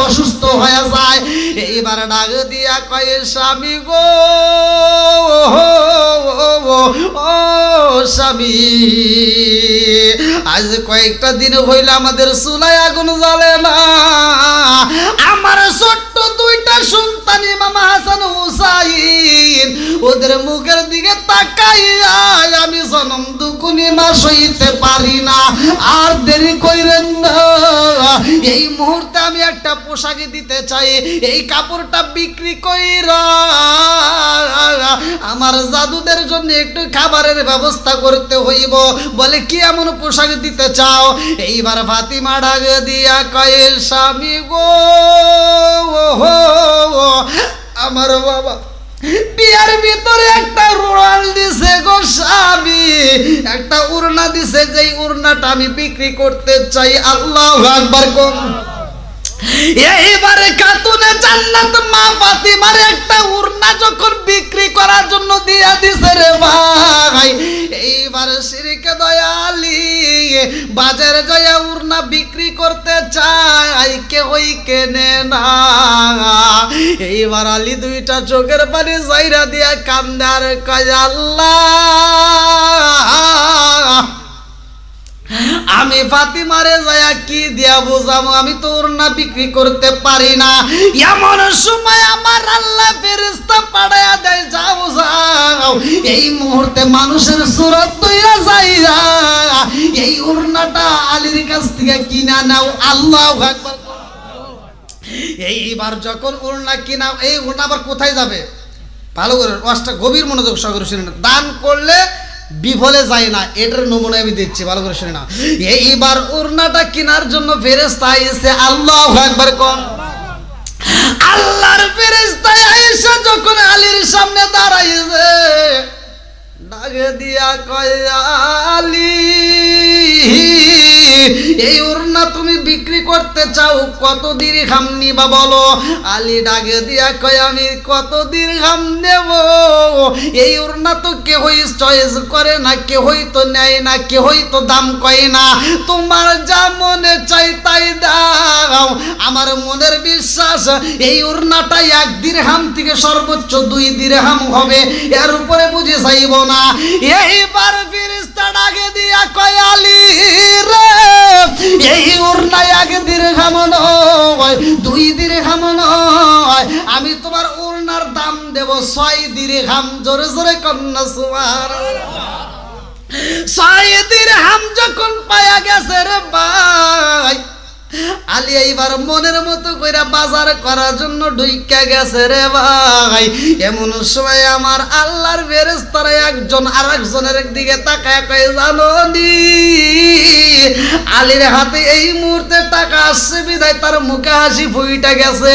অসুস্থ হয়ে যায়। এইবার ডাক দিয়া কয় স্বামী গো, ও স্বামী, আজ কয়েকটা দিন হইল আমাদের চুলায় আগুন জ্বলে না। আমার ছোট্ট দুইটা সন্তান ইমাম হাসান হুসাইন, ওদের মুখের দিকে তাকাইয়া আমি জনম দুকুনি মাস হইতে পারি না। আর দেরি কইরেন না, এই মুহূর্তে আমি একটা পোশাক দিতে চাই, এই কাপড়টা বিক্রি কইরা আমার জাদুদের জন্য একটু খাবারের ব্যবস্থা করতে হইব। বলে কি এমন পোশাক দিতে চাও? এইবার ফাতিমা ডাক দিয়া কয় স্বামী গো, আমার বাবা বিয়ার ভিতরে একটা রুমাল দিছে গো স্বামী, একটা উড়না দিছে, যেই উড়নাটা আমি বিক্রি করতে চাই। আল্লাহু আকবার কোন। এইবারে খাতুনে জান্নাত মা ফাতিমার একটা উড়না যখন বিক্রি করার জন্য দিয়া দিছে রে ভাই, এইবার শিরকে দয়ালি বাজারে যায় উড়না বিক্রি করতে চায়, কেউই কেনে না। এইবার আলী দুইটা চোখের পানি জাইরা দিয়া কান্দে আর কয় আল্লাহ, আমি ফাতিমারে যায়া কি দিয়া বুঝাবো, আমি তো ওড়না বিক্রি করতে পারি না। এমন সময় আমার আল্লাহ ফেরেশতা পাঠায়া দেয়, যাও যাও এই মুহূর্তে মানুষের সুরত তৈরা যাইয়া এই ওড়নাটা আলীর কাছ থেকে কিনা নাও। আল্লাহু আকবার। এইবার যখন ওড়না কিনা, এই ওড়না আবার কোথায় যাবে? ভালো করে ওয়াজটা গভীর মনোযোগ সহকারে শুনে না। দান করলে বিফলে যায় না, এটার নমুনা আমি দিচ্ছি, ভালো করে শুনে না। এইবার ওড়নাটা কেনার জন্য ফেরেশতা আইছে। আল্লাহু আকবার কোন। আল্লাহর ফেরেশতা আয়েশা যখন আলীর সামনে দাঁড়াইছে, ডাক দিয়া কয় আলী, এই ওড়না তুমি বিক্রি করতে চাও, কত দিরহাম নিবা বলো? আলী ডাক দিয়া কয় আমি কত দিরহাম নেব? এই ওড়না তো কেউই চয়েস করে না, কেউই তো নেয় না, কেউই তো দাম কয় না। তোমার যা মনে চাই তাই দাও। আমার মনের বিশ্বাস এই ওড়নাটা 1 দিরহাম থেকে সর্বোচ্চ 2 দিরহাম হবে, এর উপরে বুঝে চাইব না। এইবার ফেরেশতা ডাকে দিয়া কয় আলী রে, এই ওড়না 1 দিরহাম নয়, 2 দিরহাম নয়, আমি তোমার ওড়নার দাম দেব 6 দিরহাম। জোরে জোরে কন্যা সুবহানাল্লাহ। 6 দিরহাম যখন পায়া গেছে রে ভাই, আলী এইবার মনের মতো কইরা বাজার করার জন্য ঢুইকা গেছে রে ভাই। এমন সময় আমার আল্লাহর ফেরেশতারা একজন আরেকজনের দিকে তাকায় কয় জানোনি, আলীর হাতে এই মুহূর্তে টাকা আসছে বিদায় তার মুখে হাসি ফুইটা গেছে।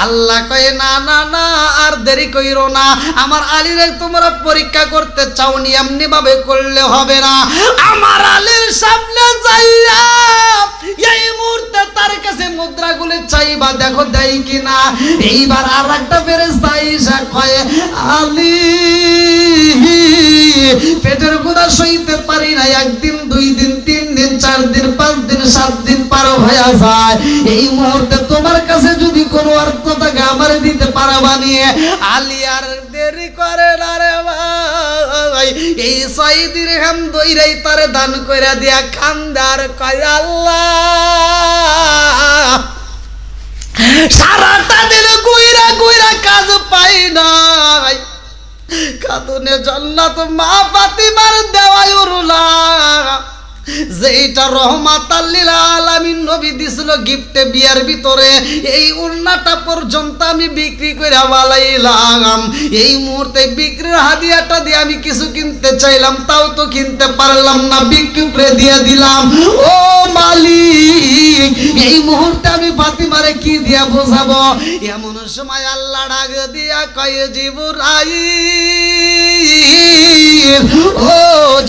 আল্লাহ কয় না না না, আর দেরি কইরো না, আমার আলীর তোমরা পরীক্ষা করতে চাওনি, এমনি ভাবে করলে হবে না। আমার আলীর সামনে যাইয়া এই মুহূর্তে তার কাছে মুদ্রাগুলো চাইবা, দেখো দেয় কিনা। এইবার আর একটা ফেরেশতা আইসা কয় আলী, পেটের ক্ষুধা সইতে পারি না, 1 দিন 2 দিন 3 দিন 4 দিন 5 দিন 7 দিন পার হয়ে যায়, এই মুহূর্তে তোমার কাছে যদি কোনো অর্থ থাকে আমার দিতে পারবা নিয়ে। আলী আর দেরি করে না রে ভাই, এই 6 দিরহাম দইরাই তারে দান কইরা দিয়া খান্দার কয় আল্লাহ, সারাটা দিন গুইরা গুইরা কাজ পাই নাই, খাতুনে জান্নাত মা ফাতিমার দেওয়াই উরুলা, যেটা রহমাতাল লিল আলামিন নবী দিছিল গিফটে বিয়ার ভিতরে, এই ওড়নাটা পর্যন্ত আমি বিক্রি করে বালাইলাম। এই মুহূর্তে বিক্রির হাদিয়াটা দিয়ে আমি কিছু কিনতে চাইলাম, তাও তো কিনতে পারলাম না, বিক্রি করে দিয়ে দিলাম। ও মালিক, এই মুহূর্তে আমি ফাতিমারে কি দিয়া বোঝাবো? এমন সময় আল্লাহ ডাক দিয়া কয় জিবরাইল, ও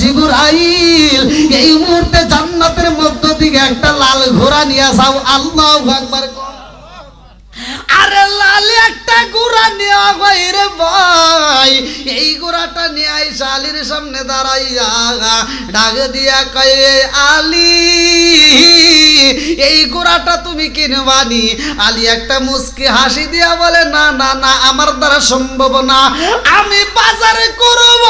জিবরাইল, এই মুহূর্তে জান্নাতের মধ্য থেকে একটা লাল ঘোড়া নিয়ে যাও। আল্লাহু আকবার। আরে লাল একটা ঘোড়া নিয়ে আয় রে ভাই, এই ঘোড়াটা নিয়ে আইসা আলীর সামনে দাঁড়াইয়া ডাক দিয়া কয় আলী, এই ঘোড়াটা তুমি কিনবানি। আলী একটা মুস্কি হাসি দিয়া বলে, না না না, আমার দ্বারা সম্ভব না, আমি বাজারে করব,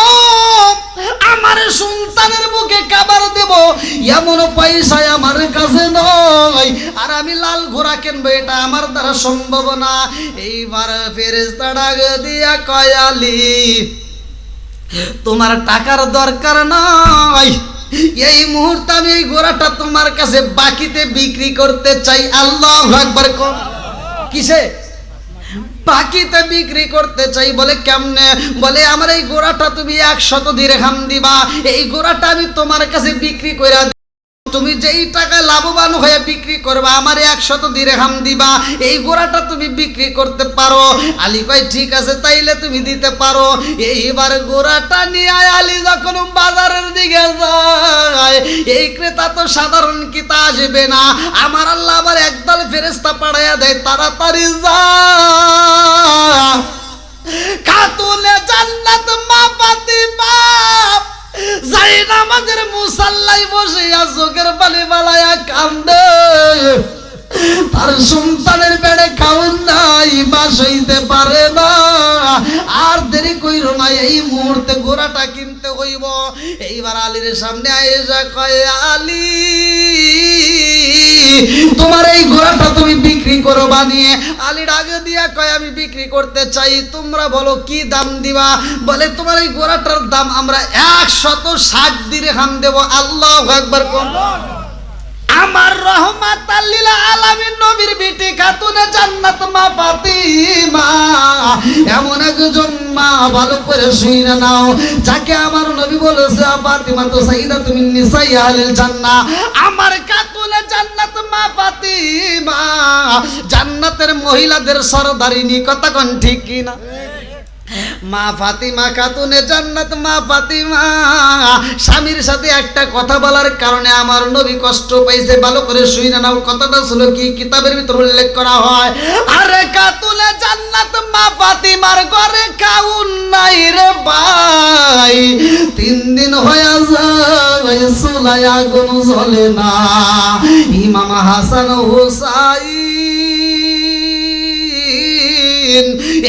আমার সন্তানের মুখে খাবার দেব, এমন পয়সা আমার কাছে নয়, আর আমি লাল ঘোড়া কিনবো, এটা আমার দ্বারা সম্ভব না। এইবার ফেরেশতা ডাক দিয়া কয়, আলী তোমার টাকার দরকার নাই, এই মুহূর্তে আমি এই ঘোড়াটা তোমার কাছে বাকিতে বিক্রি করতে চাই। আল্লাহু আকবার। কিসে? বাকিতে বিক্রি করতে চাই। বলে কেমনে? বলে আমার এই ঘোড়াটা তুমি 100 দিরহাম দিবা, এই ঘোড়াটা আমি তোমার কাছে বিক্রি করে, তুমি যেই টাকা লাভবান হয়ে বিক্রি করবা আমার 100 দিরহাম দিবা, এই ঘোড়াটা তুমি বিক্রি করতে পারো। আলী কয় ঠিক আছে, তাইলে তুমি দিতে পারো। এইবার ঘোড়াটা নিয়ে আলী যখন বাজারের দিকে যায়, এই ক্রেতা তো সাধারণ কিতা আসবে না, আমার আল্লাহ আবার একদল ফেরেশতা পাঠাইয়া দেয়, তাড়াতাড়ি যা খাতুনে জান্নাত মা ফাতিমা যাই নামাজের মুসাল্লায় বসে চোখের পানি বালায়া কান্দে, তার সন্তানের পেটে খাওন নাই, বাস হইতে পারে না। আর দেরি কইরো না, এই মুহূর্তে ঘোড়াটা কিনতে হইব। এইবার আলীর সামনে আয়েশা কয়, আলী তোমার এই ঘোড়াটা তুমি বিক্রি করো বানিয়ে। আলী ডাক দিয়া কয়, আমি বিক্রি করতে চাই, তোমরা বলো কি দাম দিবা? বলে তোমার এই ঘোড়াটার দাম আমরা 160 দিরহাম দেব। আল্লাহু আকবার। আমার রহমাতাল লিল আলামিন নবীর বিটি খাতুনে জান্নাত মা ফাতিমা এমন একজন মা, ভালো করে শুনে নাও, যাকে আমার নবী বলেছে ফাতিমা তো সাইয়্যিদাতুন মিন নিসাই আহলিল জান্নাহ। আমার খাতুনে জান্নাত মা ফাতিমা জান্নাতের মহিলাদের সরদারিনী। কথা কোন ঠিক কি না? মা ফাতিমা খাতুনে জান্নাত মা ফাতিমা স্বামীর সাথে একটা কথা বলার কারণে আমার নবী কষ্ট পাইছে। ভালো করে শুনে নাও, কথাটা ছিল কি, কিতাবের ভিতর উল্লেখ করা হয়, আরে খাতুনে জান্নাত মা ফাতিমার ঘরে খাউন নাই রে ভাই, 3 দিন হয়ে যায় চুলায় আগুন জ্বলে না। ইমাম হাসান হুসাইন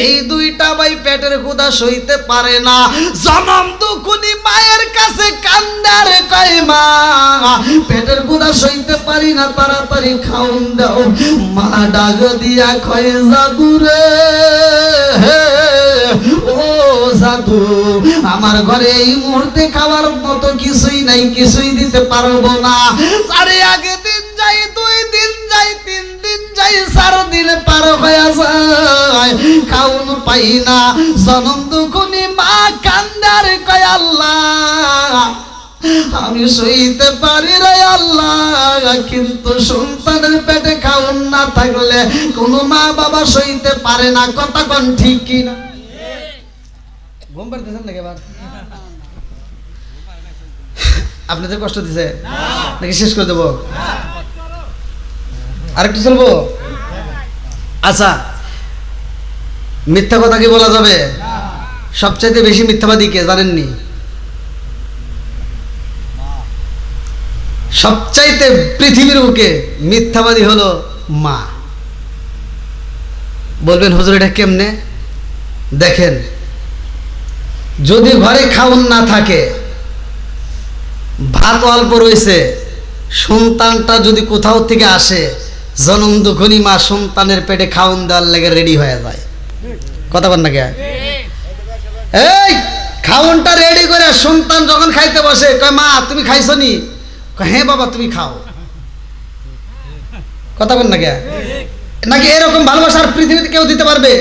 এই দুইটা ভাই পেটের ক্ষুধা সইতে পারে না, জনম দুখুনি মায়ের কাছে কান্দার কয়, মা পেটের ক্ষুধা সইতে পারি না, তাড়াতাড়ি খাওন দাও। মা ডাক দিয়া কয়, জাদু রে ও জাদু, আমার ঘরে এই মুহূর্তে খাওয়ার মতো কিছুই নাই, কিছুই দিতে পারবো না। আরে আগে দিন যাই, 2 দিন যাই, 3 দিন যাই, 4 দিন পার হয়ে যায়, খাউন পাই না। জনম দুখুনি মা কান্দার কয়, আল্লাহ আমি সইতে পারি রে আল্লাহ, কিন্তু সন্তানের পেটে খাউন না থাকলে কোন মা বাবা সইতে পারে না। কথা কোন ঠিক কি না? ঘুম পাড়তেছেন নাকি এবার? আপনাদের কষ্ট দিছে নাকি শেষ করে দেবো? আরেকটু চলবো? আচ্ছা, মিথ্যা কথা কি বলা যাবে? সবচাইতে বেশি মিথ্যাবাদী কে জানেননি? সবচাইতে পৃথিবীর বুকে মিথ্যাবাদী হলো মা। বলবেন হুজুর এটা কেমনে? দেখেন, যদি ঘরে খাওন না থাকে, ভাত অল্প রয়েছে, সন্তানটা যদি কোথাও থেকে আসে, জনম দুখনি মা সন্তানের পেটে খাওন দেওয়ার লেগে রেডি হয়ে যায়। কথা বল না কে? এই খাওনটা রেডি করে সন্তান যখন খাইতে বসে কয়, মা তুমি খাইছো নি? হ্যাঁ বাবা তুমি খাও। কথা বল না কে? নাকি এরকম ভালোবাসার পৃথিবীতে কেউ দিতে পারবে?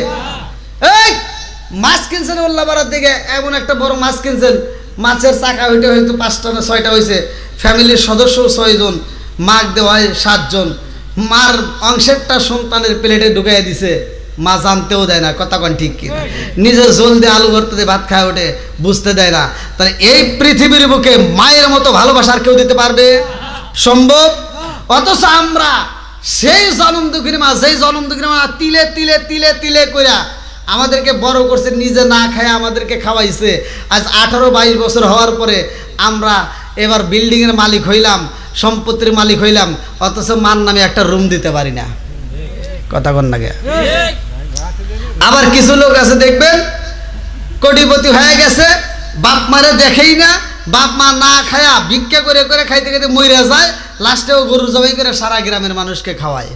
এই মাছ কিনছেন উল্লাপাড়ার দিকে, এমন একটা বড় মাছ কিনছেন, মাছের চাকা হইতে হয়তো 5টা না 6টা হয়েছে, ফ্যামিলির সদস্য 6 জন, মাছ দেওয়া হয় 7 জন, মার অংশেরটা সন্তানের প্লেটে ঢুকাইয়া দিছে, মা জানতেও দেয় না। কথা কোন ঠিক কিনা? নিজের ঝোল দিয়ে আলু ভর্তা দিয়ে ভাত খায় ওঠে, বুঝতে দেয় না। তাহলে এই পৃথিবীর বুকে মায়ের মতো ভালোবাসা আর কেউ দিতে পারবে? সম্ভব? অথচ আমরা সেই জনম দুঃখিনী মা, সেই জনম দুঃখিনী মা তিলে তিলে তিলে তিলে কইরা আমাদেরকে বড় করছে, নিজে না খায় আমাদেরকে খাওয়াইছে। আজ 18-22 বছর হওয়ার পরে আমরা এবার বিল্ডিংয়ের মালিক হইলাম, সম্পত্তির মালিক হইলাম, অথচ মার নামে একটা রুম দিতে পারি না। কথা কন না গে। আবার কিছু লোক আছে দেখবেন কোটিপতি হয়ে গেছে, বাপ মারে দেখেই না, বাপ মা না খায়া ভিক্ষা করে করে খাইতে খাইতে মইরা যায়, লাস্টেও গরু জবাই করে সারা গ্রামের মানুষকে খাওয়ায়।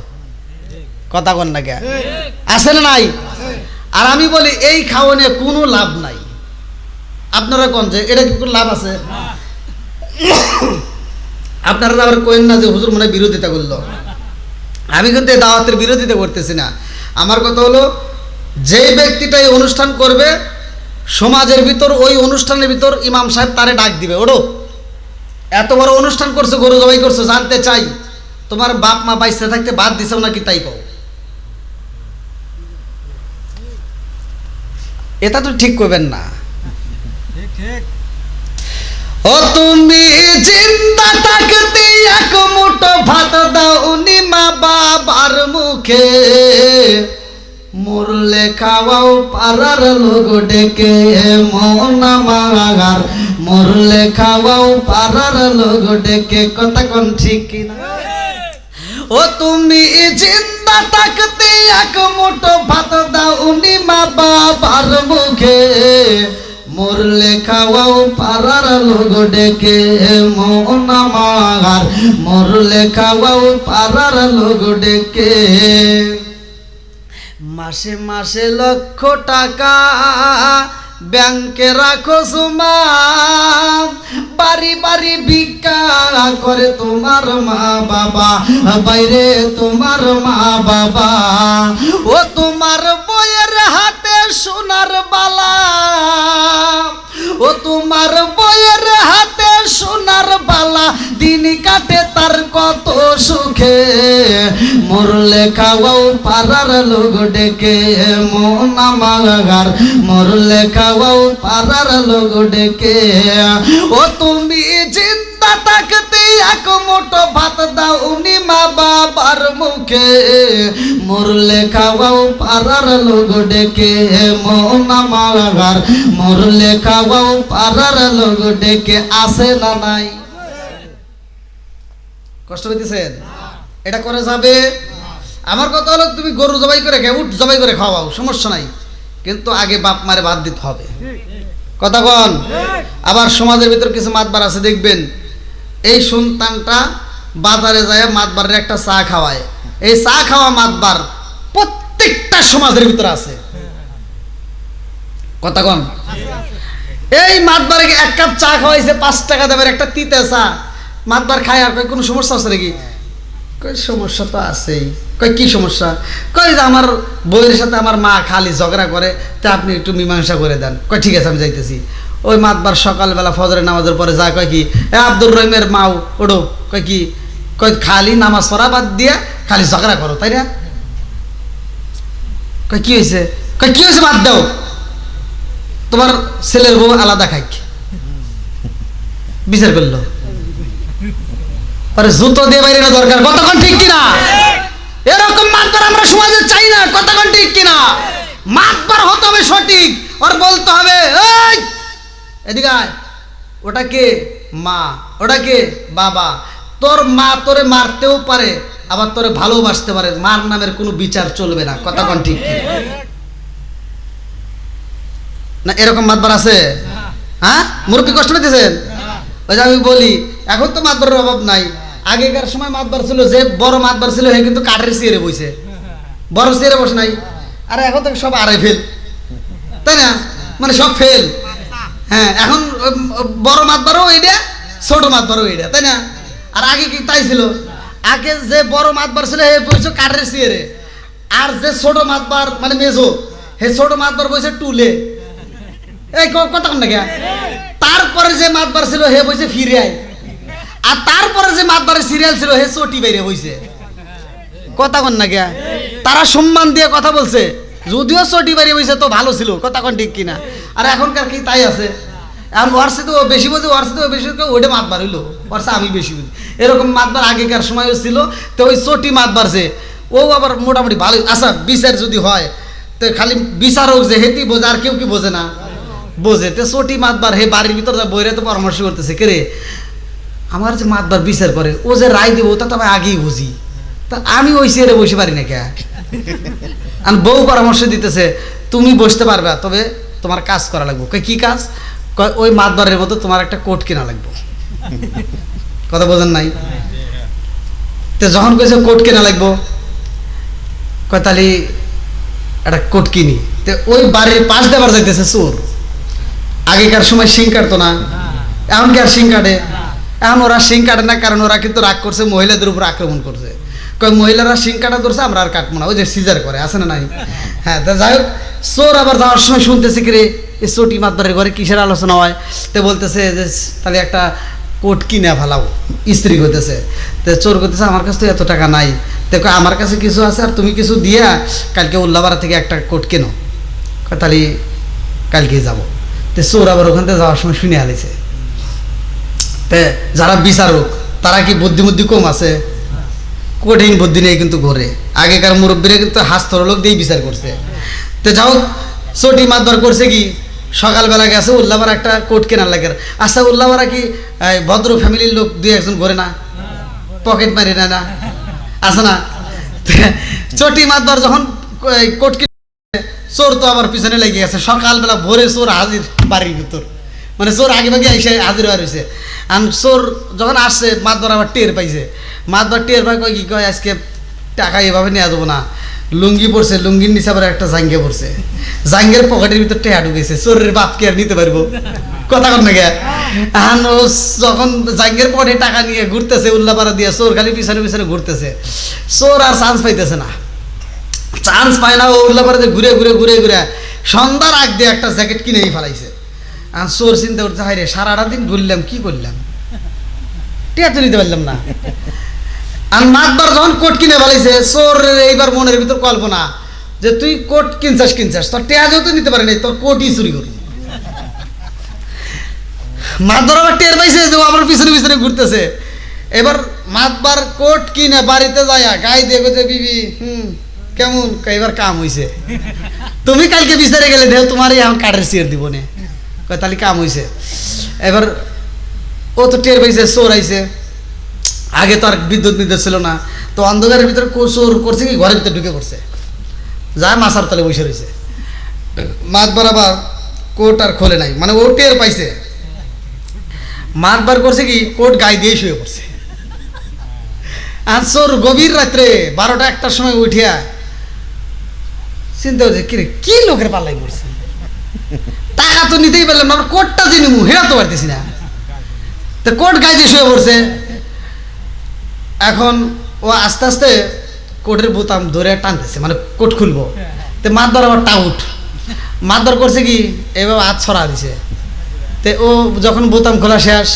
কথা কন না কে, আছে না নাই? আর আমি বলি এই খাওয়ানে কোনো লাভ নাই। আপনারা কোন যে এটা কি কোনো লাভ আছে? আপনারা আবার কইেন না যে হুজুর মনে হয় বিরোধিতা করলো। আমি কিন্তু এই দাওয়াতের বিরোধিতা করতেছি না। আমার কথা হলো যেই ব্যক্তিটা এই অনুষ্ঠান করবে, সমাজের ভিতর ওই অনুষ্ঠানের ভিতর ইমাম সাহেব তারে ডাক দিবে, ওড়ো এত বড় অনুষ্ঠান করছো, গরু জবাই করছো, জানতে চাই তোমার বাপ মা বাইসে থাকতে বাদ দিছেও নাকি তাই কও। এটা তো ঠিক করবেন না। ও তুমি জিন্দা থাকতে এক মুঠো ভাত দাওনি মা বাবার মুখে, মরলে খাওয়াও পাড়ার লোক ডেকে মন আমার, মরলে খাওয়াও পাড়ার লোক ডেকে। কথা কোন ঠিক কিনা? ও তুমি জিন্দা থাকতে এক মুঠো ভাত দাওনি মা বাবার মুখে, মরলে খাওয়াও পাড়ার লোক ডেকে মন আমার, মরলে খাওয়াও পাড়ার লোক ডেকে। মাসে মাসে লক্ষ টাকা ব্যাংকে রাখো সুমা, বাড়ি বাড়ি ভিক্ষা করে তোমার মা বাবা, বাইরে তোমার মা বাবা। ও তোমার বইয়ের হাতে সোনার বালা, ও তোমার বইয়ের হাতে সোনার বালা, দিন কাটে তার কত সুখে, মরলে খাওয়াও পাড়ার লোক ডেকে মন আমার, মরলে খাওয়াও পাড়ার লোক ডেকে। ও তুমি চিন্তা থাকতে এক মুঠো ভাত দাওনি মা বাবার মুখে, মরলে খাওয়াও পাড়ার লোক ডেকে মন আমার, মরলে খাওয়াও পাড়ার লোক ডেকে। আসে না নাই? কষ্ট পেতেছেন? এটা করে যাবে? আমার কথা হলো তুমি গরু জবাই করে খেয়ে উঠ জবাই করে খাওয়াও, সমস্যা নাই, কিন্তু আগে বাপ মারে বাদ দিতে হবে। কথা কন। আবার সমাজের ভিতর কিছু মাতবার আছে দেখবেন, এই সন্তানটা বাজারে যায় মাতবারের একটা চা খাওয়ায়, এই চা খাওয়া মাতবার প্রত্যেকটা সমাজের ভিতর আছে। কথা কন। এই মাতবারে এক কাপ চা খাওয়াইছে 5 টাকা দেবের একটা তিতে চা, মাতবার খায় আর কই কোনো সমস্যা আছে নাকি? কই সমস্যা তো আছেই। কই কি সমস্যা? কই যে আমার বউয়ের সাথে আমার মা খালি ঝগড়া করে, তা আপনি একটু মীমাংসা করে দেন। কই ঠিক আছে আমি যাইতেছি। ওই মাতবার সকালবেলা ফজরের নামাজের পরে যায়, কয় কি এ আব্দুর রহিমের মাও ওড়ো, কয় কি কই খালি নামাজ পড়া বাদ দিয়ে খালি ঝগড়া করো, তাই না? কই কি হয়েছে? কই কি হয়েছে বাদ দাও, তোমার ছেলের বউ আলাদা খাই। বিচার করলো পরে জুতো দিয়ে বাইরে না দরকার। কতক্ষণ ঠিক কিনা? এরকম মাতবার আমরা সমাজে চাই না। কতক্ষণ ঠিক কিনা? মাতবার হতে হবে সঠিক, আর বলতে হবে এই এদিকে আয়, ওটা কে? মা। ওটা কে? বাবা। তোর মা তোরে মারতেও পারে, আবার তোরে ভালোবাসতে পারে, মার নামের কোনো বিচার চলবে না। কতক্ষণ ঠিক না? এরকম মাতবার আছে? হ্যাঁ, মুরব্বী কষ্ট পেতেছেন? ওই যে আমি বলি এখন তো মাতবারের অভাব নাই। আগেকার সময় মাতবার ছিল, যে বড় মাতবার ছিল হে কিন্তু কাঠের চেয়ারে বসে, বড় চেয়ারে বসে নাই। আর এখন তো সব আরে ফেল, তাই না? মানে সব ফেল। হ্যাঁ, এখন বড় মাতবারও এইটা, ছোট মাতবারও এইটা, তাই না? আর আগে কি তাই ছিল? আগে যে বড় মাতবার ছিল হে বসে কাঠের চেয়ারে, আর যে ছোট মাতবার মানে মেজো, হে ছোট মাতবার বসে টুলে। এই কতক্ষণ না গিয়া? তারপরে যে মাতবার ছিল হে বসে ফিরে আয়, আর তারপরে যে মাতবারের সিরিয়াল ছিল হে চটি বাইরে বইছে। কথা কন না গিয়া? তারা সম্মান দিয়ে কথা বলছে, যদিও চটি বাইরে বইছে তো ভালো ছিল। কথা কন ঠিক কিনা? আর এখনকার কি তাই আছে? এখন ওয়ার্সে তো বেশি বোঝে, ওয়ার্সে তো বেশি, ওইটা মাতবার হইলো, ওয়ার্সে আমি বেশি বুঝি। এরকম মাতবার আগেকার সময়ও ছিল, তো ওই চটি মাতবারছে ও আবার মোটামুটি ভালো। আচ্ছা বিচার যদি হয় তো খালি বিচারক যে হেতি বোঝে, আর কেউ কি বোঝে না? বোঝে। তো চটি মাতবার হে বাড়ির ভিতর যা বইরে তো পরামর্শ করতেছে, কে রে আমার যে মাতবার বিচার করে ও যে রায় দেবো তা তো আমি আগেই বুঝি, তা আমি ওই চেয়ারে বসে পারি না কে? আর বউ পরামর্শ দিতেছে তুমি বসতে পারবে, তবে তোমার কাজ করা লাগবে। কি কাজ? ওই মাতবারের মতো তোমার একটা কোট কেনা লাগবে। কথা বোঝেন নাই? তো যখন কইছে কোট কেনা লাগবো, কয় তাহলে একটা কোট কিনি। তো ওই বাড়ির পাশ দেবার যাইতেছে চোর। আগেকার সময় শিং কাটতো না, এখন কি আর শিং কাটে? এখন ওরা শিং কাটে না, কারণ ওরা কিন্তু রাগ করছে, মহিলাদের উপর আক্রমণ করছে। কয় মহিলারা শিং কাটা ধরছে, আমরা আর কাটবো না। ওই যে সিজার করে, আছে না নাই? হ্যাঁ, তা যাই হোক, চোর আবার যাওয়ার সময় শুনতেছে কি রে এই চটি মাতবারের ঘরে কিসের আলোচনা হয়। তো বলতেছে যে তাহলে একটা কোট কিনে ফেলাও, স্ত্রী করতেছে। তো চোর করতেছে আমার কাছে তো এত টাকা নাই। দেখো আমার কাছে কিছু আছে, আর তুমি কিছু দিয়া কালকে উল্লাপাড়া থেকে একটা কোট কেনো। তাহলে কালকেই যাবো। তো চোর আবার ওখান থেকে যাওয়ার সময় শুনে আলিছে। তে যারা বিচারক তারা কি বুদ্ধি কম আছে? কঠিন বুদ্ধি নিয়ে কিন্তু ঘরে। আগেকার মুরব্বীরা কিন্তু হাস্তর লোক দিয়ে বিচার করছে। তো যাও, চটি মাতবার করছে কি সকালবেলা গেছে উল্লাপাড়া একটা কোট কেনার লাগে। আচ্ছা, উল্লাপাড়া কি ভদ্র ফ্যামিলির লোক দুই একজন ঘরে না, পকেট মারি না, আছে না? চটি মাতবার যখন কোট কিনে, চোর তো আবার পিছনে লেগে গেছে। সকালবেলা ভোরে চোর হাজির বাড়ির ভিতর, মানে চোর আগে ভাগে এসে হাজির হয়েছে। আর চোর যখন আসছে মাতবার আবার টের পাইছে। মাতবার টের পাই কয় কি কয় আজকে টাকা এভাবে নেওয়া যাবো না। লুঙ্গি পড়ছে, লুঙ্গির নিচে আবার একটা জাঙ্গে পড়ছে, জাঙ্গের পকেটের ভিতর টেহা ঢুকেছে। চোরের বাপকে আর নিতে পারবো? কথা কর না গে। এখন ও যখন জাঙ্গের পকেটে টাকা নিয়ে ঘুরতেছে উল্লাপাড়া দিয়ে, চোর খালি পিছনে পিছনে ঘুরতেছে। চোর আর চান্স পাইতেছে না, চান্স পায় না। ও উল্লাপাড়াতে ঘুরে ঘুরে ঘুরে ঘুরে সন্ধ্যার আগ দিয়ে একটা জ্যাকেট কিনেই ফেলাইছে। আর চোর চিন্তা করছে, হাই রে সারাটা দিন ঘুরলাম, কি করলাম, টিয়া তো নিতে পারলাম না। আর মাতবার যখন কোট কিনে ফেলাইছে, চোর এইবার মনের ভিতর কল্পনা যে তুই কোট কিনছাস, তোর টিয়া যেহেতু নিতে পারে নাই, তোর কোটই চুরি করবি। মাতবার আবার টের পাইছে যে ও আমার পিছনে পিছনে ঘুরতেছে। এবার মাতবার কোট কিনে বাড়িতে যায় গায়ে দিয়ে গেছে, বিবি কেমন? এবার কাম হইছে, তুমি কালকে বিচারে গেলে দেহ তোমারই এখন কাঠের চেয়ার দিব না। কয় তাহলে কাম হইছে। এবার ও তো টের পাইছে চোর আইছে। আগে তো আর বিদ্যুৎ ছিল না, তো অন্ধকারের ভিতরে চোর করছে কি ঘরের ভিতরে ঢুকে পড়ছে, যা মাছার তলে বসে রয়েছে। মাতবার আবার কোট আর খোলে নাই, মানে ও টের পাইছে। মাতবার করছে কি কোট গায়ে দিয়ে শুয়ে পড়ছে। আর চোর গভীর রাত্রে 12টা-1টার সময় উঠিয়া চিন্তা হচ্ছে কিরে কি লোকের পাল্লাই পড়ছে, টাকা তো নিতেই পারলাম না, কোটটা যে নিমু হেরা তো পারতেছি না। তো কোট গায়ে দিয়ে শুয়ে পড়ছে। এখন ও আস্তে আস্তে কোটের বোতাম ধরে টানতেছে, মানে কোট খুলবো। তো মাতবার আবার টাউট, মাতবার করছে কি এভাবে হাত ছড়া দিছে। তো ও যখন বোতাম খোলা শেষ,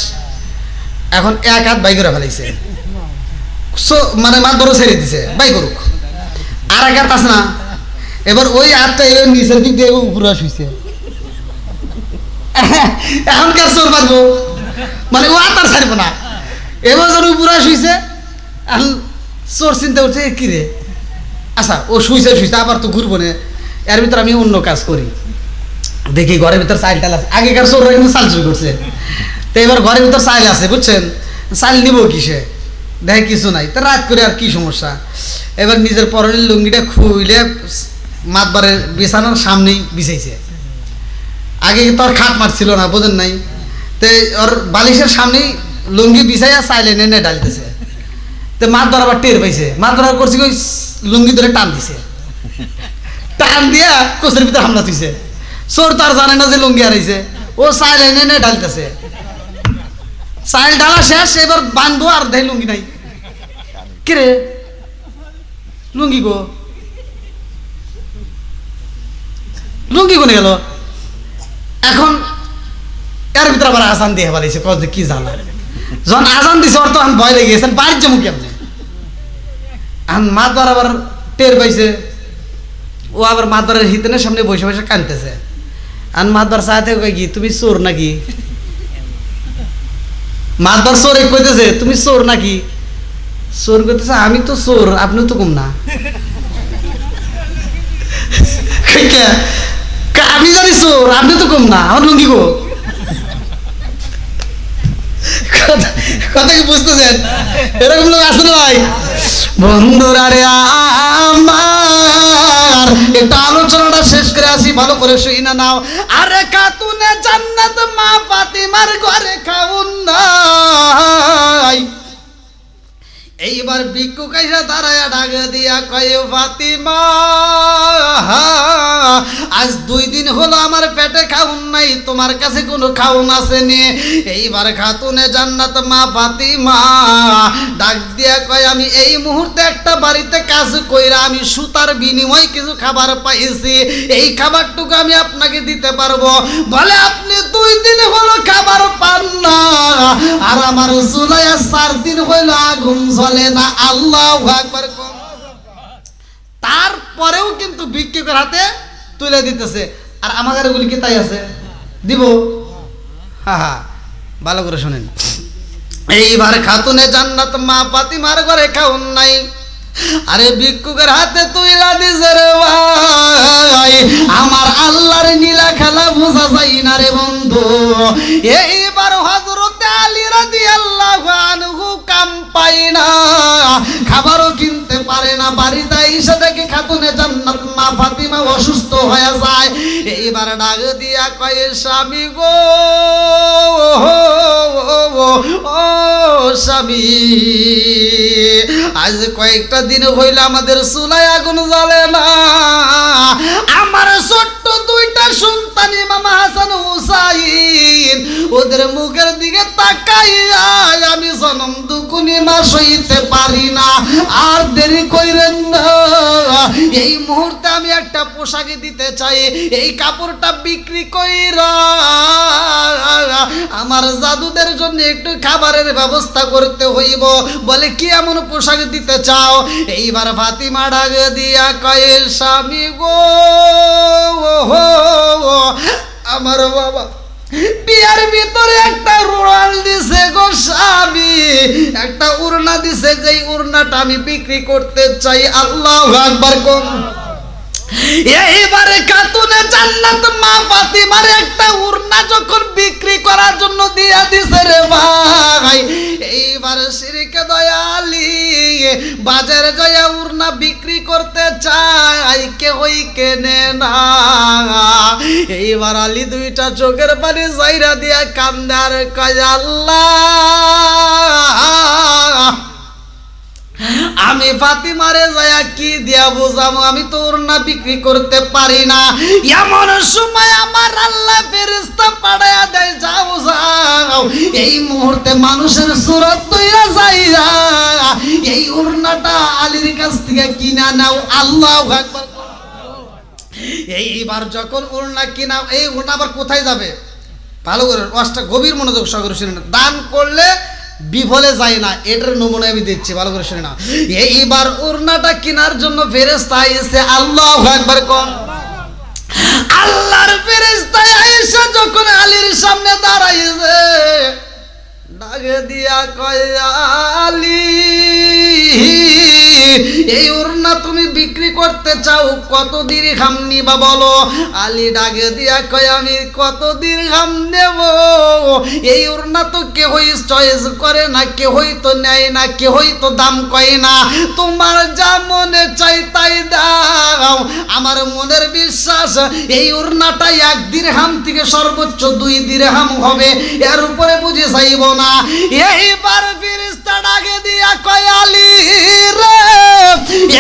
এখন এক হাত বাই করে ফেলাইছে, মানে মাতবারও ছেড়ে দিছে, বাই করুক। আর এক হাত আছে না, এবার ওই হাতটা এবার নিচের দিক দিয়ে উপরে শুইছে। এখন কার চোর পারবো, মানে ও হাত আর ছাড়বো না। এবার যখন উপরে শুইছে, এখন চোর চিন্তা করছে কি রে, আচ্ছা ও শুইছে আবার তো ঘুরবো না, এর ভিতরে আমি অন্য কাজ করি, দেখি ঘরের ভিতর চাইল টাল আছে। আগেকার চোররা কিন্তু চাল চুরি করছে। তো এবার ঘরের ভিতর চাইল আছে, বুঝছেন, চাল নিব কিসে, দেখে কিছু নাই। তা রাত করে আর কি সমস্যা। এবার নিজের পরনের লুঙ্গিটা খুইলে মাতবারের বিছানার সামনেই বিছাইছে। আগে তো আর খাট মারছিল না, বোঝেন নাই। তো ওর বালিশের সামনেই লুঙ্গি বিছাইয়া চাইলে নেনে ডালতেছে। তো মাতবার আবার টের পাইছে, মাতবার করছে ওই লুঙ্গি ধরে টান দিছে, টান দিয়া কোচের ভিতরে হামলা দিছে। চোর তো আর জানে না যে লুঙ্গি হারাইছে, ও চাইল এনে ঢালতেছে। চাইল ঢালা শেষ, এবার বাঁধবো আর দেখ লুঙ্গি নাই। কিরে লুঙ্গি গো, লুঙ্গি কোনে গেল? এখন এর ভিতরে আবার আজান দিয়ে পালাইছে, কত কি জানা। যখন আজান দিছে ওর তো ভয় লেগে গেছেন, বাড়ির জমু কেমনে। এখন মাতবার আবার টের পাইছে, ও আবার মাতবারের হিতেনের সামনে বসে বসে কাঁদতেছে। আর মাতবার চাইতে কি তুমি চোর নাকি? মাতবার চোর কইতেছে তুমি চোর নাকি? চোর কইতেছে আমি তো চোর, আপনি তো কম না। আমি জানি চোর, আপনি তো কম না, আমার লুঙ্গি গো। কথা কি বুঝতেছেন? এরকম লোক আছে না ভাই? বন্ধুরা রে আমার, এটা আলোচনাটা শেষ করে আসি, ভালো করে শুই না নাও। আরে খাতুনে জান্নাত মা ফাতিমার ঘরে খাউন নাই। এইবার ভিক্ষু কাইসা দাঁড়ায়া ডাক দিয়া কয়, ফাতিমা আজ 2 দিন হলো আমার পেটে খাউন নাই, তোমার কাছে কোনো খাউন আসেনি? এইবার খাতুনে জান্নাত মা ফাতিমা ডাক দিয়া কয়, আমি এই মুহূর্তে একটা বাড়িতে কাজ কইরা আমি সুতার বিনিময়ে কিছু খাবার পাইছি, এই খাবারটুকু আমি আপনাকে দিতে পারবো। বলে আপনি 2 দিন হলো খাবার পান না, আর আমার চুলায় 4 দিন হইলো আগুন জ্বলে না। আল্লাহু আকবার। তারপরেও কিন্তু ভিক্ষুকের হাতে তুলে দিতেছে। আর আমাদের এগুলি কি তাই আছে? দিব? হ্যাঁ, ভালো করে শোনেন। এইবার খাতুনে জান্নাত মা ফাতিমার ঘরে খাউন নাই, আরে ভিক্ষুকের হাতে তুইলা দিছে রে ভাই। আমার আল্লাহর নীলা খেলা বোঝা যায় না রে বন্ধু। এইবার হযরতে আলী রাদিয়াল্লাহু আনহু কাম পায় না, খাবারও কিনতে পারে না, বাড়িতে এসে দেখে খাতুনে জান্নাত মা ফাতিমা অসুস্থ হয়ে যায়। এইবার ডাক দিয়া কয়, স্বামী গো, ও স্বামী, আজ কয়েকটা দিন হইল আমাদের চুলায় আগুন জ্বলে না। আমার ছোট্ট 2টা সন্তান ইমাম হাসান হুসাইন, ওদের মুখের দিকে তাকাইয়া আমি জনম দুকুনি মা সইতে পারি না। আর দেরি কইরেন না, এই মুহূর্তে আমি একটা পোশাক দিতে চাই, এই কাপড়টা বিক্রি কইরা আমার জাদুদের জন্য একটু খাবারের ব্যবস্থা করতে হইব। বলে কি এমন পোশাক দিতে চাও? এইবার ফাতিমা ডাক দিয়া কয়, স্বামী গো, আমার বাবা বিয়ার ভিতরে একটা রুমাল দিছে গো স্বামী, একটা উড়না দিছে, যেই উড়নাটা আমি বিক্রি করতে চাই। আল্লাহু আকবার। কোন এইবারে খাতুনে জান্নাত মা ফাতিমার একটা উড়না যখন বিক্রি করার জন্য দিয়া দিছে রে ভাই, এইবার শিরকে দয়ালি বাজারে যায় উড়না বিক্রি করতে চাই, কেউই কেনে না। এইবার আলী 2টা চোখের পানি জাইরা দিয়া কান্দে আর কয়, আল্লাহ আমি ফাতিমারে যায়া কি দিয়া বুঝাবো, আমি তো ওড়না বিক্রি করতে পারি না। এমন সময় আমার আল্লাহ ফেরেশতা পাঠায়া দেয়, যাও যাও এই মুহূর্তে মানুষের সুরত তৈরা যাইয়া এই ওড়নাটা আলীর কাছ থেকে কিনা নাও। আল্লাহু আকবার। এইবার যখন ওড়না কিনা, এই ওড়না আবার কোথায় যাবে? ভালো করে ওয়াজটা গভীর মনোযোগ সহকারে শুনে, দান করলে বিফলে যায় না, এটার নমুনা আমি দিচ্ছি, ভালো করে শুনে না। এইবার ওড়নাটা কেনার জন্য ফেরেশতা আইছে। আল্লাহু আকবার। কোন আল্লাহর ফেরেশতা আয়েশা যখন আলীর সামনে দাঁড়াইছে, ডাকে দিয়া কয়, আলী এই ওড়না তুমি বিক্রি করতে চাও, কত দিরহাম নিবা বলো? আলী ডাকে দিয়া কয়, আমি কত দিরহাম নেব? এই ওড়না তো কেউই চয়েস করে না, কেউই তো নেয় না, কেউই তো দাম কয় না, তোমার যা মনে চাই তাই দাও। আমার মনের বিশ্বাস এই ওড়নাটা 1 দিরহাম থেকে সর্বোচ্চ 2 দিরহাম হবে, এর উপরে বুঝে চাইব না। এইবার ফেরেশতা ডাকে দিয়া কয়, আলী রে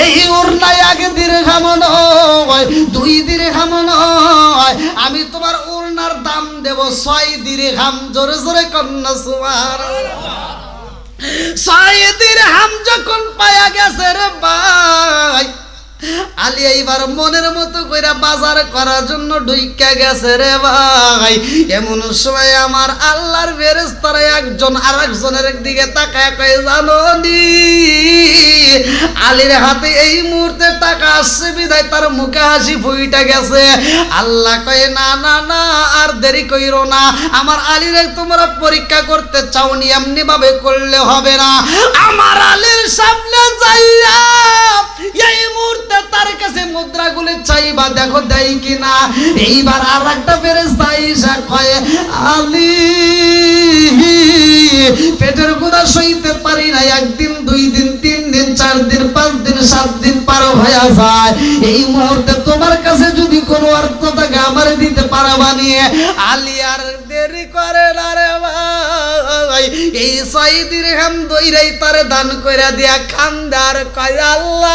এই ওড়না 1 দিরহাম নয়, 2 দিরহাম নয়, আমি তোমার ওড়নার দাম দেব 6 দিরহাম। জোরে জোরে কন্যা সুবহানাল্লাহ। 6 দিরহাম যখন পায়া গেছে রে ভাই, আলী এইবার মনের মতো কইরা বাজার করার জন্য ঢুইকা গেছে রে ভাই। এমন সময় আমার আল্লাহর ফেরেশতারা একজন আরেকজনের দিকে তাকায় কয়, জানো নি আলীর হাতে এই মুহূর্তে টাকা আসছে বিধায় তার মুখে হাসি ফুইটা গেছে। আল্লাহ কয়, না না না, আর দেরি কইরো না, আমার আলীর তোমরা পরীক্ষা করতে চাওনি, এমনি ভাবে করলে হবে না। আমার আলীর সামনে যাইয়া এই মুহূর্তে তার কাছে মুদ্রাগুলি চাইবা, দেখো দেয় কিনা। এইবার আর একটা ফেরেশতা আইসা কয়, আলী পেটের ক্ষুধা সইতে পারি না, একদিন 2 দিন 3 দিন 4 দিন 5 দিন 7 দিন পার হয়ে যায়। এই মুহূর্তে তোমার কাছে যদি কোনো অর্থ থাকে আমারে দিতে পারবা নিয়ে। আলী আর দেরি করে না রে ভাই, এই 6 দিরহাম দইরাই তারে দান কইরা দিয়া খান্দার কয় আল্লাহ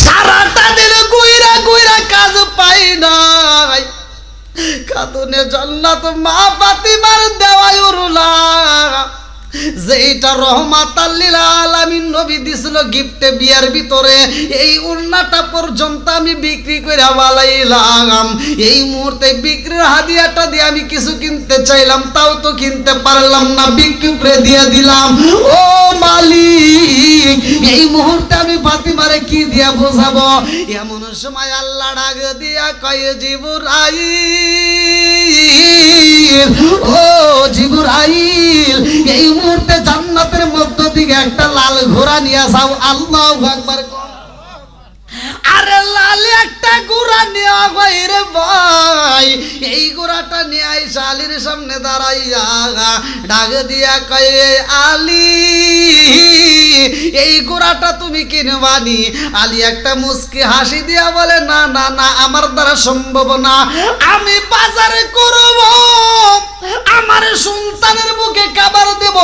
সারাটা দিন গুইরা গুইরা কাজ পাই নাই, খাতুনে জান্নাত মা ফাতিমার দেওয়াই উরুলা যেটা রহমাতাল লিল আলামিন নবী দিছিল গিফটে বিয়ার ভিতরে, এই উন্নাটা পর্যন্ত আমি বিক্রি করে বালাইলাম। এই মুহূর্তে বিক্রির হাদিয়াটা দিয়ে আমি কিছু কিনতে চাইলাম, তাও তো কিনতে পারলাম না, বিক্রি করে দিয়ে দিলাম। ও মালিক, এই মুহূর্তে আমি ফাতিমারে কি দিয়া বোঝাবো? এমন সময় আল্লাহ ডাক দিয়া কয় জিবরাইল, ও জিবরাইল, এই মুহূর্তে জান্নাতের মধ্য থেকে একটা লাল ঘোড়া নিয়ে যাও। আল্লাহু আকবার। আরে লাল একটা ঘোড়া নেওয়া হয় রে ভাই, এই ঘোড়াটা নিয়ে আইসা আলীর সামনে দাঁড়াইয়া ডাক দিয়া কয় আলী এই ঘোড়াটা তুমি কিনবানি? আলী একটা মুস্কি হাসি দিয়া বলে না না না, আমার দ্বারা সম্ভব না, আমি বাজারে করব, আমার সন্তানের মুখে খাবার দেব,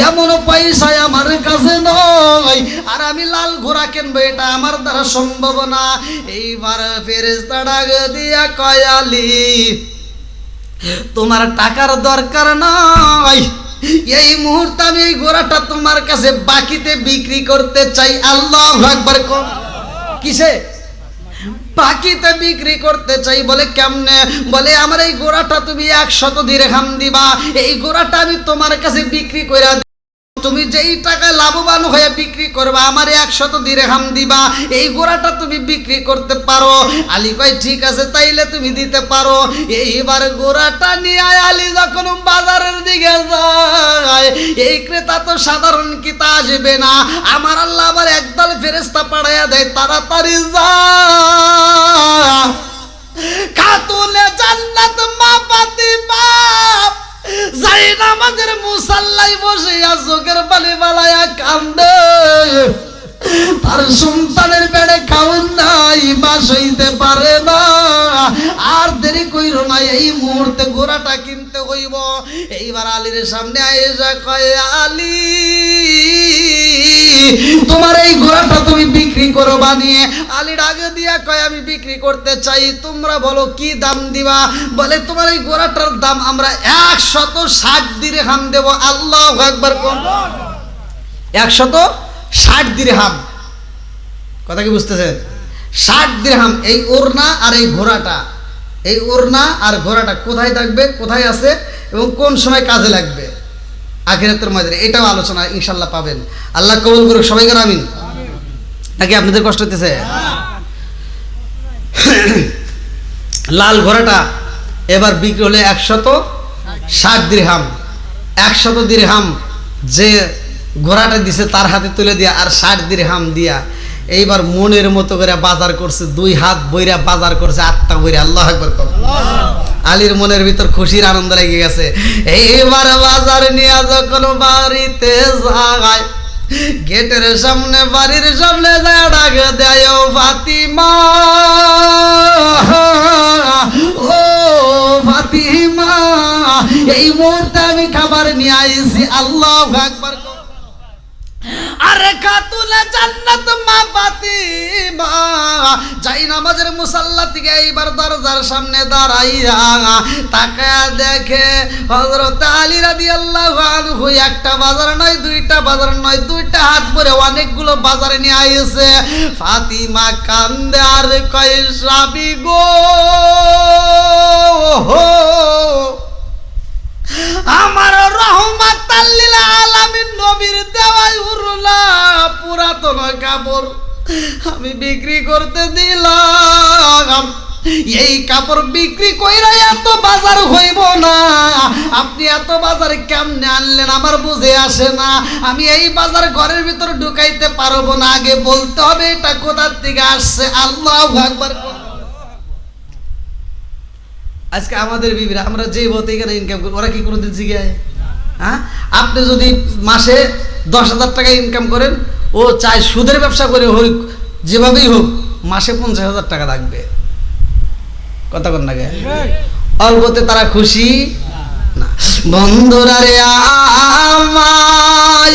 এমন পয়সা আমার কাছে নয়, আর আমি লাল ঘোড়া কিনবো এটা আমার দ্বারা সম্ভব না। এইবার ফেরেশতা ডাক দিয়া কয় আলী তোমার টাকার দরকার নাই, এই মুহূর্তে আমি এই ঘোড়াটা তোমার কাছে বাকিতে বিক্রি করতে চাই। আল্লাহু আকবার। কিসে? বাকিতে বিক্রি করতে চাই। বলে কেমনে? বলে আমার এই ঘোড়াটা তুমি 100 দিরহাম দিবা, এই ঘোড়াটা আমি তোমার কাছে বিক্রি কইরা, তুমি যেই টাকায় লাভবান হয়ে বিক্রি করবা আমার 100 দিরহাম দিবা, এই ঘোড়াটা তুমি বিক্রি করতে পারো। আলী কয় ঠিক আছে তাইলে তুমি দিতে পারো। এইবার ঘোড়াটা নিয়ে আলী যখন বাজারের দিকে যায়, এই ক্রেতা তো সাধারণ কিতা আসবে না, আমার আল্লাহ আবার একদল ফেরেশতা পাঠাইয়া দেয়, তাড়াতাড়ি যা খাতুনে জান্নাত মা ফাতিমা যাই নামাজের মুসাল্লায় বসে চোখের পানি বালায়া কান্দে, তার সন্তানের পেটে খাওন নাই, বাস হইতে পারে না। আর দেরি কইরো না, এই মুহূর্তে ঘোড়াটা কিনতে হইব। এইবার আলীর সামনে আয়েশা কয় আলী তোমার এই ঘোড়াটা তুমি বিক্রি করো বানিয়ে। আলী আগে দিয়া কয় আমি বিক্রি করতে চাই, তোমরা বলো কি দাম দিবা? বলে তোমার এই ঘোড়াটার দাম আমরা 160 দিরহাম দেব। আল্লাহু আকবার। 160 দিরহাম, কথা কি বুঝতেছেন? 60 দিরহাম। এই ওড়না আর এই ঘোড়াটা, এই ওড়না আর ঘোড়াটা কোথায় থাকবে, কোথায় আছে এবং কোন সময় কাজে লাগবে আখিরাতের ময়দানে, এটাও আলোচনা ইনশাল্লাহ পাবেন। আল্লাহ কবুল করুক সবাইকে আমিন। নাকি আপনাদের কষ্ট হতেছে? লাল ঘোড়াটা এবার বিক্রি হলে 160 দিরহাম। 100 দিরহাম যে ঘোড়াটা দিছে তার হাতে তুলে দিয়া আর 60 দিরহাম দিয়া এইবার মনের মতো করে বাজার করছে, 2 হাত বইরা বাজার করছে, আত্মা বইরা। আল্লাহু আকবার। আলীর মনের ভিতর খুশির আনন্দ লেগে গেছে। এইবার বাজার নিয়ে যখন বাড়িতে যায়, গেটের সামনে বাড়ির সামনে যায় ডাক দেয় ও ফাতিমা, ও ফাতিমা এই মুহূর্তে আমি খাবার নিয়ে আইছি। আল্লাহু আকবার। আরে খাতুনে জান্নাত মা ফাতিমা যাই নামাজের মুসাল্লা থেকে এইবার দরজার সামনে দাঁড়াইয়া তাকায়া দেখে হযরত আলী রাদিয়াল্লাহু আনহু একটা বাজার নয়, 2টা বাজার নয়, 2টা হাত ভরে অনেকগুলো বাজারে নিয়ে আইছে। ফাতিমা কান্দে আর কয় সাবি গো, আমার রহমাতাল লিল আলামিন নবীর দেওয়াই উরুলা পুরাতন কাপড় আমি বিক্রি করতে দিলাম। এই কাপড় বিক্রি কইরা এত বাজার হইব না, আপনি এত বাজার কেমনে আনলেন আমার বুঝে আসে না। আমি এই বাজার ঘরের ভিতর ঢুকাইতে পারবো না, আগে বলতে হবে এটা কোথা থেকে আসছে। আল্লাহু আকবার। আজকে আমাদের বিবিরা আমরা যে বলতে এখানে ইনকাম করি, ওরা কি কোনোদিন শিখায়? হ্যাঁ, আপনি যদি মাসে 10,000 টাকা ইনকাম করেন, ও চায় সুদের ব্যবসা করে হোক, যেভাবেই হোক মাসে 50,000 টাকা লাগবে। কথা কন না, অল্পতে তারা খুশি না। বন্ধুরা রে আমার,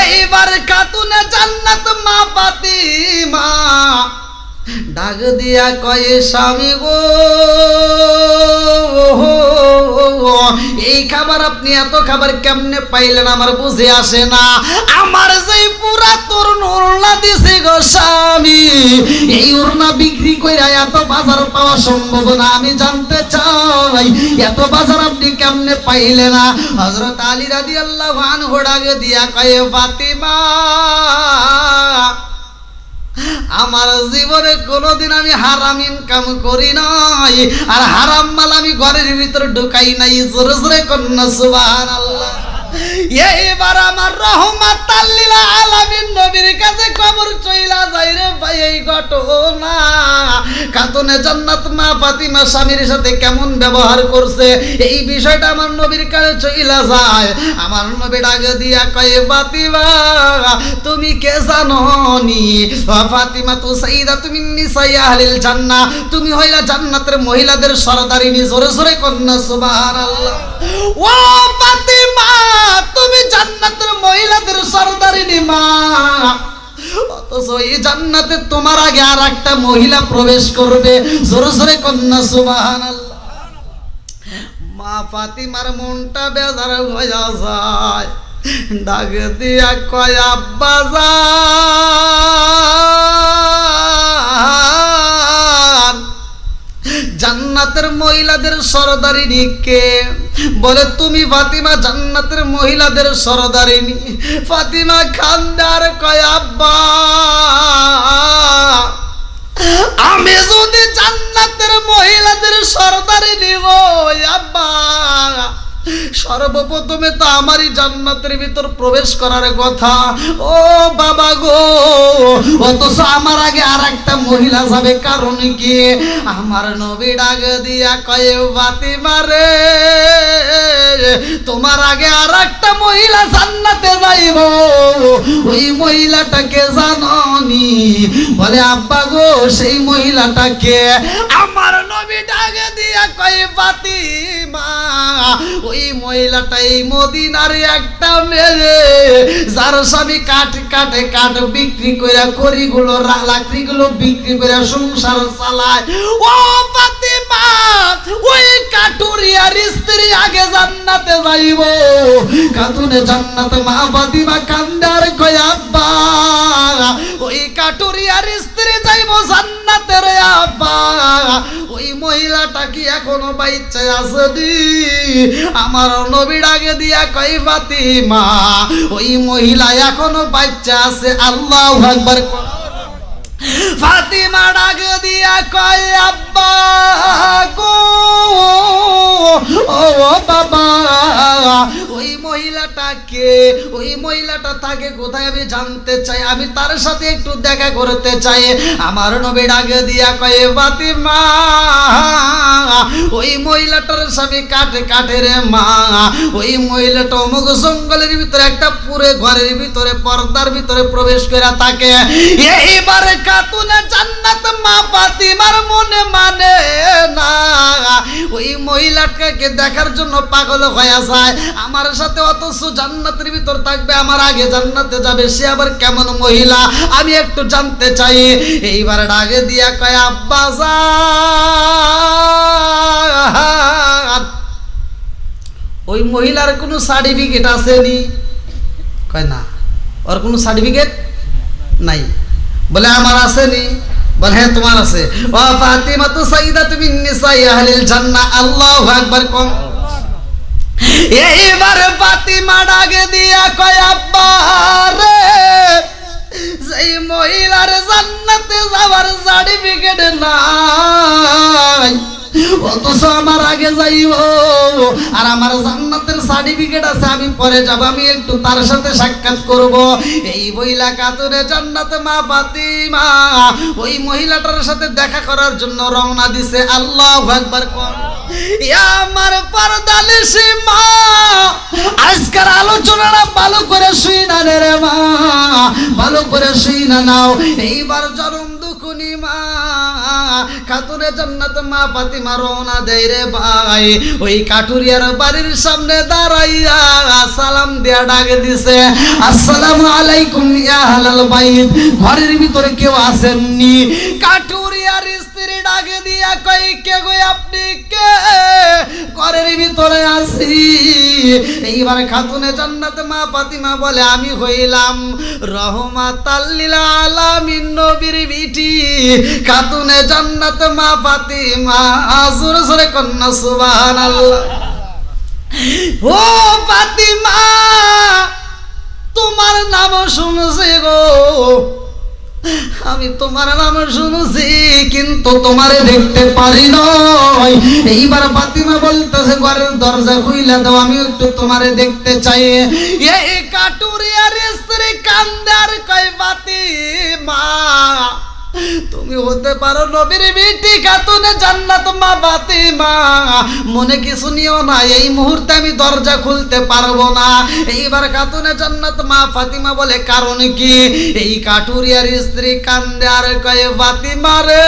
এইবার খাতুনে জান্নাত মা ফাতিমা ডাক দিয়া কয়, স্বামী গো, এই খাবার আপনি এত খাবার কেমনে পাইলেন আমার বুঝে আসে না। আমার যে পুরা তরুণ ওড়না দিছে গো স্বামী, এই ওড়না বিক্রি কইরা এত বাজার পাওয়া সম্ভব না। আমি জানতে চাই এত বাজার আপনি কেমনে পাইলেন না? হযরত আলী রাদিয়াল্লাহু আনহু ডাক দিয়া কয়, ফাতিমা, আমার জীবনে কোনোদিন আমি হারাম ইনকাম করি নাই, আর হারাম মাল আমি ঘরের ভিতরে ঢুকাই নাই। জোরে জোরে কন্যা সুবহানাল্লাহ। এইবার আমার রহমাতাল লিল আলামিন নবীর কাছে খবর চইলা যায় রে ভাই, এই ঘটনা খাতুনে জান্নাত মা ফাতিমা স্বামীর সাথে কেমন ব্যবহার করছে, এই বিষয়টা আমার নবীর কাছে চইলা যায়। আমার নবী ডাক দিয়া কয়, ফাতিমা, তুমি কে জানো নি? ফাতিমা তু সাইয়্যিদাতু মিন নিসাই আহলিল জান্নাহ, তুমি হইলা জান্নাতের মহিলাদের সরদারিনী। জোরে জোরে কন্যা সুবহানাল্লাহ। ও ফাতিমা, তুমি জান্নাতের মহিলাদের সরদারিনী মা, অথচ এই জান্নাতে তোমার আগে আর একটা মহিলা প্রবেশ করবে। জোরে জোরে কন্যা সুবহানাল্লাহ। মা ফাতিমার মনটা বেজার হয়ে যায়, ডাক দিয়া কয়, আব্বা জান, জান্নাতের মহিলাদের সরদারিনী কে? বলে, তুমি ফাতিমা জান্নাতের মহিলাদের সরদারিনী। ফাতিমা খান্দার কয়, আব্বা, আমি যদি জান্নাতের মহিলাদের সরদারিনী হই আব্বা, সর্বপ্রথমে তো আমারই জান্নাতের ভিতর প্রবেশ করার কথা। ও বাবা গো, অথচ আমার আগে আর একটা মহিলা যাবে, কারণ কি? আমার নবী ডাক দিয়া কয়, ফাতিমা রে, তোমার আগে আর একটা মহিলা জান্নাতে যাইব, ওই মহিলাটাকে জাননি? বলে, আব্বা গো, সেই মহিলাটাকে? আমার নবী ডাক দিয়া কয়, ফাতিমা, ওই মহিলাটা এই মদিনার একটা মেয়ে, যার স্বামী কাঠ বিক্রি করে, খড়িগুলো লাকড়িগুলো বিক্রি করে সংসার চালায়। ও ফাতিমা, ওই কাঠুরিয়ার স্ত্রী আগে জান্নাতে যাইব। খাতুনে জান্নাত মা ফাতিমা কান্দার কয়, আব্বা, ওই কাঠুরিয়ার স্ত্রী যাইব জান্নাতে রে আব্বা, ওই মহিলাটা কি এখনো বাইচে আছে? আমার নবী ডাকে দিয়া কয়, ফাতিমা, ওই মহিলা এখনো বাচ্চা আছে। আল্লাহু আকবার। ফাতিমা ডাকে দিয়া কয়, আব্বা গো, ও বাবা, ওই মহিলাটা কে? ওই মহিলাটা থাকে কোথায় আমি জানতে চাই, আমি তার সাথে একটু দেখা করতে চাই। আমার নবী ডাকে দিয়া কয়, ফাতিমা, ওই মহিলাটার স্বামী কাঠের মা, ওই মহিলাটা অমুক জঙ্গলের ভিতরে একটা পুরে ঘরের ভিতরে পর্দার ভিতরে প্রবেশ করে থাকে। এইবার খাতুনে জান্নাত মা ফাতিমার মনে মানে না, ওই মহিলাটাকে দেখার জন্য পাগল হয়ে যায় আমার সাথে, অথচ জান্নাতের ভিতর থাকবে, আমার আগে জান্নাতে যাবে, সে আবার কেমন মহিলা আমি একটু জানতে চাই। এইবার ডাকে দিয়া কয়, আব্বা জান, ওই মহিলার কোনো সার্টিফিকেট আসেনি? কয় না, ওর কোনো সার্টিফিকেট নাই। বলে, আমার আসেনি? বলে, হ্যাঁ তোমার আছে। ওয়া ফাতিমাতু সাইয়্যিদাতু মিন নিসাই আহলিল জান্নাহ। আল্লাহু আকবার। কম। এইবার ফাতিমা ডাকে দিয়া কয়, আব্বা রে, যেই মহিলার জান্নাতে যাওয়ার সার্টিফিকেট নাই, অথচ আমার আগে যাইব, আর আমার জান্নাতের সার্টিফিকেট সার্টিফিকেট আছে, আমি পরে যাব, আমি একটু তার সাথে সাক্ষাৎ করব। এই বইলা কাতুরে জান্নাতে মা ফাতিমা ওই মহিলাটার সাথে দেখা করার জন্য রওনা দিছে। আল্লাহু আকবার কোন। ইয়া আমার পর্দানিশি মা, আজকের আলোচনাটা ভালো করে শুইনা রে মা, ভালো করে শুইনা নাও। এইবার জনম দুখুনি মা খাতুনে জান্নাত মা ফাতিমা রওনা দেয় রে ভাই। ওই কাঠুরিয়ার বাড়ির সামনে দাঁড়াইয়া সালাম দিয়া ডাকে দিছে, আসসালামু আলাইকুম ইয়া আহলাল বাইত। ঘরের ভিতরে কেউ আসেননি। কাঠুরিয়ার স্ত্রী ডাকে দিয়া কই, কে গো আপনি কে? ঘরের ভিতরে আসি। এইবার খাতুনে জান্নাত মা ফাতিমা বলে, আমি হইলাম রহমাতাল লিল আলামিন নবীর বিটি খাতুনে জান্নাত মা ফাতিমা। জোরে জোরে কন্যা সুবহানাল্লাহ। ও ফাতিমা, তোমার নাম শুনছি গো, আমি তোমার নাম শুনছি, কিন্তু তোমারে দেখতে পারি নাই। এইবার ফাতিমা বলতেছে, ঘরের দরজা খুইলা দাও, আমি একটু তোমারে দেখতে চাই। এই কাটুরিয়ার স্ত্রী কান্দে আর কয়, ফাতিমা তুমি হতে পারো নবীর বিটি খাতুনে জান্নাত মা ফাতিমা, মনে কিছু নিও না, এই মুহূর্তে আমি দরজা খুলতে পারবো না। এইবার খাতুনে জান্নাত মা ফাতিমা বলে, কারণ কি? এই কাঠুরিয়ার স্ত্রী কান্দে আর কয়, ফাতিমা রে,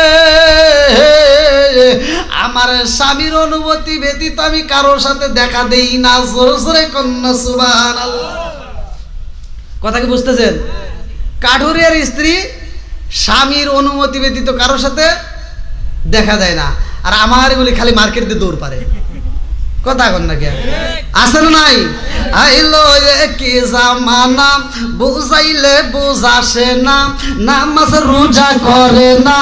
আমার স্বামীর অনুমতি ব্যতীত আমি কারোর সাথে দেখা দেই না। জোরে জোরে কন্যা সুবহানাল্লাহ। কথা কি বুঝতেছেন? কাঠুরিয়ার স্ত্রী স্বামীর অনুমতি ব্যতীত কারোর সাথে দেখা যায় না। আর আমার এগুলি খালি মার্কেট দিয়ে দৌড় পারে। কথা কন না কে আছে না নাই? আইলো কি জামানা, বুঝাইলে বুঝাসে না, নামাজ রোজা করে না,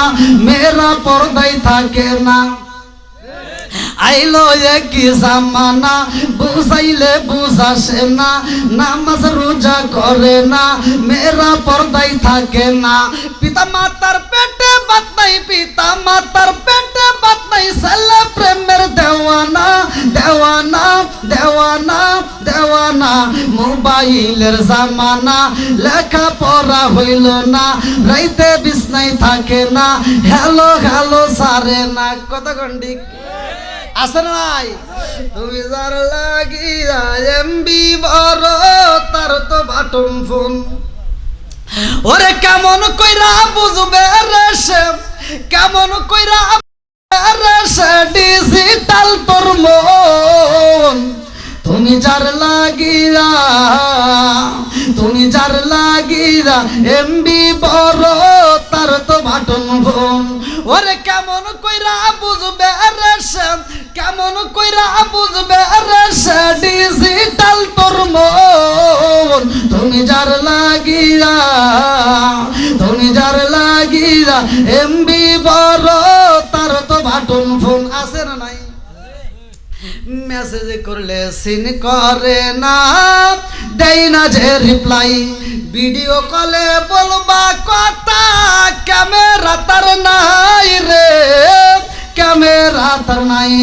মেয়েরা পর্দায় থাকে না। আইলো কি জামানা, বুঝাইলে বুঝাসে না, নামাজ রোজা করে না, মেয়েরা পর্দায় থাকে না। পিতা মাতার পেটে বাত নাই, পিতা মাতার পেটে বাত নাই, ছেলে প্রেমের দেওয়ানা দেওয়ানা দেওয়ানা দেওয়ানা। মোবাইলের জামানা, লেখা পড়া হইল না, রাইতে বিছনায় থাকে না, হ্যালো হ্যালো সারে না। কত গন্ডিক আছে নাই? তুমি যার লাগিয়া এমবি বড়, তার তো বাটন ফোন। ওরে কেমন কইরা বুঝবে রে সে, কেমন কইরা রে সে ডিজিটাল তোর মন। তুমি যার লাগিয়া, তুমি যার লাগিয়া এমবি বড়, তার তো বাটন ফোন। ওরে কেমন কইরা বুঝবে রে সে, কেমন কইরা বুঝবে রে সে ডিজিটাল তোর মন। তুমি যার লাগিয়া, তুমি যার লাগিয়া এমবি বড়, তার তো বাটন ফোন। আছে না নাই? মেসেজ করলে সিন করে না, দেয় না যে রিপ্লাই, ভিডিও কলে বলবা কথা, ক্যামেরা তার নাই রে, ক্যামেরা তার নাই।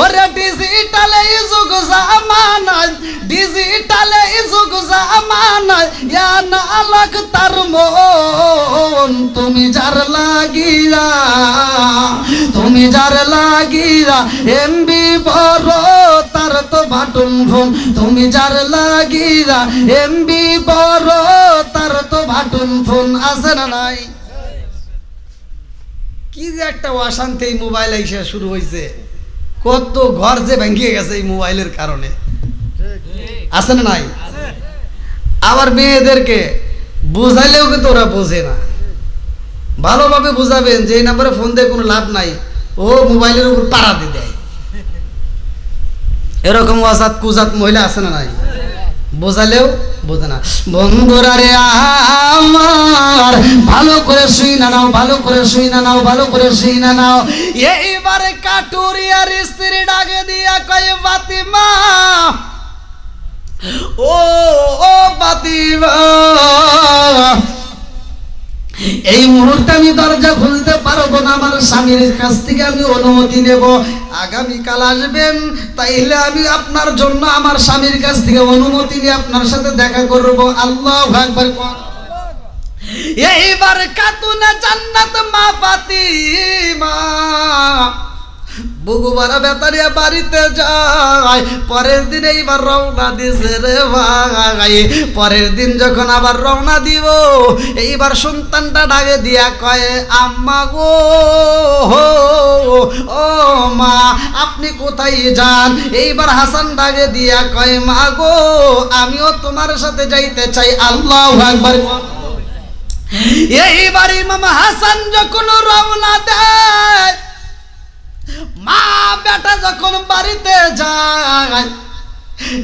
ওরে ডিজিটালে যুগ জামানায়, ডিজিটালে যুগ জামানায়, ইয়া না লাগ তার মন। তুমি যার লাগিয়া, তুমি যার লাগিয়া এমবি বড়, তার তো বাটন ফোন। তুমি যার লাগিয়া এমবি বড়, তার তো বাটন ফোন। আছে না নাই? কি যে একটা অশান্তি এই মোবাইল এসে শুরু হয়েছে, কত ঘর যে ভেঙে গেছে এই মোবাইলের কারণে। আছে না নাই? আবার মেয়েদেরকে বুঝাইলেও কিন্তু ওরা বোঝে না। ভালোভাবে বুঝাবেন যে এই নাম্বারে ফোন দিয়ে কোনো লাভ নাই, ও মোবাইলের উপর পাড়া দিয়ে দেয়। এরকম ওয়াসাত কুজাত মহিলা আছে না নাই? বোঝালেও বোঝে না। বন্ধুরা রে আমার, ভালো করে শুই না নাও, ভালো করে শুই না নাও, ভালো করে শুই না নাও। এইবারে কাটুরিয়ার স্ত্রী ডাকে দিয়া কয়, ফাতিমা ও ও ফাতিমা, এই মুহূর্তে আমি দরজা খুলতে পারবো না, আমার স্বামীর কাছ থেকে আমি অনুমতি নেব। আগামীকাল আসবেন, তাইলে আমি আপনার জন্য আমার স্বামীর কাছ থেকে অনুমতি নিয়ে আপনার সাথে দেখা করব। আল্লাহু আকবার। এইবার খাতুনে জান্নাত মা ফাতিমা বুগুবারা বেতারিয়া বাড়িতে যায়। পরের দিন এইবার রওনা দিছে রে ভাই। পরের দিন যখন আবার রওনা দিব, এইবার সন্তানটা ডাকে দিয়া কয়, আম্মা গো, ও মা আপনি কোথায় যান? এইবার হাসান ডাকে দিয়া কয়, মা গো আমিও তোমার সাথে যাইতে চাই। আল্লাহু আকবার। এইবার ইমাম হাসান যখন রওনা দেয়, মা বেটা যখন বাড়িতে যায়,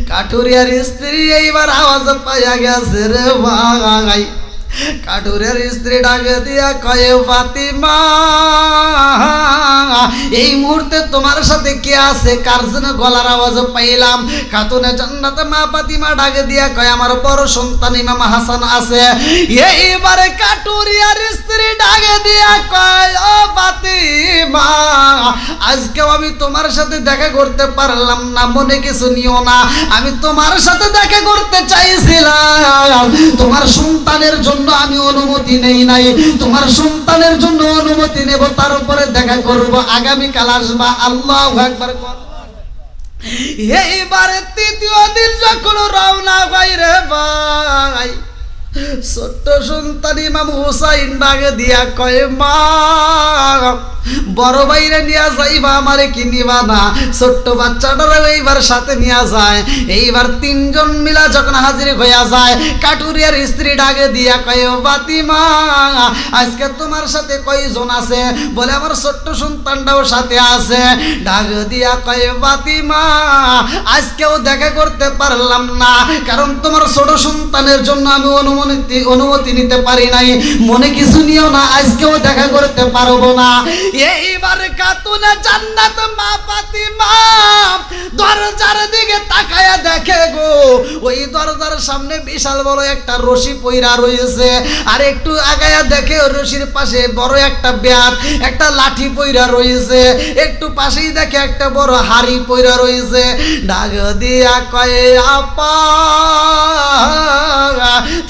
কাঠুরিয়ার স্ত্রী এইবার আওয়াজ পাইয়া গেছে রে ভাই। কাঠুরের স্ত্রী ডাকে দিয়া কয়ে, ফাতিমা এই মুহূর্তে তোমার সাথে কে আছে? কার জন্য গলার আওয়াজ পাইলাম? খাতুনে জান্নাত মা ফাতিমা ডাকে দিয়া কয়, আমার বড় সন্তান ইমাম হাসান আছে। এইবারে কাঠুরিয়ার স্ত্রী ডাকে দিয়া কয়, ও ফাতিমা আজকেও আমি তোমার সাথে দেখা করতে পারলাম না, মনে কিছু নিও না। আমি তোমার সাথে দেখা করতে চাইছিলাম, তোমার সন্তানের জন্য আমি অনুমতি নেই নাই, তোমার সন্তানের জন্য অনুমতি নেব, তার উপরে দেখা করব, আগামীকাল আসবা। আল্লাহু আকবার। এইবারে তৃতীয় দিন যখন রওনা ভাই রে ভাই, ছোট্ট সন্তান ইমাম হুসাইন ডাকে দিয়া কয়, মা বড় ভাইরে নিয়ে যাইবা, আমারে কি নিবা না? ছোট্ট বাচ্চাটারে এইবার সাথে নিয়ে যায়। এইবার তিনজন মিলা যখন হাজির হইয়া যায়, কাঠুরিয়ার স্ত্রী ডাকে দিয়া কয়, ফাতিমা আজকে তোমার সাথে কয়জন আছে? বলে, আমার ছোট্ট সন্তানটাও সাথে আছে। ডাক দিয়া কয়, ফাতিমা আজকেও দেখা করতে পারলাম না, কারণ তোমার ছোট সন্তানের জন্য আমি অনুমতি নিতে পারি নাই, মনে কিছু নিও না, আজকেও দেখা করতে পারবো না। এইবার খাতুনে জান্নাত মা ফাতিমা দরজার দিকে তাকায়া দেখে গো, ওই দরজার সামনে বিশাল বড় একটা রশি পইরা রয়েছে, আর একটু আগায়া দেখে রশির পাশে বড় একটা ব্যাট, একটা লাঠি পইরা রয়েছে, একটু পাশেই দেখে একটা বড় হাড়ি পইরা রয়েছে। ডাক দিয়া কয়, আপা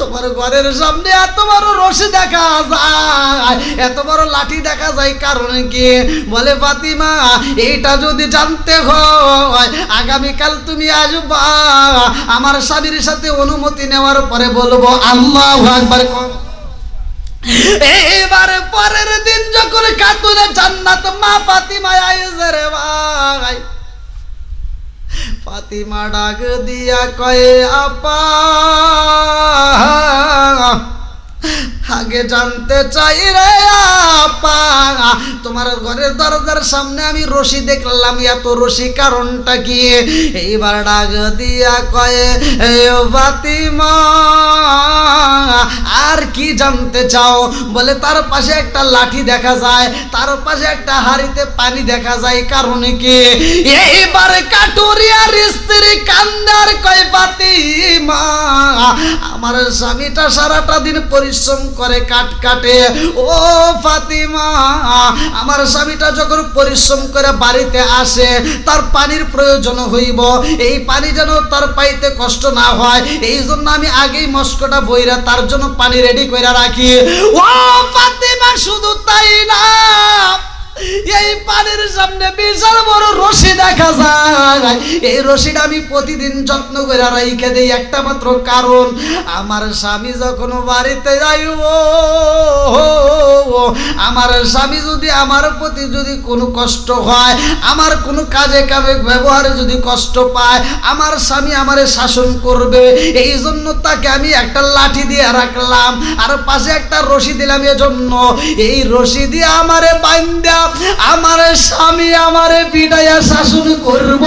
তোমার ঘরের সামনে এত বড় রশি দেখা যায়, এত বড় লাঠি দেখা যায়, কারণ কি? বলে, ফাতিমা এইটা যদি জানতে হয় আগামীকাল তুমি আসবা, আমার স্বামীর সাথে অনুমতি নেওয়ার পরে বলবো। আল্লাহু আকবার। এইবার পরের দিন যখন খাতুনে জান্নাত মা ফাতিমা আইছে রে ভাই, ফাতিমা ডাক দিয়া কয়ে, আপা আগে জানতে চাই রে আপা, তোমার ঘরের দরজার সামনে আমি রশি দেখলাম, এত রশি কারণটা কি? এইবার ডাক দিয়া কয়ে, ফাতিমা আর কি জানতে চাও? বলে, তার পাশে একটা লাঠি দেখা যায়, তার পাশে একটা হাড়িতে পানি দেখা যায়, কারণ কি? এইবার কাঠুরিয়ার স্ত্রী কান্দার কয়, ফাতিমা আমার স্বামীটা সারাটা দিন পরিশ্রম করে, কাট কাটে। ও ফাতিমা আমার স্বামীটা যখন পরিশ্রম করে বাড়িতে আসে, তার পানির প্রয়োজন হইব, এই পানি যেন তার পাইতে কষ্ট না হয়, এই জন্য আমি আগেই মস্কটা বইরা তার জন্য পানি রেডি করে রাখি। ও ফাতিমা শুধু তাই না, এই পানির সামনে বিশাল বড় রশি দেখা যায়, এই রশিটা আমি প্রতিদিন যত্ন করে রাইখে দেই, একটা মাত্র কারণ আমার স্বামী যখন বাড়িতে যাইব, আমার স্বামী যদি আমার প্রতি যদি কোনো কষ্ট হয়, আমার কোনো কাজে কামে ব্যবহারে যদি কষ্ট পায়, আমার স্বামী আমারে শাসন করবে, এই জন্য তাকে আমি একটা লাঠি দিয়ে রাখলাম, আর পাশে একটা রশি দিলাম, এজন্য এই রশি দিয়ে আমারে বান্ধা আমার স্বামী আমারে পিটাইয়া শাসন করব,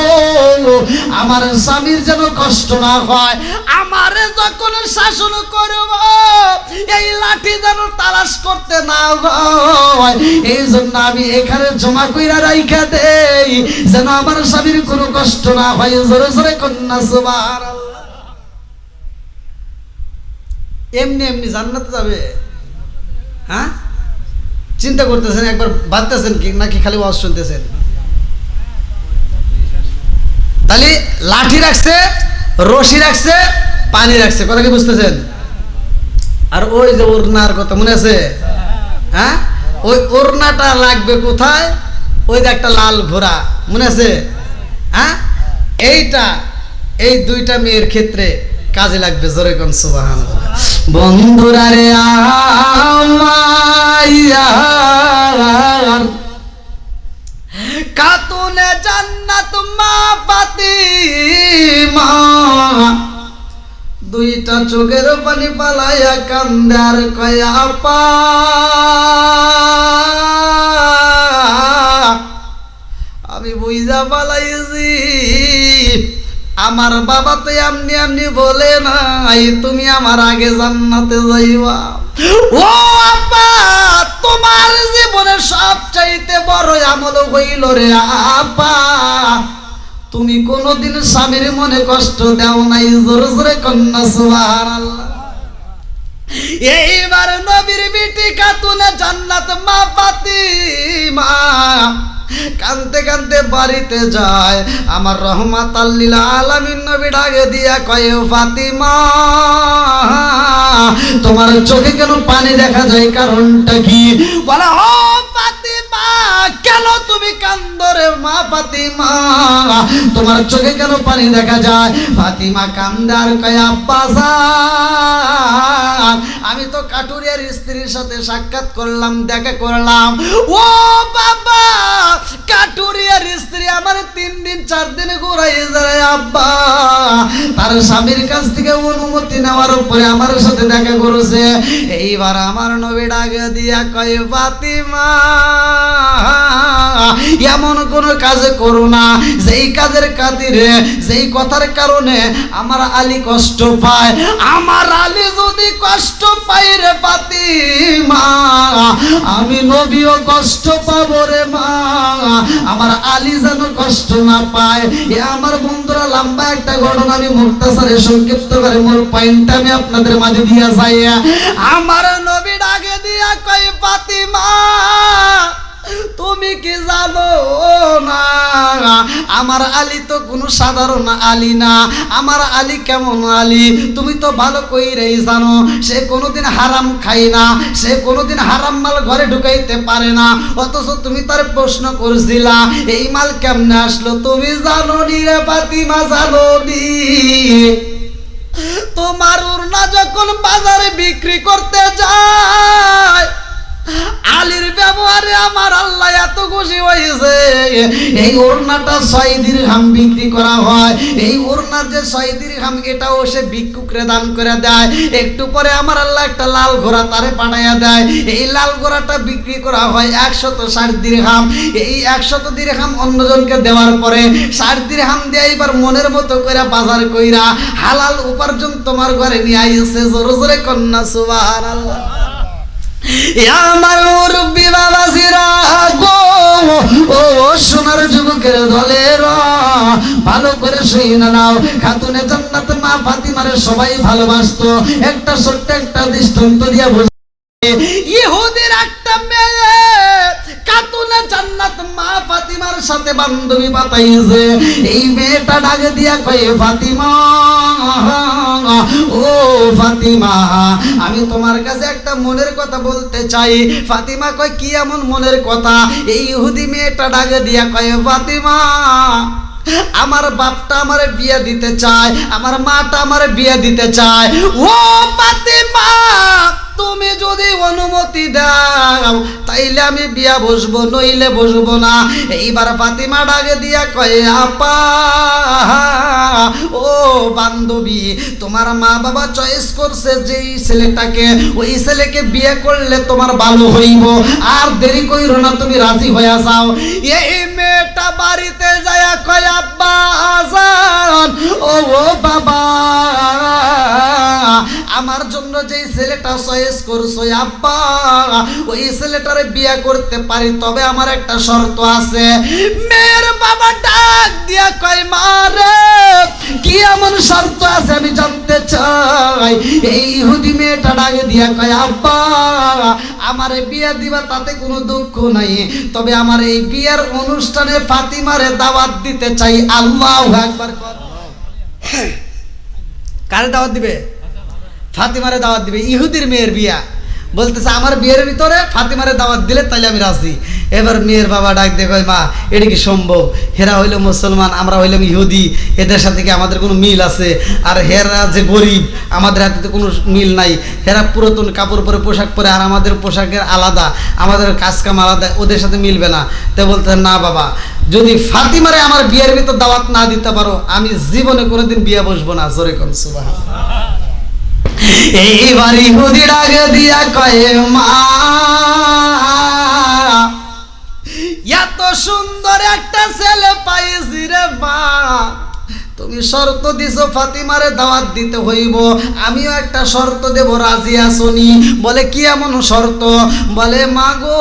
আমার স্বামীর যেন কষ্ট না হয়, আমারে যখন শাসন করব এই লাঠি যেন তালাশ করতে না হয়, এই জন্য আমি এখানে জমা কইরা রাইখা দেই, যেন আমার স্বামীর কোনো কষ্ট না হয়। জোরে জোরে কন্যা সুবহানাল্লাহ। এমনি এমনি জান্নাতে যাবে? হ্যাঁ, চিন্তা করতেছেন, একবার ভাবতেছেন কি নাকি খালি ওয়াজ শুনতেছেন? তাহলে লাঠি রাখছে, রশি রাখছে, পানি রাখছে, কথা কি বুঝতেছেন? আর ওই যে ওড়নার কথা মনে আছে? হ্যাঁ, ওই ওড়নাটা লাগবে কোথায়? ওই যে একটা লাল ঘোড়া মনে আছে? হ্যাঁ, এইটা এই দুইটা মেয়ের ক্ষেত্রে কাজে লাগবে। জোরে কোন সুবহানাল্লাহ। বন্ধুরা রে আমার খাতুনে জান্নাত মা ফাতিমা দুইটা চোখের পানি পালাইয়া কান্দে আর কয় আপা আমি বুঝা পালাইছি আমার বাবা তো এমনি এমনি বলে নাই তুমি আমার আগে জান্নাতে যাইবা। ও আপা তোমার জীবনে সবচাইতে বড় আমল হইল রে আপা তুমি কোনদিন স্বামীর মনে কষ্ট দাও নাই। জোরে জোরে কন্যা সুবহানাল্লাহ। এইবার নবীর বিটি খাতুনে জান্নাত মা ফাতিমা কানতে কানতে বাড়িতে যায়। আমার রহমাতাল লিল আলামিন নবী ডাকে দিয়া কয় ফাতিমা তোমার চোখে কেন পানি দেখা যায়, কারণটা কি? বলে ও ফাতিমা কেন তুমি কান্দো রে মা ফাতিমা তোমার চোখে কেন পানি দেখা যায়? ফাতিমা কান্দে আর কয় আব্বা জান আমি তো কাটুরিয়ার স্ত্রীর সাথে সাক্ষাৎ করলাম, দেখা করলাম। ও বাবা কাটুরিয়ার স্ত্রী আমার 3 দিন 4 দিনে ঘুরাই যায় আব্বা তার স্বামীর কাছ থেকে অনুমতি নেওয়ার পরে আমার সাথে দেখা করেছে। এইবার আমার নবী ডাকে দিয়া কয় ফাতিমা এমন কোন কাজ করো না যেই কাজের খাতিরে যেই কথার কারণে আমার আলী কষ্ট পায়। আমার আলী যদি কষ্ট পায় রে ফাতিমা আমি নবীও কষ্ট পাবো রে মা আমার আলী যেন কষ্ট না পায়। এ আমার বন্ধুরা লম্বা একটা ঘটনা আমি মুখতাসারে সংক্ষিপ্ত করে মোর পয়েন্টটা আমি আপনাদের মাঝে দিয়া যাই। আমার নবী ডাকে দিয়া কয় ফাতিমা তুমি কি জানো না আমার আলী তো কোনো সাধারণ আলী না। আমার আলী কেমন আলী তুমি তো ভালো কইরেই জানো। সে কোনোদিন হারাম খায় না, সে কোনোদিন হারাম মাল ঘরে ঢুকাইতে পারে না। অথচ তুমি তার প্রশ্ন করছিলা এই মাল কেমনে আসলো, তুমি জানো নি রে ফাতিমা জানো নি? তোমার ওড়না যখন বাজারে বিক্রি করতে যায় আলীর ব্যবহারে আমার আল্লাহ এত খুশি হয়েছে। এই ওড়নাটা 6 দিরহাম বিক্রি করা হয়। এই ওড়নার যে 6 দিরহাম এটাও সে ভিক্ষুকরে দান করে দেয়। একটু পরে আমার আল্লাহ একটা লাল ঘোড়া তারে পাঠাইয়া দেয়। এই লাল ঘোড়াটা বিক্রি করা হয় 160 দিরহাম। এই 100 দিরহাম অন্যজনকে দেওয়ার পরে 60 দিরহাম দিয়ে এবার মনের মতো করে বাজার কইরা হালাল উপার্জন তোমার ঘরে নিয়ে আইছে। জোরে জোরে কন্যা সুবহানাল্লাহ। আমার মুরব্বি বাবাজিরা গো ও সোনার যুবকের দলের ভালো করে শুনে নাও। খাতুনে জান্নাত মা ফাতিমার সবাই ভালোবাসতো। একটা ছোট্ট একটা দৃষ্টান্ত দিয়া ইহুদির একটা মেয়ে খাতুনে জান্নাত মা ফাতিমার সাথে বান্ধবী পাতাইছে। এই মেয়েটা ডাকে দিয়া কয় ফাতিমা ও ফাতিমা আমি তোমার কাছে একটা মনের কথা বলতে চাই। ফাতিমা কয় কি এমন মনের কথা? এই ইহুদি মেয়েটা ডাকে দিয়া কয় ফাতিমা আমার বাপটা আমারে বিয়ে দিতে চায়, আমার মাটা আমারে বিয়ে দিতে চায়। ও ফাতিমা তুমি যদি অনুমতি দাও তাইলে আমি বিয়া বসবো, নইলে বসবো না। এইবার ফাতিমা ডাকে দিয়া কয় আপা ও বান্ধবী তোমার মা বাবা চয়েস করছে যেই ছেলেটাকে, ওই ছেলেকে বিয়ে করলে তোমার ভালো হইব। আর দেরি কইরো না, তুমি রাজি হইয়া যাও। এই মেয়েটা বাড়িতে যায়া কয় আব্বা আজান ও বাবা আমার জন্য যেই ছেলেটা চয়েস করছো আব্বা ওই ছেলেটারে বিয়ে করতে পারি, তবে আমার একটা শর্ত আছে। মেয়ের বাবা ডাক দিয়া কয় মা রে কি এমন শর্ত আছে আমি জানতে চাই। এই ইহুদি মেয়েটা ডাক দিয়া কয় আব্বা আমারে বিয়ে দিবা তাতে কোনো দুঃখ নাই, তবে আমার এই বিয়ের অনুষ্ঠানে ফাতিমারে দাওয়াত দিতে চাই। আল্লাহু আকবার। কারে দাওয়াত দিবে? ফাতিমারে দাওয়াত দিবে। ইহুদির মেয়ের বিয়া, বলতেছে আমার বিয়ের ভিতরে ফাতিমারে দাওয়াত দিলে তাইলে আমি রাজি। এবার মেয়ের বাবা ডাক দিয়ে কয় মা এটা কি সম্ভব? হেরা হইল মুসলমান, আমরা হইলাম ইহুদি, এদের সাথে কি আমাদের কোনো মিল আছে? আর হেরা যে গরিব, আমাদের হাতে তো কোনো মিল নাই। হেরা পুরাতন কাপড় পরে পোশাক পরে, আর আমাদের পোশাকের আলাদা, আমাদের কাজকাম আলাদা, ওদের সাথে মিলবে না। তো বলতে না বাবা, যদি ফাতিমারে আমার বিয়ের ভিতর দাওয়াত না দিতে পারো আমি জীবনে কোনোদিন বিয়ে বসবো না। জোরে কোন সুবহানাল্লাহ। এইবার ইহুদি ডাক দিয়া কয় মা এত সুন্দর একটা ছেলে পাইছি রে মা, তুমি শর্ত দিছো ফাতিমারে দাওয়াত দিতে হইব, আমিও একটা শর্ত দেব, রাজি আসনি? বলে কি এমন শর্ত? বলে মা গো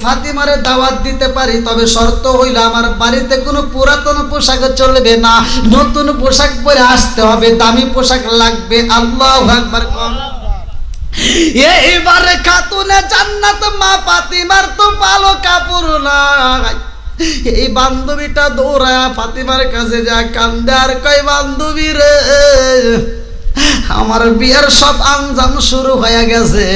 ফাতিমারে দাওয়াত দিতে পারি, তবে শর্ত হইল আমার বাড়িতে কোনো পুরাতন পোশাক চলবে না, নতুন পোশাক পরে আসতে হবে, দামি পোশাক লাগবে। আল্লাহু আকবার। এইবারে খাতুনে জান্নাত মা ফাতিমার তো ভালো কাপড় নাই। এই বান্ধবীটা দৌড়ায়া ফাতিমার কাছে যা কান্দে আর কয় বান্ধবী রে আমার বিয়ের সব আঞ্জাম শুরু হয়ে গেছে,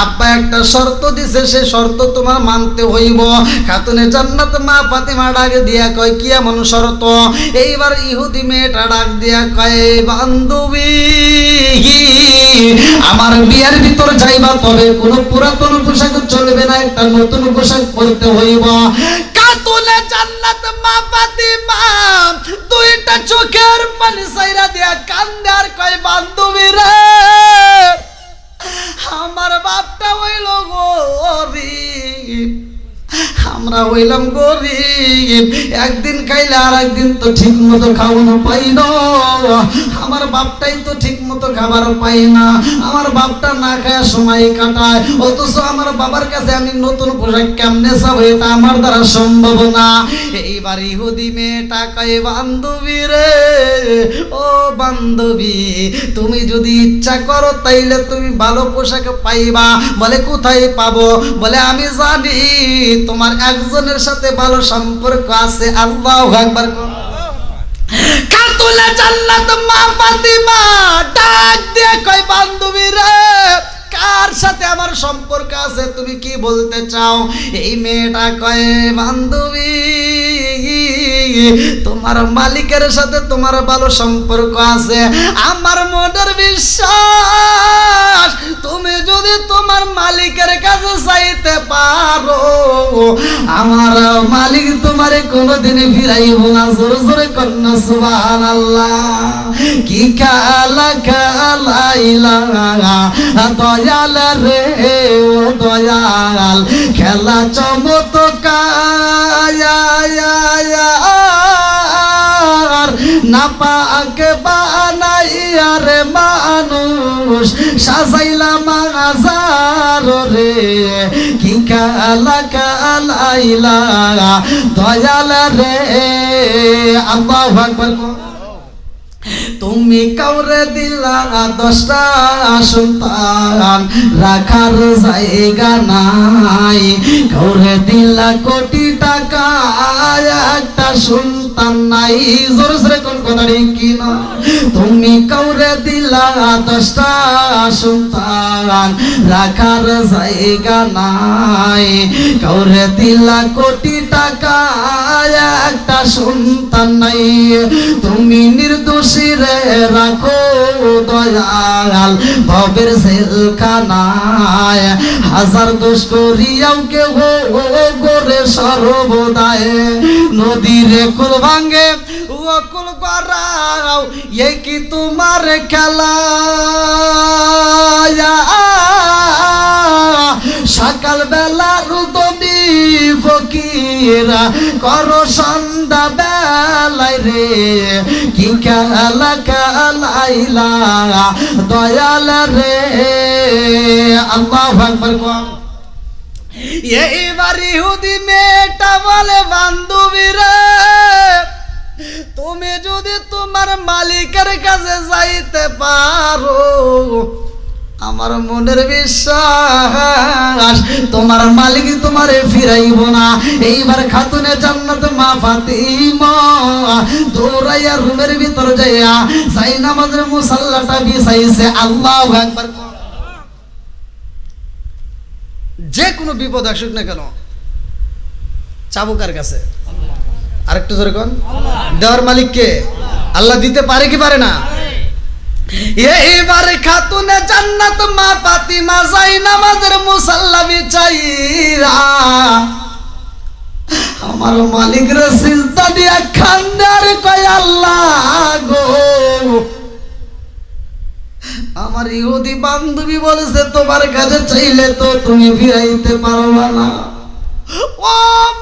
আব্বা একটা শর্ত দিছে, সে শর্ত তোমার মানতে হইব। খাতুনে জান্নাত মা ফাতিমা ডাক দিয়া কয় কি এমন শর্ত? এইবার ইহুদি মেয়েটা ডাক দিয়া কয় বান্ধবী আমার বিয়ের ভিতর যাইবা, তবে কোনো পুরাতন পোশাক চলবে না, একটা নতুন পোশাক পরতে হইব। খাতুনে জান্নাত মা ফাতিমা দুইটা চোখের পানি সাইরা দিয়া কান্দে আর কয় বান্ধবী রে আমার বাপটা হইল গরিব, আমরা হইলাম গরিব, একদিন খাইলে আর একদিন তো ঠিক মতো খাওয়ানো পাই না, আমার বাপটাই তো ঠিক মতো খাবার পাই না, আমার বাপটা না খায় সময় কাটায়, অথচ আমার বাবার কাছে আমি নতুন পোশাক কেমনে চাবো, এটা আমার দ্বারা সম্ভব না। এইবার ইহুদি মেয়েটা কয় বান্ধবী রে ও বান্ধবী তুমি যদি ইচ্ছা করো তাইলে তুমি ভালো পোশাক পাইবা। বলে কোথায় পাবো? বলে আমি জানি তোমার একজনের সাথে ভালো সম্পর্ক আছে। আল্লাহু আকবার। খাতুনে জান্নাত মা ফাতিমা ডাক দিয়ে কয় বান্ধবী রে কার সাথে আমার সম্পর্ক আছে, তুমি কি বলতে চাও? এই মেয়েটা কয় বান্ধবী তোমার মালিকের সাথে তোমার ভালো সম্পর্ক আছে, আমার মনের বিশ্বাস তুমি যদি তোমার মালিকের কাছে চাইতে পারো আমার মালিক তোমারে কোনোদিন ফিরাইব না। জোরে জোরে কন্যা সুবহানাল্লাহ। কি কালা কালাইলা দয়াল রে ও দয়াল খেলা চমৎকার না পাক বানাইয়া রে মানুষ সাজাইলা মাজার রে। কি কালা কালাইলা দয়াল রে। আল্লাহু আকবার। তুমি কাউরে দিলা 10টা সন্তান রাখার জায়গা নাই, কাউরে দিলা কোটি টাকা একটা সন্তান নাই। জোরে জোরে কোন কথা কি না? তুমি কাউরে দিলা 10টা সন্তান রাখার জায়গা নাই, কাউরে দিলা কোটি টাকা একটা সন্তান নাই। তুমি নির্দোষ রে রাখো দয়াল ভবের জেলখানায়, হাজার দোষ করিয়াও কেহ করে সর্বদায়। নদীরে কুল ভাঙ্গে ও কুল করাও এ কি তোমার খেলা, সকাল বেলা রুদনি ফকিরা করো সন্ধ্যা বেলায় রে। কি কালা কালাইলা দয়াল রে। আল্লাহু আকবার। এইবার ইহুদি মেয়েটা বলে বান্ধবী রে মালিকের কাছে যাইতে পারো, আমার মনের বিশ্বাস তোমার মালিক তোমারে ফিরাইব না। এইবার খাতুনে জান্নাত মা ফাতিমা দৌড়াইয়া রুমের ভিতর যাইয়া সাই নামাজের মুসাল্লাটা বিছাইছে। আল্লাহু আকবার। যে কোনো বিপদ আসুক না কেন চাবো কার কাছে? আরেকটু জোরে কোন? দেওয়ার মালিক কে? আল্লাহ দিতে পারে কি পারে না? এইবারে খাতুনে জান্নাত মা ফাতিমা যাই নামাজের মুসাল্লা বিছাইরা আমার মালিক রে সিজদা দিয়া খান্দার কয় আল্লাহ গো, আমার ইহুদি বান্ধবী বলেছে তোমার কাছে চাইলে তো তুমি ফিরাইতে পারবা না। ও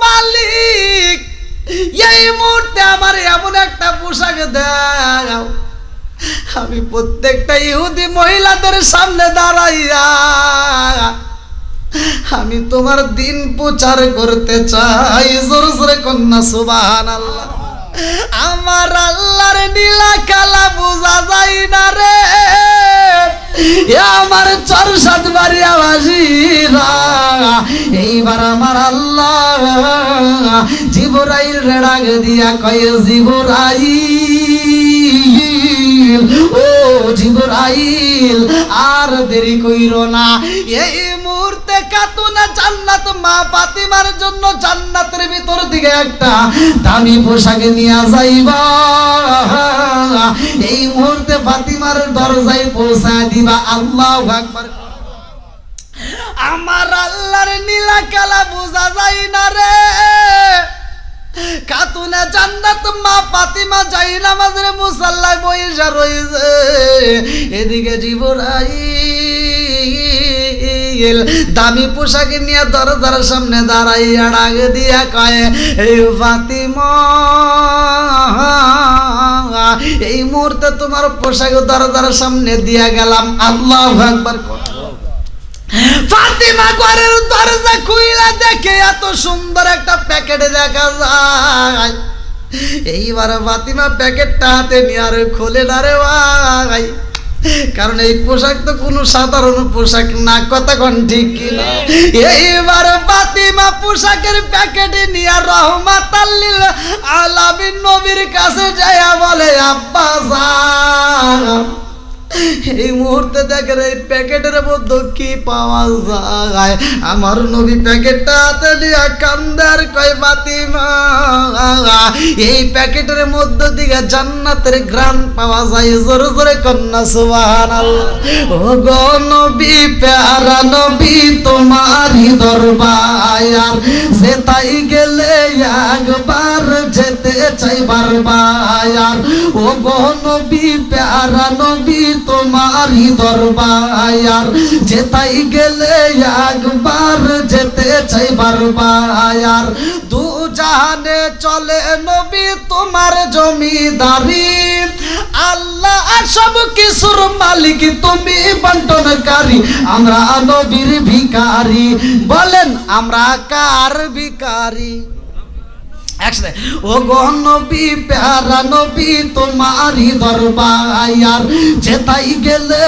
মালিক, এই মুহূর্তে আমার এমন একটা পোশাক দাও, আমি প্রত্যেকটা ইহুদি মহিলাদের সামনে দাঁড়াইয়া আমি তোমার দিন প্রচার করতে চাই। জোরে জোরে কন্যা সুবহানাল্লাহ। আমার আল্লাহর নীলা কালা বোঝা যায় না রে, আমার চরসাদ বাড়িয়া বাসিরা। এইবার আমার আল্লাহ জিবরাইল রে ডাক দিয়া কয় জিবরাইল, ও জিবরাইল আর দেরি কইরো না। এই মুহূর্তে খাতুনে জান্নাত মা ফাতিমার জন্য জান্নাতের ভিতর দিকে একটা দামি পোশাক নিয়ে যাইবা। এই মুহূর্তে ফাতিমার দরজায় পৌঁছায় দিবা। আল্লাহু আকবার। আমার আল্লাহর নীলা কালা বোঝা যায় না রে, খাতুনে জান্নাত মা ফাতিমা যাই নামাজের মুসাল্লায় বইসা রইছে। এদিকে জিবরাইল দামি পোশাক নিয়ে দরজার সামনে দাঁড়াইয়া ডাক দিয়া কয় এই ফাতিমা, এই মুহূর্তে তোমার পোশাক দরজার সামনে দিয়া গেলাম। আল্লাহু আকবার। ফাতিমা ঘরের দরজা খুইলা দেখে এত সুন্দর একটা প্যাকেট দেখা যায়। এইবার ফাতিমা প্যাকেটটা হাতে নিয়ে আর খোলে না রে ভাই, কারণ এই পোশাক তো কোনো সাধারণ পোশাক না। কথা কোন ঠিক কিনা? এইবার ফাতিমা পোশাকের প্যাকেট নিয়ে রহমাতাল লিল আলামিন নবীর কাছে যায়া বলে আব্বা যান, এই মুহূর্তে দেখেন এই প্যাকেটের মধ্যে কি পাওয়া যায়। আমার নবী প্যাকেটটা হাতে নিয়ে কান্দার কয় ফাতিমা, এই প্যাকেটের মধ্যে দিকে জান্নাতের ঘ্রাণ পাওয়া যায়। জোরে জোরে কন্যা সুবহানাল্লাহ। ও গো নবী প্যারা নবী তোমারই দরবার, যেতাই গেলে একবার যেতে চাই বারবার। ও গো নবী প্যারা নবী তোমারই দরবার, যেতাই গেলে একবার যেতে চাই বারবার। দু জাহানে চলে নবী তোমার জমিদারি, আল্লাহ সব কিছুর মালিক তুমি বন্টনকারী। আমরা নবীর ভিখারি, বলেন আমরা কার ভিখারি? একসাথে ও গো নবী প্যারা নবী তোমারই দরবার, যেতাই গেলে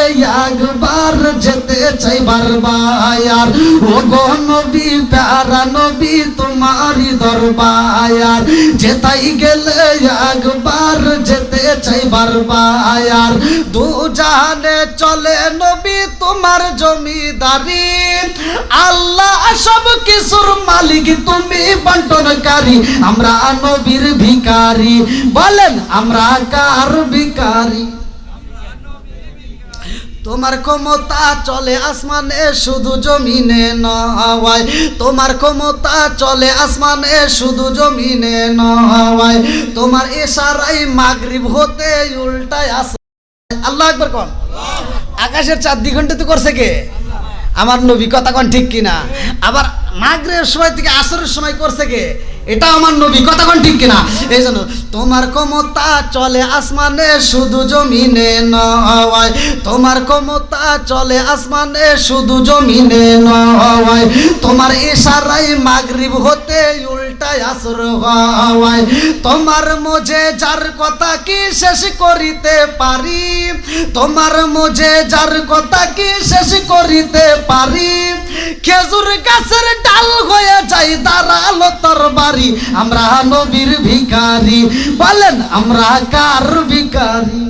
একবার যেতে চাই বারবার। ও গো নবী প্যারা নবী তোমারই দরবার, যেতাই গেলে একবার যেতে চাই বারবার। দু জাহানে চলে নবী তোমার জমিদারি, আল্লাহ সব কিছুর মালিক তুমি বন্টনকারী। আমরা নবীর ভিখারি, বলেন আমরা কার ভিখারি? তোমার ক্ষমতা চলে আসমানে শুধু জমিনে নয়, তোমার ক্ষমতা চলে আসমানে শুধু জমিনে নয়, তোমার ইশারায় মাগরিব হতে উল্টায় আসে। আল্লাহু আকবার কোন? আকাশের চাঁদ দ্বিঘণ্টিত করছে কে? আমার নবী। কথা কোন ঠিক কিনা? আবার মাগরিবের সময় থেকে আসরের সময় করছে কে? এটা আমার নবী। কথা কোন ঠিক কিনা? এই জন্য তোমার ক্ষমতা চলে আসমানে শুধু জমিনে নয়, তোমার ক্ষমতা চলে আসমানে শুধু জমিনে নয়, তোমার ইশারায় মাগরিব হতে উল্টা দুইটাই আসর হয়। তোমার মোজে যার কথা কি শেষ করিতে পারি, তোমার মোজে যার কথা কি শেষ করিতে পারি, খেজুর গাছের ডাল হয়ে যাই দাঁড়ালো তরবারি। আমরা নবীর ভিখারি, বলেন আমরা কার ভিখারি?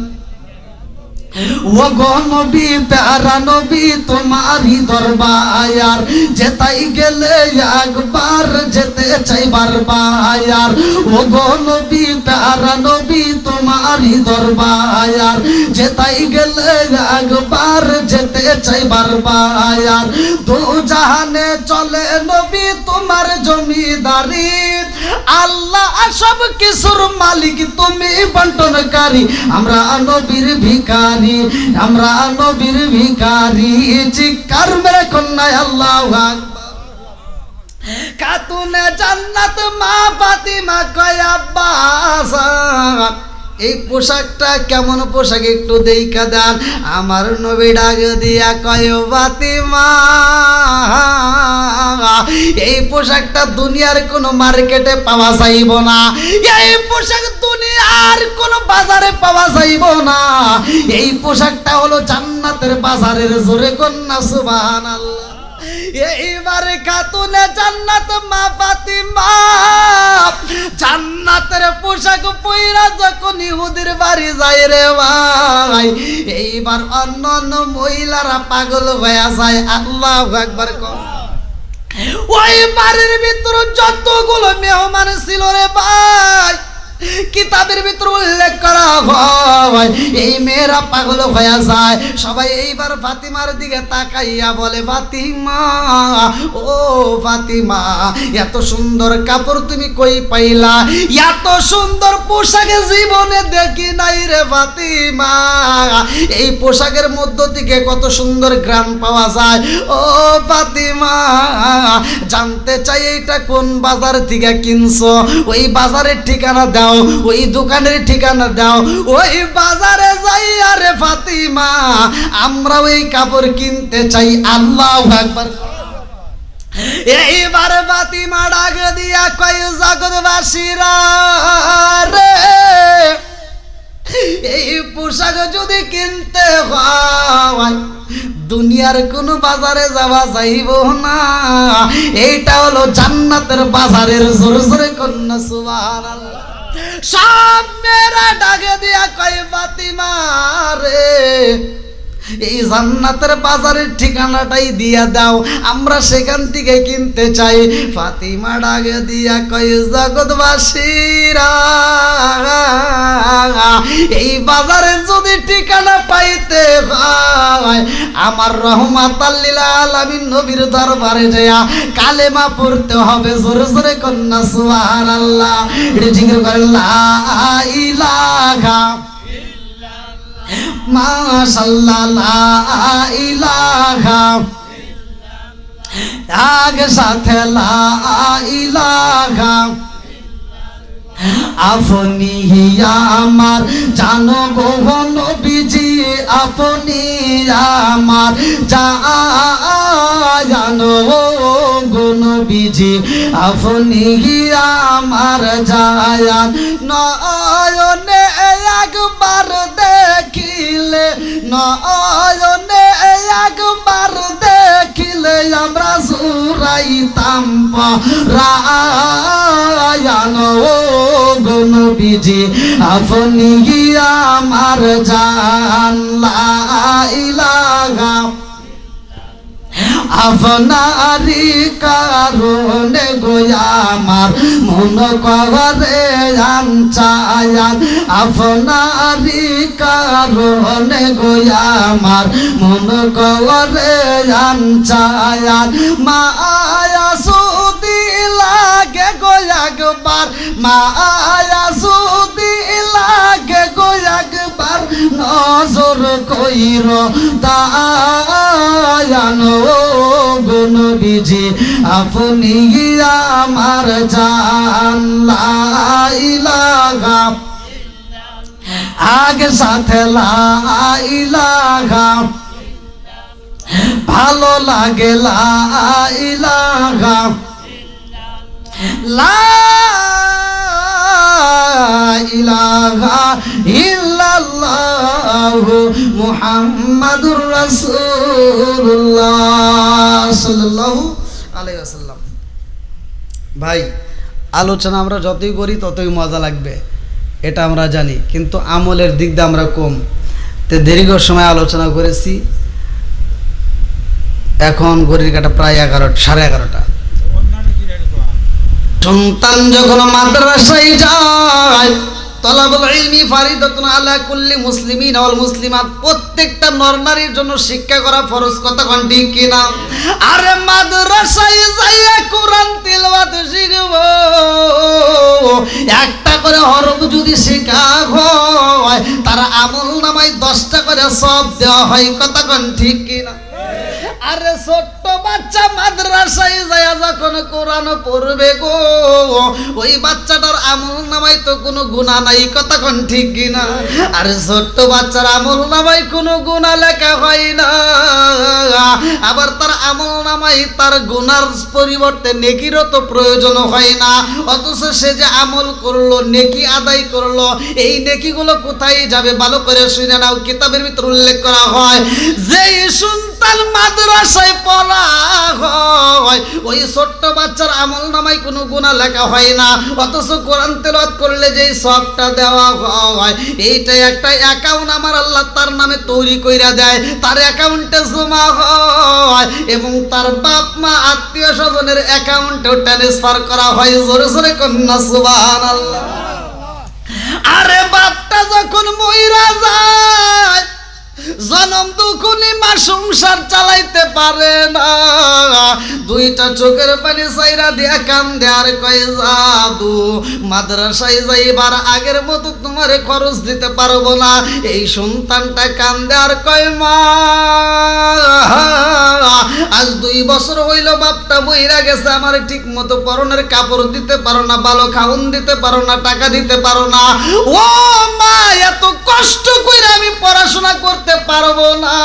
ও গো নবী প্যারা নবী তোমারই দরবার, যেতাই গেলে একবার যেতে চাই বারবার। ও গো নবী প্যারা নবী তোমারই দরবার, যেতাই গেলে একবার যেতে চাই বারবার। দু জাহানে চলে নবী তোমার জমিদারি, আল্লাহ সব কিছুর মালিক তুমি বন্টনকারী। আমরা নবীর ভিখারি, আমরা নবীর ভিখারি। চিৎকার মেরে কন্যায় আল্লাহু আকবার। খাতুনে জান্নাত মা ফাতিমা কয় আব্বাস, এই পোশাকটা কেমন পোশাক একটু দেখা দেন। আমার নবী ডাক দিয়া কয় ফাতিমা, এই পোশাকটা দুনিয়ার কোনো মার্কেটে পাওয়া যাইব না, এই পোশাক দুনিয়ার কোনো বাজারে পাওয়া যাইব না। এই পোশাকটা হলো জান্নাতের বাজারের। জোরে কন্যা সুবহানাল্লাহ। এইবারে খাতুনে জান্নাত মা ফাতিমা জান্নাতের পোশাক পইরা যখন ইহুদির বাড়ি যায় রে ভাই, এইবার অন্য অন্য মহিলারা পাগল হয়ে যায়। আল্লাহু আকবার। ওই বাড়ির ভিতর যতগুলো মেহমান ছিল রে ভাই, কিতাবের ভিতর উল্লেখ করা হয় এই মেয়েরা পাগল হয়ে যায়। সবাই এইবার ফাতিমার দিকে তাকাইয়া বলে, ফাতিমা ও ফাতিমা, এত সুন্দর কাপড় তুমি কই পাইলা? এত সুন্দর পোশাকে জীবনে দেখি নাই রে ফাতিমা। এই পোশাকের মধ্য থেকে কত সুন্দর গ্রাম পাওয়া যায়। ও ফাতিমা, জানতে চাই এইটা কোন বাজার থেকে কিনছো? ওই বাজারের ঠিকানা দাও, ওই দোকানের ঠিকানা দাও। ওই বাজারে যাই আরে ফাতিমা, আমরা ওই কাপড় কিনতে চাই। আল্লাহু আকবার। এইবার ফাতিমা ডাক দিয়া কয়, জগৎবাসীরা রে, এই পোশাক যদি কিনতে হয় দুনিয়ার কোন বাজারে যাওয়া যাইব না, এইটা হলো জান্নাতের বাজারের। জোরে জোরে কন্যা সুবহানাল্লাহ। সব মেয়েরা ডাকে দিয়া কয়, ফাতিমা রে, এই জান্নাতের বাজারের ঠিকানাটাই দিয়া দাও, আমরা সেখান থেকে কিনতে চাই। ফাতিমা ডাকে দিয়া কয়, জগৎবাসীরা, এই বাজারে যদি ঠিকানা পাইতে হয় আমার রহমাতাল লিল আলামিন নবীর দরবারে যায়া কালেমা পড়তে হবে। জোরে জোরে কন্যা সুবহানাল্লাহ। এটা জিকির করেন, লা ইলাহা মাশাআল্লাহ, লা ইলাহা, আগে সাথে লা ইলাহা। আপনি আমার জানো গো নবীজি, আপনি আমার জানো গো নবীজি, আপনি আমার জায়ান। নয়নে একবার দেখিলে, নয়নে একবার দেখিলে আমরা জুরাইতাম পরায়ান। গো নবীজি, আপনি আমার জান। লা ইলাহা, আপনারি কারণে গো আমার মন করে আনচায়ান। আপনারি কারণে গো আমার মন করে আনচায়ান। মায়া সুদি লাগে গো একবার, মায়া সুদি লাগে গো একবার, নজর কইর দায়ান। গো নবীজি, আপনি আমার জান। লা ইলাহা, আগে সাথে লা ইলাহা, ভালো লাগে লা ইলাহা। লা ইলাহা ইল্লাল্লাহু মুহাম্মাদুর রাসূলুল্লাহ সাল্লাল্লাহু আলাইহি ওয়াসাল্লাম। ভাই, আলোচনা আমরা যতই করি ততই মজা লাগবে, এটা আমরা জানি, কিন্তু আমলের দিক দিয়ে আমরা কম। তো দীর্ঘ সময় আলোচনা করেছি, এখন ঘড়ির কাঁটা প্রায় 11:30। সন্তান যখন মাদ্রাসায় যায়, তলাবুল ইলমি ফারিদাতুন আলা কুল্লি মুসলিমিন ওয়াল মুসলিমাত, প্রত্যেকটা নর নারীর জন্য শিক্ষা করা ফরজ, কথা কোন ঠিক কিনা? আরে মাদ্রাসায় যাইয়া কোরআন তিলাওয়াত শিখব, একটা করে হরফ যদি শেখা হয় তার আমলনামায় 10টা করে সওয়াব দেওয়া হয়, কথা কোন ঠিক কিনা? আরে ছোট্ট বাচ্চা মাদ্রাসায় যায় যখন কোরআন পড়বে গো, ওই বাচ্চাটার আমলনামায় তো কোনো গুনাহ নাই, কথা কোন ঠিক কিনা? আরে ছোট্ট বাচ্চার আমলনামায় কোনো গুনাহ লেখা হয় না, আবার তার আমলনামায় তার গুনার পরিবর্তে নেকিরও তো প্রয়োজন হয় না, অথচ সে যে আমল করলো, নেকি আদায় করলো, এই নেকিগুলো কোথায় যাবে? ভালো করে শুনে নাও, কিতাবের ভিতর উল্লেখ করা হয় যে সন্তান মাদ্রাসায় পড়া হয় ওই ছোট্ট বাচ্চার আমলনামায় কোনো গুনাহ লেখা হয় না, অথচ কোরআন তেলাওয়াত করলে যেই সওয়াবটা দেওয়া হয় এইটা একটা অ্যাকাউন্ট আমার আল্লাহ তার নামে তৈরি কইরা দেয়, তার অ্যাকাউন্টে জমা হয় এবং তার বাপ মা আত্মীয় স্বজনের অ্যাকাউন্টেও ট্রান্সফার করা হয়। জোরে জোরে কন্যা সুবহানাল্লাহ। আরে বাপটা যখন মইরা যায়, জনম দুঃখনি মা সংসার চালাইতে পারে না, 2টা চোখের পানি সাইরা দিয়া কান্দে আর কয় জাদু, মাদ্রাসায় যাইবার আগের মতো তোমারে খরচ দিতে পারবো না। এই সন্তানটা কান্দে আর কয় মা, আজ 2 বছর হইল বাপটা বইরা গেছে, আমার ঠিক মতো পরনের কাপড় দিতে পারো না, ভালো খাউন দিতে পারো না, টাকা দিতে পারো না। ও মা, এত কষ্ট কইরা আমি পড়াশোনা করতে পারবো না,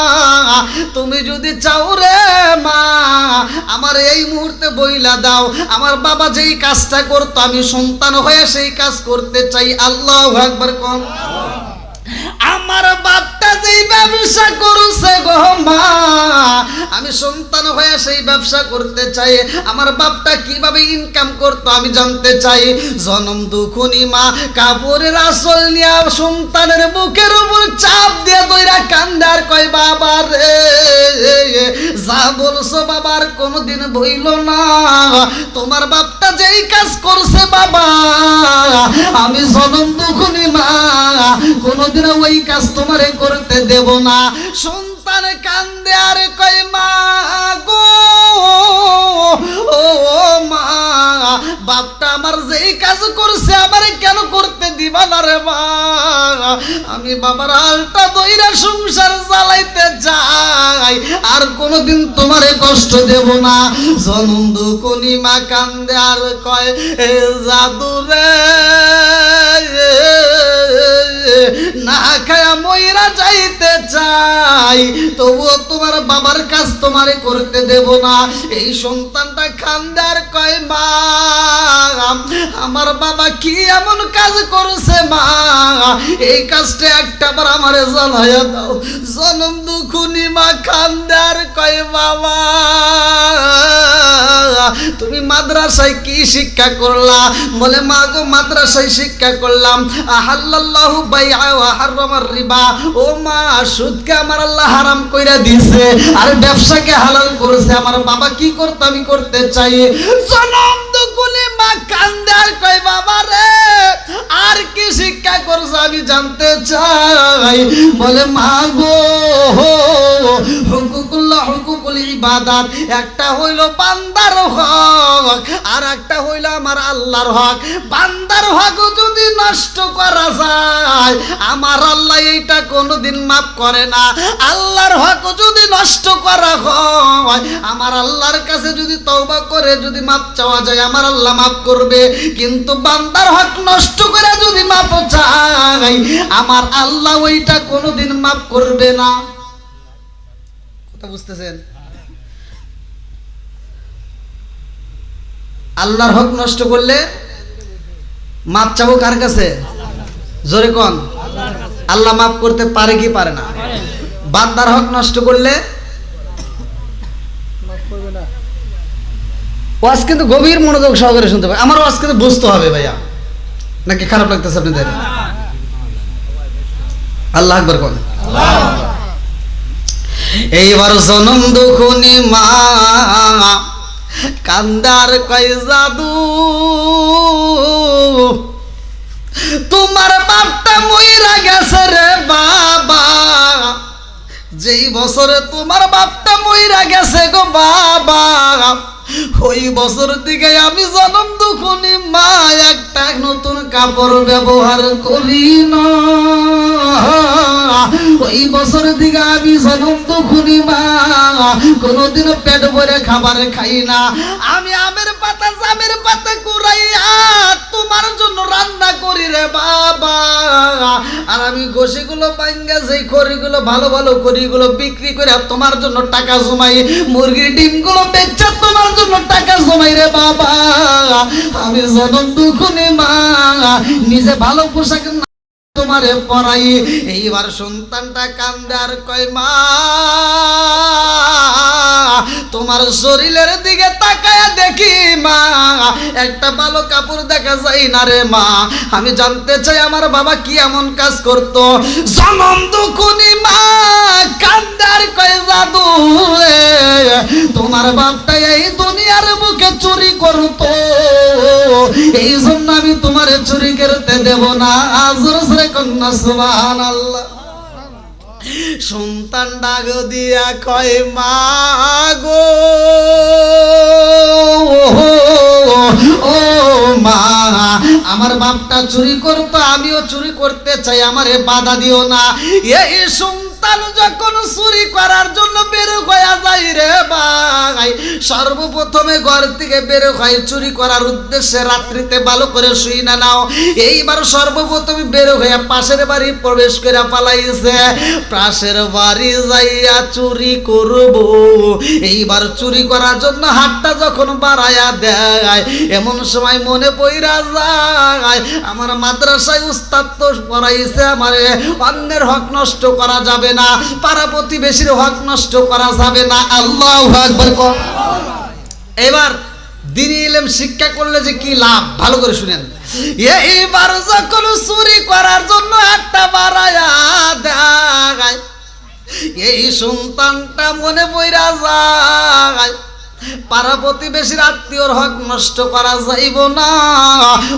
তুমি যদি চাও রে মা আমার এই মুহূর্তে বইলা দাও, আমার বাবা যেই কাজটা করতো আমি সন্তান হয়ে সেই কাজ করতে চাই। আল্লাহু আকবার কোন। আমার বাপটা যেই ব্যবসা করছে গো মা, আমি সন্তান হয়ে সেই ব্যবসা করতে চাই। আমার বাপটা কিভাবে ইনকাম করতো আমি জানতে চাই। জনম দুঃখনি মা কাপড়ের আঁচল নিয়ে সন্তানের বুকের উপর চাপ দিয়ে দইরা কান্দে আর কয় বাবা রে, যা বলছো বাবার কোনোদিন বইল না, তোমার বাপটা যেই কাজ করছে বাবা আমি জনম দুঃখনি মা কোনোদিন ওই কাজ তোমারে করতে দেব না। সন্তান কান্দে আর কয় মা গো, ও মা, বাপটা আমার যেই কাজ করছে আমারে কেন করতে দিবা না রে মা, আমি বাবার আলটা দইরা সংসার চালাইতে চাই, আর কোনোদিন তোমারে কষ্ট দেব না। জনম দুঃখনি মা কান্দে আর কয় জাদু রে, না খায়া মইরা যাইতে চাই, তবুও তোমার বাবার কাজ তোমারে করতে দেব না। এই সন্তানটা কান্দে আর কয় মা, আমার বাবা কি এমন কাজ করেছে মা, এই কাজটা একটাবার আমারে জানাইয়া দাও। জনম দুঃখনি মা কান্দে আর কয় বাবা তুমি মাদ্রাসায় কি শিক্ষা করলা? বলে মা গো মাদ্রাসায় শিক্ষা করলাম আহাল্লাল্লাহু বাইআ ওয়া হারামার রিবা। ও মা, সুদকে আমার আল্লাহ হারাম কইরা দিয়েছে আর ব্যবসাকে হালাল করেছে। আমার বাবা কি করতে আমি করতে চাই। জনম দুঃখনি মা কান্দে আর কয় বাবা রে, আর কি শিক্ষা করছ আমি জানতে চাই। বলে মা গো, হুকুকুল্লাহ হুকুকুল ইবাদাত, একটা হইল বান্দার হক আর একটা হইল আমার আল্লাহর হক। বান্দার হক যদি নষ্ট করা যায় আমার আল্লাহ এইটা কোনোদিন মাফ করে না। আল্লাহর হক যদি নষ্ট করা হয় আমার আল্লাহর কাছে যদি তওবা করে যদি মাফ চাওয়া যায় আমার আল্লাহ মাফ করবে, কিন্তু বান্দার হক নষ্ট করে যদি মাফ চাই আমার আল্লাহ ওইটা কোনোদিন মাফ করবে না। কথা বুঝতেছেন? আল্লাহর হক নষ্ট করলে মাপ চাবো কার কাছে? জোরে কোন? আল্লাহ মাফ করতে পারে কি পারে না? বান্দার হক নষ্ট করলে ওয়াজ কিন্তু গভীর মনোযোগ সহকারে শুনতে হবে। আমার ওয়াজ কিন্তু বুঝতে হবে ভাইয়া, নাকি খারাপ লাগতেছে আপনাদের? আল্লাহ আকবার কোন? এইবার জনম দুখুনি মা কান্দার কয় জাদু, তোমার বাপটা মইরা গেছে রে বাবা, যেই বছরে তোমার বাপটা মইরা গেছে গো বাবা, ওই বছর থেকে আমি জনম দুখুনি মা একটা নতুন কাপড় ব্যবহার করি না। ওই বছর থেকে আমি জনম দুখুনি মা কোনোদিনও পেট ভরে খাবার খাই না। আমি আমের পাতা জামের পাতা কুড়াইয়া তোমার জন্য রান্না করি রে বাবা, আর আমি গোশিগুলো ভাঙ্গা সেই খড়িগুলো ভালো ভালো খড়িগুলো বিক্রি করে তোমার জন্য টাকা জমাই, মুরগির ডিমগুলো বেচা তোমার জন্য টাকা জমাই রে বাবা। আমি জনম দুখুনি মা নিজে ভালো পোশাক তোমারে পরাই। এইবার সন্তানটা কান্দে আর কয় মা তোমার শরীরের দিকে তাকায়া দেখি মা একটা ভালো কাপড় দেখা যায় না রে মা। আমি জানতে চাই আমার বাবা কি এমন কাজ করতো। জনম দুখুনি মা কান্দে আর কয় জাদু তোমার বাপটা এই দুনিয়ার বুকে চুরি করতো, এই জন্য আমি তোমারে চুরি করতে দেব না। আজরে কন্যা সুবহানাল্লাহ। সন্তান ডাক দিয়া কয় মা গো ও মা, আমার বাপটা চুরি করতো আমিও চুরি করতে চাই, আমারে বাধা দিও না। এই সন্তান যখন চুরি করার জন্য বের হয়ে যায় রে ভাই, সর্বপ্রথমে ঘর থেকে বের হয় চুরি করার উদ্দেশ্যে, রাত্রিতে ভালো করে শুই না নাও। এইবার সর্বপ্রথমে বের হয়ে পাশের বাড়ি প্রবেশ করে পালাইছে, পাশের বাড়ি যাইয়া চুরি করব। এইবার চুরি করার জন্য হাতটা যখন বাড়াইয়া দেয়, এমন সময় মনে পইরা যায় আমার মাদ্রাসায় উস্তাদ তো পড়াইছে আমারে অন্যের হক নষ্ট করা যাবে না, পাড়া প্রতিবেশীর হক নষ্ট করা যাবে না। আল্লাহু আকবার। এবার দ্বীনি ইলম শিক্ষা করলে যে কি লাভ ভালো করে শুনেন। এইবার যখন চুরি করার জন্য হাতটা বাড়াইয়া দেয়, এই সন্তানটা মনে পইরা যায় পাড়া প্রতিবেশীর আত্মীয়র হক নষ্ট করা যাইব না,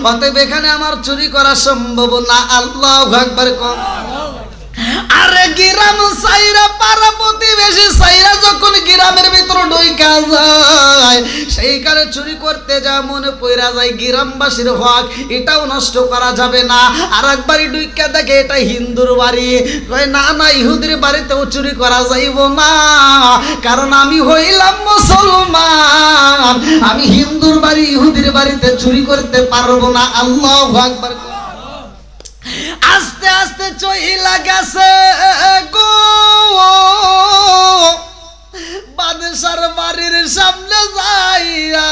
অতএব এখানে আমার চুরি করা সম্ভব না। আল্লাহু আকবার। আরে গ্রাম সাইরা পাড়া প্রতিবেশী সাইরা যখন গ্রামের ভিতর ঢুইকা যায়, সেইখানে চুরি করতে যা মনে পইরা যায় গ্রামবাসীর হক এটাও নষ্ট করা যাবে না। আর একবারই ঢুইকা দেখে এটা হিন্দুর বাড়ি, কয় না না ইহুদির বাড়িতেও চুরি করা যাইব না, কারণ আমি হইলাম মুসলমান, আমি হিন্দুর বাড়ি ইহুদির বাড়িতে চুরি করতে পারবো না। আল্লাহু আকবার। আস্তে আস্তে চইলা গেছে গো বাদশার বাড়ির সামনে যাইয়া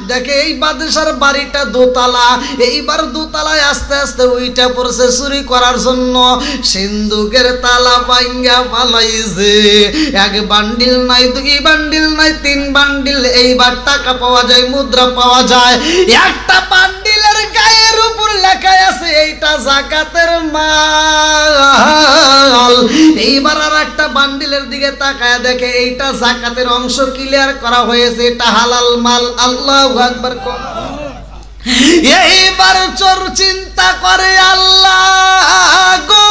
দেখে এই বাদশার বাড়িটা দোতলা। এইবার দোতলায় আস্তে আস্তে উইটা পড়ছে চুরি করার জন্য, সিন্ধুকের তালা ভাঙ্গা পালাইছে। এক বান্ডিল নাই, দুই বান্ডিল নাই, তিন বান্ডিল। এইবার টাকা পাওয়া যায়, মুদ্রা পাওয়া যায়। একটা বান্ডিলের গায়ের উপর লেখা আছে এইটা যাকাতের মাল। এইবার আর একটা বান্ডিলের দিকে তাকায় দেখে এইটা যাকাতের অংশ ক্লিয়ার করা হয়েছে, এটা হালাল মাল। আল্লাহু আকবার। এইবার চোর চিন্তা করে আল্লাহ গো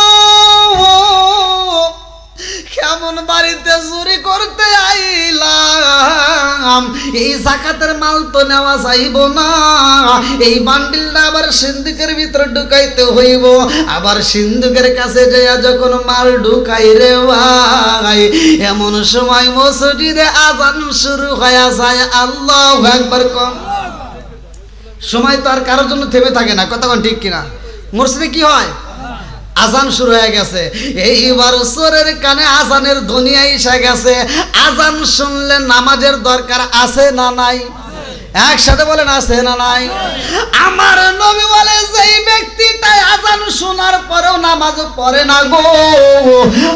কেমন বাড়িতে চুরি করতে আইলাম, এই যাকাতের মাল তো নেওয়া যাইব না, এই বান্ডিলটা আবার সিন্ধুকের ভিতরে ঢুকাইতে হইব। আবার সিন্ধুকের কাছে যাইয়া যখন মাল ঢুকাই রে ভাই, এমন সময় মসজিদে আযান শুরু হয়ে যায়। আল্লাহু আকবার। কম সময় তো আর কারোর জন্য থেমে থাকে না, কথা কোন ঠিক কিনা? মসজিদে কি হয়? আজান শুরু হয়ে গেছে। এইবার চোরের কানে আজানের ধ্বনি এসে গেছে। আজান শুনলে নামাজের দরকার আছে না নাই? একসাথে বলেন আছে না নাই? আমার নবী বলে যেই ব্যক্তিটা আযান শোনার পরেও নামাজ পড়ে না গো,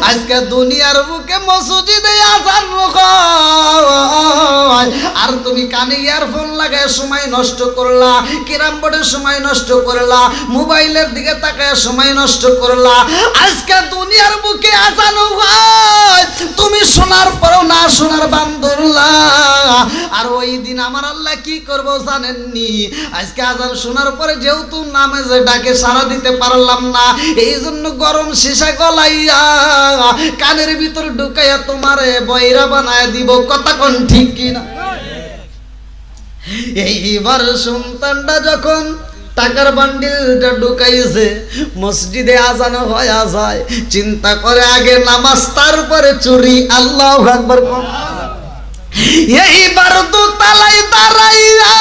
আজকে দুনিয়ার বুকে মসজিদে আযান হয় আর তুমি কানে ইয়ারফোন লাগায় সময় নষ্ট করলা, ক্যারাম বোর্ডে সময় নষ্ট করলা, মোবাইলের দিকে তাকায় সময় নষ্ট করলা। আজকে দুনিয়ার বুকে আযান হয়, তুমি শোনার পরেও না শোনার বান ধরলা। আর ওই দিন আমার আল্লাহ কি করবো জানেননি? আজকে আযান শোনার পরে যেহেতু নামাজে ডাকে সাড়া দিতে পারলাম না, এই জন্য গরম সীসা গলাইয়া কানের ভিতর ঢুকাইয়া তোমারে বয়রা বানায় দিব। কথা কোন ঠিক কিনা? এইবার সন্তানটা যখন টাকার বান্ডিলটা ঢুকাইছে, মসজিদে আজান হয়ে যায়, চিন্তা করে আগে নামাজ তারপরে চুরি। আল্লাহু আকবার। এইবার দোতলায় দাঁড়াইয়া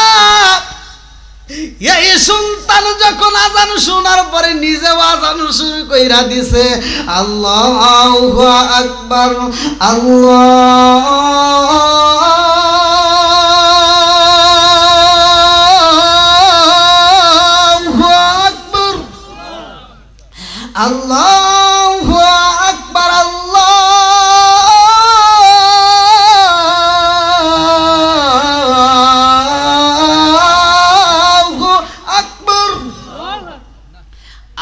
এই সন্তান যখন আজান শোনার পরে নিজেও আজান শুরু কইরা দিছে। আল্লাহু আকবার, আল্লাহু আকবার, আল্লাহু আকবার।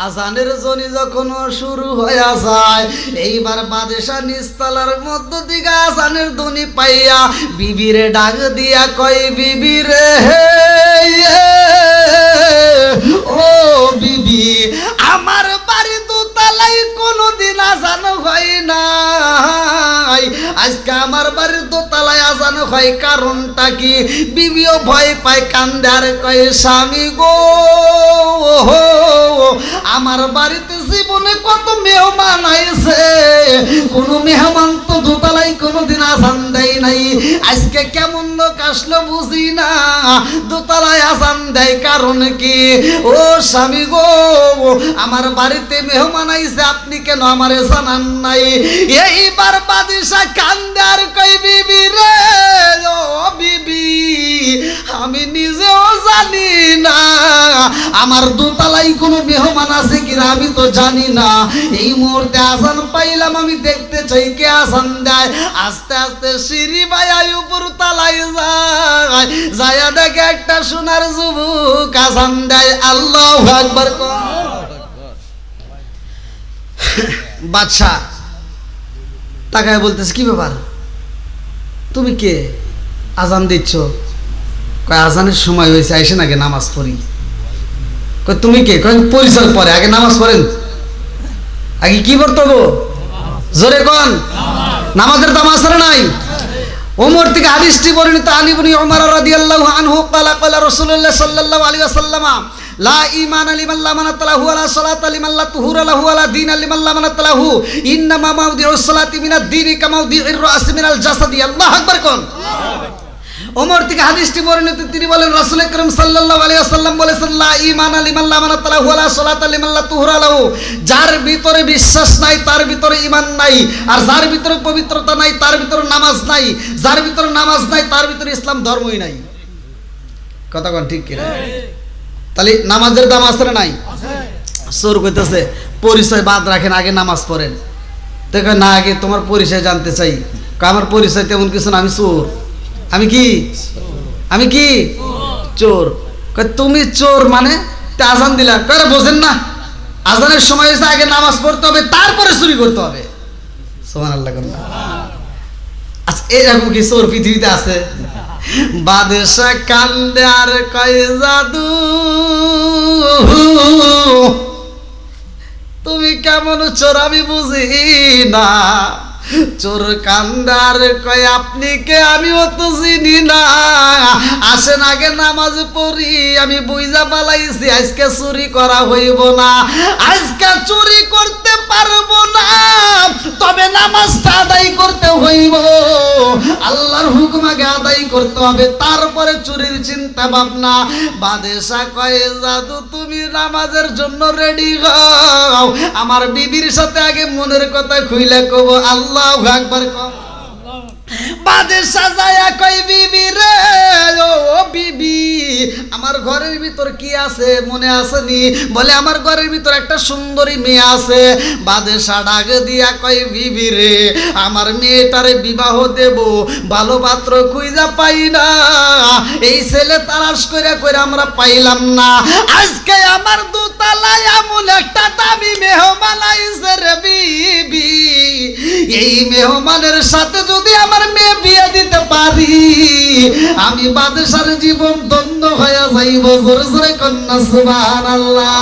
আজানের ধ্বনি যখন শুরু হয়ে যায়, এইবার বাদশা নিস্তালার মধ্য দিকে আজানের ধ্বনি পাইয়া বিবিরে ডাক দিয়া কয়, বিবিরে ও বিবি, আমার বাড়ি দোতলায় কোনোদিন আজান হয় নাই, আজকে আমার বাড়ির দোতলায় আজান হয়, কারণটা কি? বিবিও ভয় পায়, কান্দে আর কয়, স্বামী গো, আমার বাড়িতে জীবনে কত মেহমান আইছে, কোনো মেহমান তো দোতলায় কোনোদিন আজান দেয় নাই, আজকে কেমন লোক আসলো বুঝি না, দোতলায় আজান দেয়, কারণ কি? ও স্বামী গো, আমার বাড়িতে মেহমান আইছে, আপনি কেন আমারে জানান নাই? এইবার বাদশা কান্দে আর কই, বিবি রে ও বিবি, আমি নিজেও জানি না আমার দোতলায় কোনো মেহমান আছে কিনা, আমি তো জানি না। এই মুহূর্তে আজান পাইলাম, আমি দেখতে চাই কে আজান দেয়। আস্তে আস্তে সিঁড়ি বাইয়া উপর তলায় যায়, যায়া দেখে একটা সোনার যুবক আজান দেয়। আল্লাহু আকবার। বাদশা তাকায় বলতেছে, কি ব্যাপার, তুমি কে, আজান দিচ্ছ? কয় আজানের সময় হয়েছে, আইসেন আগে নামাজ পড়ি। কয় তুমি কে? কয় পরিচয় পরে, আগে নামাজ পড়েন। আগে কি পড়তে হবো? জোরে কোন? নামাজের দাম আছে না নাই? ওমর থেকে হাদিসটি বর্ণিত, আলী ইবনে উমর রাদিয়াল্লাহু আনহু ক্বালা ক্বালা রাসূলুল্লাহ সাল্লাল্লাহু আলাইহি ওয়াসাল্লাম, লা ঈমানা লিমান লা মানাতা লাহু ওয়া লা সালাতা লিমান লা তুহুরা লাহু ওয়া লা দীনা লিমান লা মানাতা লাহু, ইন্নামা মাওদিউস সালাতি মিনাদ দীনি কামাওদিউর রাস মিনাল জাসাদি। আল্লাহু আকবার কোন? ওমর থেকে হাদিসটি বর্ণিত, তিনি বলেন রাসূল আকরাম সাল্লাল্লাহু আলাইহি ওয়াসাল্লাম বলেছেন, লা ঈমানা লিমান লা মানাতা লাহু ওয়া লা সালাতা লিমান লা তুহুরা লাহু, যার ভিতরে বিশ্বাস নাই তার ভিতরে ঈমান নাই, আর যার ভিতরে পবিত্রতা নাই তার ভিতরে নামাজ নাই, যার ভিতরে নামাজ নাই তার ভিতরে ইসলাম ধর্মই নাই। কথা কোন ঠিক কিনা? তাহলে নামাজের দাম আছে না নাই? চোর কইতেছে পরিচয় বাদ রাখেন, আগে নামাজ পড়েন। দেখো না, আগে তোমার পরিচয় জানতে চাই। আমার পরিচয় তেমন কিছু না, আমি চোর। আমি কি? আমি কি? চোর। তুমি চোর মানে? আজান দিলা, কয় বোঝেন না, আজানের সময় এসে আগে নামাজ পড়তে হবে, তারপরে চুরি করতে হবে। সুবহানাল্লাহ। আচ্ছা, এরকম কি চোর পৃথিবীতে আছে? বাদশা কান্দে আর কয়, জাদু তুমি কেমন চোর আমি বুঝি না। চোর কান্দার কয়, আপনি কে? আমিও তো চিনি না, আসেন আগে নামাজ পড়ি, আমি বুইজা পালাইছি আজকে চুরি করা হইব না, আজকে চুরি করতে পারবো না, তবে নামাজটা আদায় করতে হইব, আল্লাহর হুকুম আগে আদায় করতে হবে, তারপরে চুরির চিন্তা ভাবনা। বাদশা কয়, জাদু তুমি নামাজের জন্য রেডি হও, আমার বিবির সাথে আগে মনের কথা খুইলা কব। আল্লাহু আকবার। বাদশা যায়া কই বিবি রে, ও বিবি আমার ঘরের ভিতর কি আছে মনে আসেনি? বলে আমার ঘরের ভিতর একটা সুন্দরী মেয়ে আছে। বাদশা ডাক দিয়া কই বিবি রে, আমার মেয়েটারে বিবাহ দেব, ভালো পাত্র খুঁজা পাই না, এই ছেলে তালাশ করে করে আমরা পাইলাম না। আজকে আমার দোতলায় এমন একটা দামি মেহমান আইছে রে বিবি, এই মেহমানের সাথে যদি আমার মেয়ে বিয়ে দিতে পারি, আমি বাদশার জীবন ধন্য হয়ে যাইব। জোরে জোরে কন্যা সুবহানাল্লাহ।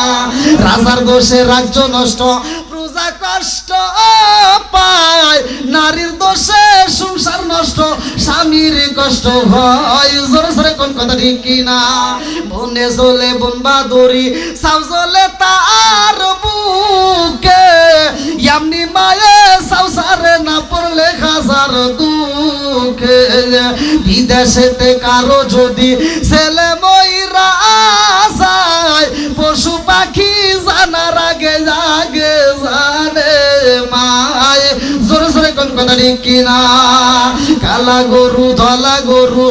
রাজার দোষে রাজ্য নষ্ট, প্রজা কষ্ট পায়, নারীর দোষে সংসার নষ্ট, স্বামীর কষ্ট হয়। জোরে জোরে কোন কথা ঠিক কিনা? বনে চলে বন বাদরি, সাউ চলে তার বুকে, এমনি মায়ে সাউসারে না পড়লে খাসার দুঃখে। বিদেশেতে কারো যদি ছেলে মইরা যায়, পশু পাখি জানার আগে জাগে জানে মায়। জোরে জোরে কোন কথা ঠিক কিনা? কালা গরু ধলা গরু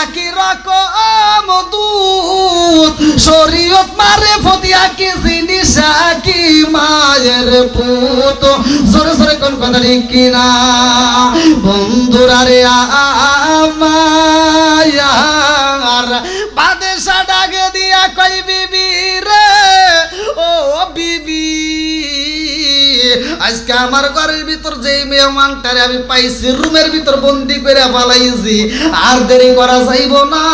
একই রকম দুধ, শরীয়ত মারে ফতিয়া কি জিনিস কি মায়ের পুত। জোরে জোরে কোন কথা ঠিক কিনা? বন্ধুরা রে আমার বাদশা ডাকে দিয়া কই বিবি রে, ও বিবি আজকে আমার ঘরের ভিতর যেই মেহমানটারে আমি পাইছি রুমের ভিতর বন্দি করে পালাইছি, আর দেরি করা যাইব না।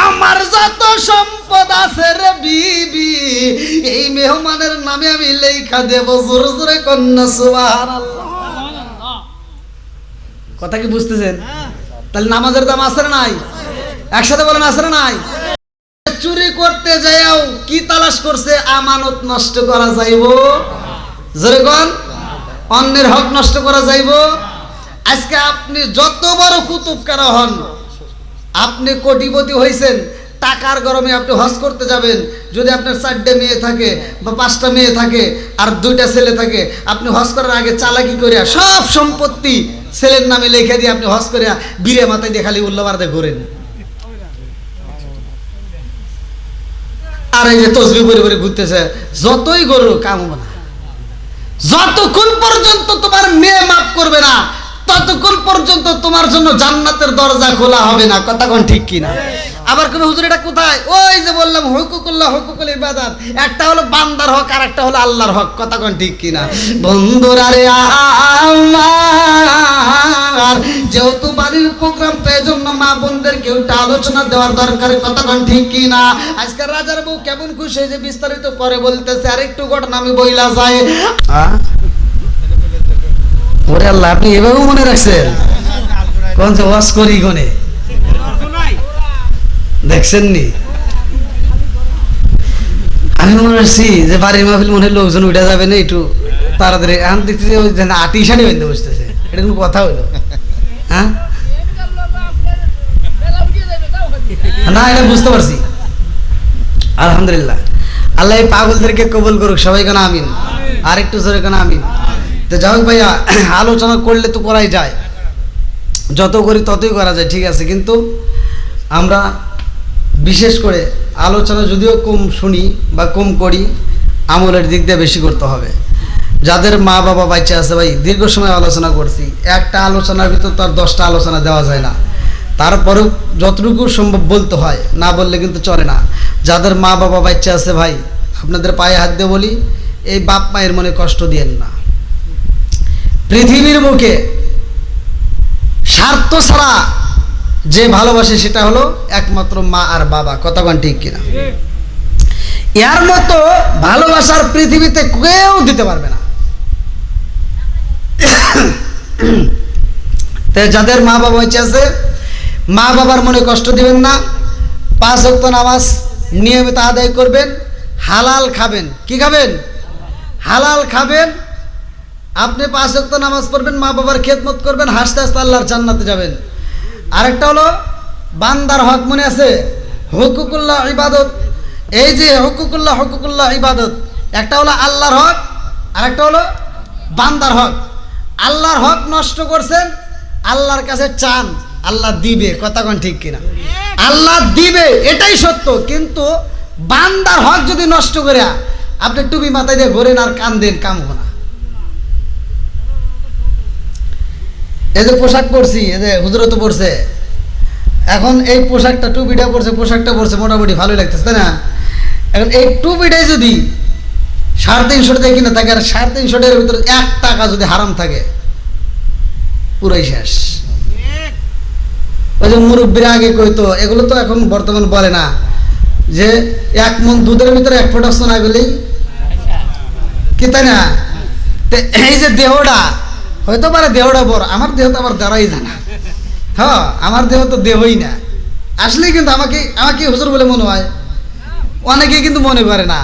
আমার যত সম্পদ আছে রে বিবি, এই মেহমানের নামে আমি লেখা দেব। জোরে জোরে কন্যা সুবহানাল্লাহ। কথা কি বুঝতেছেন? তাহলে নামাজের দাম আছে না নাই? একসাথে বলেন আছে না নাই? চুরি করতে যাইও কি তালাশ করছে? আমানত নষ্ট করা যাইব। জোরে কোন? অন্যের হক নষ্ট করা যাইব। আজকে আপনি যত বড় কুতুবকারা হন, আপনি কোটিপতি হইছেন, টাকার গরমে আপনি হজ করতে যাবেন, যদি আপনার 4টে মেয়ে থাকে বা 5টা মেয়ে থাকে আর 2টা ছেলে থাকে, আপনি হজ করার আগে চালাকি করিয়া সব সম্পত্তি ছেলের নামে লিখে দিয়ে আপনি হজ করিয়া বীরে মাথায় দিয়ে খালি উল্লাবারদে ঘুরেন। আর এই যে তসবিহ পরে পরে ঘুরতেছে, যতই গরু কাম হবে না। যতক্ষণ পর্যন্ত তোমার মেয়ে মাফ করবে না, ততক্ষণ পর্যন্ত তোমার জন্য জান্নাতের দরজা খোলা হবে না। কথা কোন ঠিক কিনা? আবার কোন হুজুর এটা কোথায়? ওই যে বললাম হুকুকুল্লাহ, হুকুকুল ইবাদত, একটা হলো বান্দার হক আর একটা হলো আল্লাহর হক। কথা কোন ঠিক কিনা? বন্ধুরা রে আমার, যেহেতু বাড়ির প্রোগ্রাম, তাই জন্য মা বোনদের কেউ আলোচনা দেওয়ার দরকার। কথা কোন ঠিক কিনা? আজকে রাজার বউ কেমন খুশি হয়েছে বিস্তারিত পরে বলতেছে। আর একটু ঘটনা আমি বইলা যাই। ওরে আল্লাহ, আপনি এভাবে মনে রাখছেন? কোন যে ওয়াজ করি গনে দেখছেন নি? আমি মনে রাখছি যে বাড়ির মাহফিল মনে লোকজন উঠে যাবে না একটু তাড়াতাড়ি। এখন দেখতেছি আটি সাড়ে বেঁধে বসতেছে। এটা কোনো কথা হইলো? হ্যাঁ না, এটা বুঝতে পারছি। আলহামদুলিল্লাহ, আল্লাহ এই পাগলদেরকে কবুল করুক। সবাই কেন আমিন? আর একটু জোরে কেন আমিন? তো যাই হোক ভাইয়া, আলোচনা করলে তো করাই যায়, যত করি ততই করা যায়, ঠিক আছে। কিন্তু আমরা বিশেষ করে আলোচনা যদিও কম শুনি বা কম করি, আমলের দিক দিয়ে বেশি করতে হবে। যাদের মা বাবা বাচ্চা আছে, ভাই দীর্ঘ সময় আলোচনা করছি, একটা আলোচনার ভিতর তো আর 10টা আলোচনা দেওয়া যায় না। তারপরেও যতটুকু সম্ভব বলতে হয়, না বললে কিন্তু চলে না। যাদের মা বাবা বাচ্চা আছে, ভাই আপনাদের পায়ে হাত দিয়ে বলি, এই বাপ মায়ের মনে কষ্ট দিয়েন না। পৃথিবীর বুকে স্বার্থ ছাড়া যে ভালোবাসে সেটা হলো একমাত্র মা আর বাবা। কথা কোন ঠিক কিনা? এর মতো ভালোবাসার পৃথিবীতে কেউ দিতে পারবে না। যাদের মা বাবা বেঁচে আছে, মা বাবার মনে কষ্ট দিবেন না। 5 ওয়াক্ত নামাজ নিয়মিত আদায় করবেন, হালাল খাবেন। কি খাবেন? হালাল খাবেন। আপনি 5 ওয়াক্ত নামাজ পড়বেন, মা বাবার খেদমত করবেন, হাসতে হাসতে আল্লাহর জান্নাতে যাবেন। আরেকটা হলো বান্দার হক, মনে আছে? হুকুকুল্লাহ ইবাদত। এই যে হুকুকুল্লাহ ইবাদত, একটা হলো আল্লাহর হক, আরেকটা হলো বান্দার হক। আল্লাহর হক নষ্ট করছেন, আল্লাহর কাছে চান, আল্লাহ দিবে, কথা কোন ঠিক কিনা? আল্লাহ দিবে, এটাই সত্য। কিন্তু বান্দার হক যদি নষ্ট করে আপনি টুপি মাথায় দিয়ে ঘোরেন আর কান দেন, কাম হবে না। এই যে পোশাক পরছি, এই যে হুজুরও তো পরছে, এখন এই পোশাকটা টুপিটা পরছে, পোশাকটা পরছে মোটামুটি ভালোই লাগতেছে, তাই না? এখন এই টুপিটাই যদি 350 টাকা কিনে থাকে আর 350 টাকার ভিতরে 1 টাকা যদি হারাম থাকে, পুরাই শেষ। ওই যে মুরব্বীরা আগে কইতো, এগুলো তো এখন বর্তমান বলে না, যে 1 মণ দুধের ভিতরে 1 ফোঁটা সোনা গেলেই কি, তাই না? এই যে দেহটা হয়তো পারে দেহটা বড়, আমার দেহ তো আবার দাঁড়াই জানা, হ্যাঁ আমার দেহ তো দেহই না। আসলেই কিন্তু আমাকে হুজুর বলে মনে হয়, অনেকে কিন্তু মনে করে না।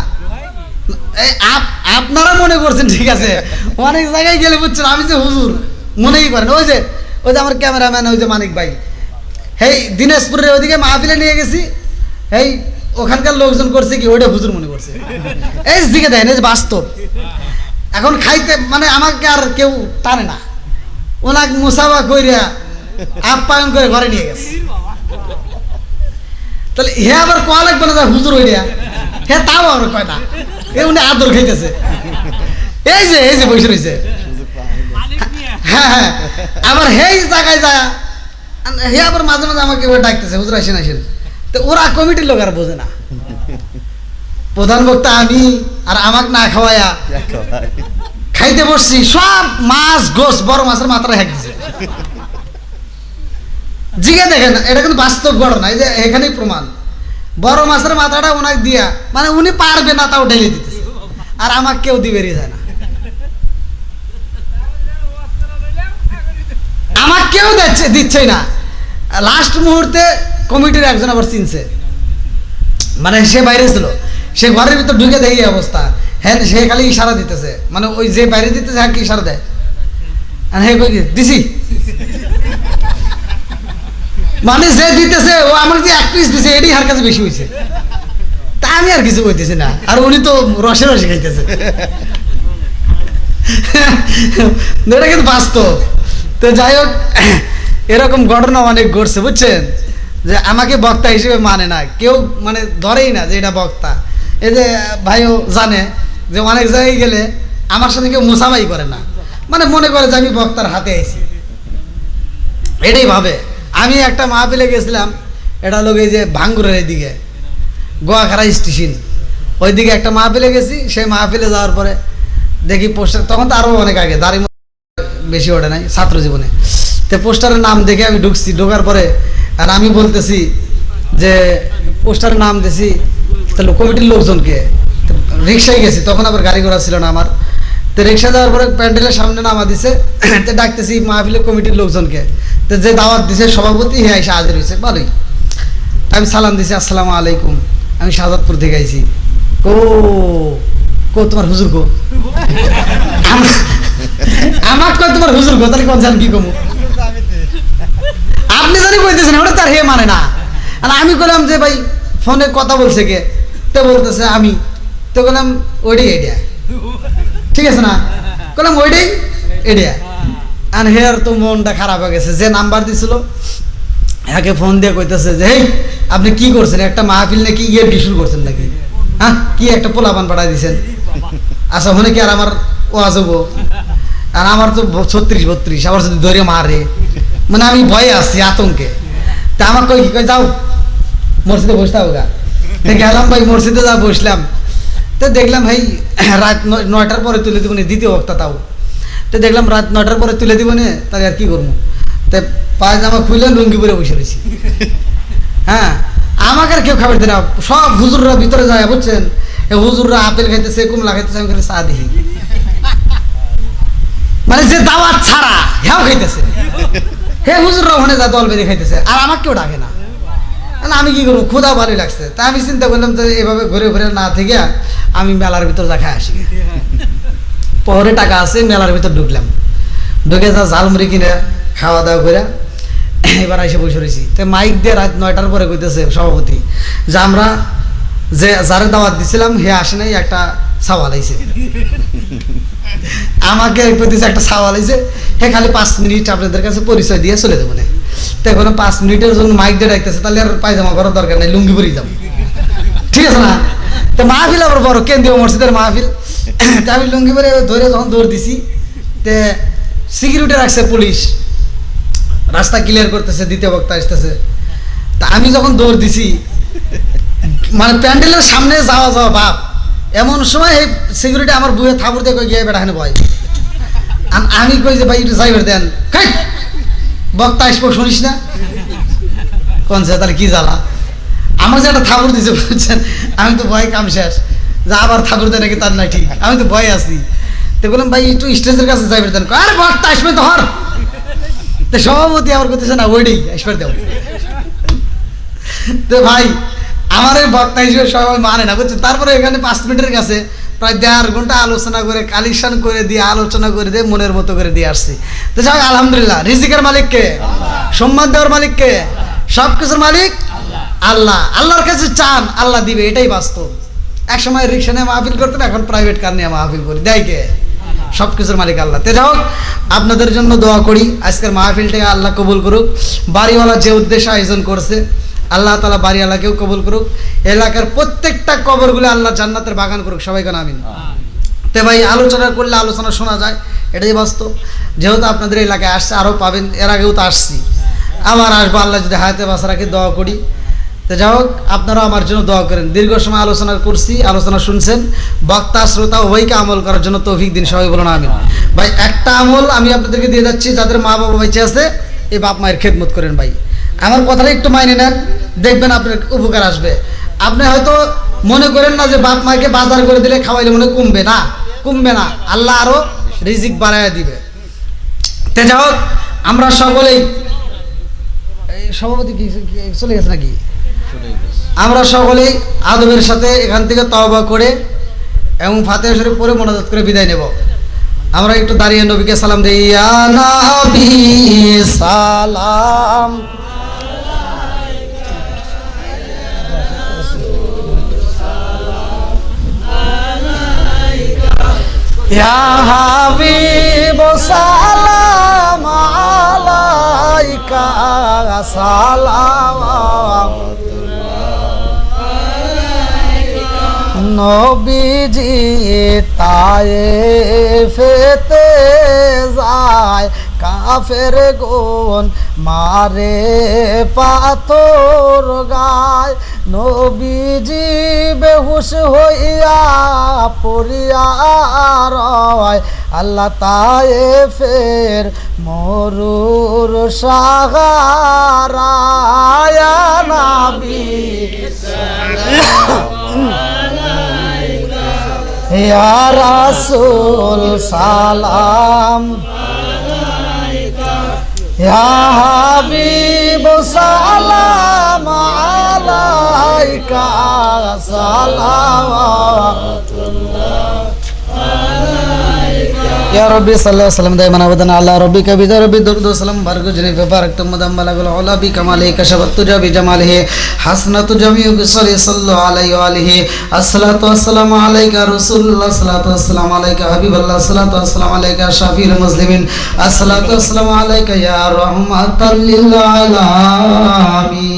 আপনারা মনে করছেন, ঠিক আছে, অনেক জায়গায় গেলে বুঝছেন আমি যে হুজুর মনেই করেন। ওই যে আমার ক্যামেরাম্যান, ওই যে মানিক ভাই, এই দিনাজপুরের ওইদিকে মাহফিলে নিয়ে গেছি, এই ওখানকার লোকজন করছে কি ওইটা হুজুর মনে করছে। এই দিকে দেন, এই যে বাস্তব। এখন খাইতে মানে আমাকে আর কেউ টানে না, ওনাকে মুসাফা কইরা আপ্যায়ন করে ঘরে নিয়ে গেছে। তাহলে হে আবার কয়া লাগবে না হুজুর হইয়া, হে তাও আর কয় না, এ উনি আদর খাইতেছে। এই যে বসে রয়েছে, হ্যাঁ আবার হেই জায়গায় যায়, হে আবার মাঝে মাঝে আমাকে ডাকতেছে, হুজুর আসেন আসেন। তো ওরা কমিটির লোক আর বোঝে না, প্রধান বক্তা আমি, আর আমাকে না খাওয়ায়া খাইতে বসছি, সব মাছ গোস বড় মাছের মাত্রা হ্যাক দিছে। জিগে দেখেন, এটা কিন্তু বাস্তব ঘটনা, এই যে এখানেই প্রমাণ। বড় মাছের মাথাটা ওনাকে দিয়া, মানে উনি পারবে না তাও ঢেলে দিতেছে, আর আমাকে কেউ দিবেরই যায় না, আমাকে কেউ দিচ্ছেই না। লাস্ট মুহূর্তে কমিটির একজন আবার চিনছে, মানে সে বাইরে ছিল, সে ঘরের ভিতর ঢুকে দেখি অবস্থা, হ্যাঁ সে খালি ইশারা দিতেছে, মানে ওই যে বাইরে দিতেছে হ্যাঁ কি ইশারা দেয়, আর হ্যাঁ কই দিছি, মানে যে দিতেছে ও আমার যে 1 পিস দিছে এটাই হার কাছে বেশি হয়েছে, তা আমি আর কিছু কইতেছি না, আর উনি তো রসে রসে খাইতেছে। এটা কিন্তু বাস্তব। তো যাই হোক, এরকম ঘটনা অনেক ঘটছে বুঝছেন, যে আমাকে বক্তা হিসেবে মানে না কেউ, মানে ধরেই না যে এটা বক্তা। এই যে ভাইও জানে যে অনেক জায়গায় গেলে আমার সাথে কেউ মুসাফাই করে না, মানে মনে করে যে আমি বক্তার হাতে আইছি, এটাই ভাবে। আমি একটা মাহফিলে গেছিলাম, এটা লোক এই যে ভাঙ্গুরের এইদিকে গোয়াখাড়া স্টেশন ওইদিকে একটা মাহফিলে গেছি। সেই মাহফিলে যাওয়ার পরে দেখি পোস্টার, তখন তো আরও অনেক আগে, দাড়ি বেশি ওঠে নাই ছাত্র জীবনে, তো পোস্টারের নাম দেখে আমি ঢুকছি। ঢোকার পরে আর আমি বলতেছি যে পোস্টারের নাম দিছি, তাহলে কমিটির লোকজনকে, রিক্সায় গেছি, তখন আবার গাড়ি ঘোড়া ছিল না আমার। তো রিক্সা যাওয়ার পরে প্যান্ডেলের সামনে নামা দিছে, তো ডাকতেছি মাহফিলের কমিটির লোকজনকে। তো যে দাওয়াত দিছে সভাপতি, হ্যাঁ এসে হাজির হয়েছে, ভালোই। আমি সালাম দিছি, আসসালামু আলাইকুম, আমি শাহজাদপুর থেকে আইছি। কো তোমার হুজুর গো, আমার কয় তোমার হুজুর গো, তাহলে কোন জান কি কমু, আপনি জানি কইতেছেন, ওটা তার হে মানে না। আর আমি বললাম যে ভাই ফোনে কথা বলছে কে, তো বলতেছে আমি, তো বললাম ওইটাই এডিয়া, ঠিক আছে না, বললাম ওইটাই এডিয়া। আর হেয়ার তো মনটা খারাপ হয়ে গেছে, যে নাম্বার দিছিল একে ফোন দিয়ে কইতেছে যে এই আপনি কি করছেন, একটা মাহফিল নাকি ইয়ে শুরু করছেন নাকি, হ্যাঁ কি একটা পোলাপান পাঠাই দিয়েছেন, আচ্ছা ওখানে কি আর আমার ওয়াজ হবো, আর আমার তো 36-32, আবার যদি ধরে মারে, মানে আমি ভয়ে আসছি আতঙ্কে। তা আমার কই কি কই যাও মসজিদে বসতে হবে গা, গেলাম ভাই মসজিদে যা বসলাম। তো দেখলাম ভাই রাত 9টার পরে তুলে দিব না, দ্বিতীয় বক্তা তাও। তো দেখলাম রাত 9টার পরে তুলে দিব না, তাহলে আর কি করবো। তো পায়জামা খুলে লুঙ্গি পরে বসে রয়েছি। হ্যাঁ আমাকে আর কেউ খাবার দেয় না, সব হুজুররা ভিতরে যায় বুঝছেন, হুজুররা আপেল খাইতেছে, কুমলা খাইতেছে, আমি খালি চা দেখি, মানে যে দাওয়াত ছাড়া হ্যাঁ খাইতেছে, হে হুজুররা ওখানে যা দল বেঁধে খাইতেছে, আর আমাকে কেউ ডাকে না। আমি কি করবো, ক্ষুধা ভালোই লাগছে, তা আমি চিন্তা করলাম যে এভাবে ঘুরে ঘুরে না থেকে আমি মেলার ভিতর যা খাই আসি। পরে টাকা আছে, মেলার ভিতর ঢুকলাম, ঢুকে যা ঝালমুড়ি কিনে খাওয়া দাওয়া করে এবার এসে বসে রয়েছি। তো মাইক দিয়ে রাত 9টার পরে কইতেছে সভাপতি যে আমরা যে যারে দাওয়াত দিছিলাম হে আসে নাই, একটা সওয়াল আইছে, আমাকে প্রতিদিন একটা সওয়াল আইছে, হ্যাঁ খালি 5 মিনিট আপনাদের কাছে পরিচয় দিয়ে চলে যাবো না। তো এখন 5 মিনিটের জন্য মাইক দিয়ে ডাকতেছে, তাহলে আর পায়জামা করার দরকার নেই, লুঙ্গি পরেই যাবো, ঠিক আছে না? তো মাহফিল আবার বড় কেন্দ্রীয় মসজিদের মাহফিল, তা আমি লুঙ্গি পরে ধরে যখন দৌড় দিছি, তে সিকিউরিটি রাখছে পুলিশ, রাস্তা ক্লিয়ার করতেছে, দ্বিতীয় বক্তা আসতেছে। তা আমি যখন দৌড় দিছি, মানে প্যান্ডেলের সামনে যাওয়া বাপ, এমন সময় এই সিকিউরিটি আমার বুয়ে থাপুর দিয়ে গিয়ে বেড়া হেনে ভয়। আমি কই যে ভাই একটু যাইবার দেন, বক্তা আসবো শুনিস না কোন সে, তাহলে কি জ্বালা। আমার যে একটা থাপুর দিছে বুঝছেন, আমি তো ভয় কাম শেষ, যা আবার থাপুর দেয় নাকি তার নাই ঠিক, আমি তো ভয় আছি। তো বললাম ভাই একটু স্টেজের কাছে যাইবার দেন, আরে বক্তা আসবে তো হর। তো সভাপতি আবার করতেছে না ওইটাই আসবার দেও। তো ভাই আমার এই বক্তা হিসেবে সবাই মানে না বুঝছেন। তারপরে এখানে 5 মিনিটের কাছে প্রায় 1.5 ঘন্টা আলোচনা করে, কালেকশন করে দিয়ে, আলোচনা করে দিয়ে মনের মতো করে দিয়ে আসছি। তো যাই হোক, আলহামদুলিল্লাহ। রিজিকের মালিককে, সম্মান দেওয়ার মালিককে, সব কিছুর মালিক আল্লাহ। আল্লাহর কাছে চান, আল্লাহ দিবে, এটাই বাস্তব। এক সময় রিক্সা নিয়ে মাহফিল করতেন, এখন প্রাইভেট কার নিয়ে মাহফিল করি, দেয় কে? সব কিছুর মালিক আল্লাহ। তো যাই হোক, আপনাদের জন্য দোয়া করি, আজকের মাহফিলটাকে আল্লাহ কবুল করুক। বাড়িওয়ালা যে উদ্দেশ্যে আয়োজন করছে, আল্লাহ তাআলা বাড়িওয়ালাকেও কবুল করুক, এলাকার প্রত্যেকটা কবরগুলো আল্লাহ জান্নাতের বাগান করুক, সবাই কেন আমিন। তো ভাই আলোচনা করলে আলোচনা শোনা যায়, এটাই বাস্তব। যেহেতু আপনাদের এলাকায় আসছে, আরও পাবেন, এর আগেও তো আসছি, আবার আসবো, আল্লাহ যদি হায়াতে বাঁচা রাখি, দোয়া করি। তো যাই হোক, আপনারাও আমার জন্য দোয়া করেন। দীর্ঘ সময় আলোচনা করছি, আলোচনা শুনছেন, বক্তা শ্রোতা উভয়কে আমল করার জন্য তৌফিক দিন, সবাই বলুন আমিন। ভাই একটা আমল আমি আপনাদেরকে দিয়ে যাচ্ছি, যাদের মা বাবা বেঁচে আছে, এই বাপ মায়ের খেদমত করেন ভাই। আমার কথাটা একটু মাইনে নেন, দেখবেন আপনার উপকার আসবে। আপনি হয়তো মনে করেন না যে বাপ মাকে বাজার করে দিলে খাওয়াইলে মনে কমবে না, কমবে না, আল্লাহ আরো রিজিক বাড়াইয়া দিবে। তে যাই হোক, আমরা সকলেই, সভাপতি কি চলে গেছে নাকি? আমরা সকলেই আদবের সাথে এখান থেকে তওবা করে এবং ফাতিহা শরীফ পড়ে মোনাজাত করে বিদায় নেব। আমরা একটু দাঁড়িয়ে নবীকে সালাম দেই। ইয়া নবী সালাম, ইয়া হাবিব সালাম আলাইকা, সালাম নবীজি তায়েফেতে যায়, কাফের গুন মারে পাথর গায়, নবীজি বেহুশ হইয়া পড়িয়া রয়, আল্লাহ তায়েফের মরুর সাহারা, ইয়া নবী ইয়া রাসূল সালাম, ইয়া হাবিব সালাম আলাইকা, সালাওয়াতুল্লাহ ইয়া রব্বি সাল্লাল্লাহু আলাইহি ওয়াসাল্লাম দাইমান আবাদান আলা রাব্বিকা বিজা রাব্বি দুরুদ সালাম বারকু জনি বারাকতুম মাদাম বালাগুল উলা বি কামালিহি কাশাবাতু জাবি জামালিহি হাসনাতু জামিউ বিসরি সাল্লাল্লাহু আলাইহি ওয়া আলিহি। আসসালাতু ওয়াসসালামু আলাইকা রাসূলুল্লাহ, সালাতু ওয়াসসালামু আলাইকা হাবিবাল্লাহ, সালাতু ওয়াসসালামু আলাইকা শাফিউল মুসলিমিন, আসসালাতু ওয়াসসালামু আলাইকা ইয়া রাহমাতাল লিল আলামিন।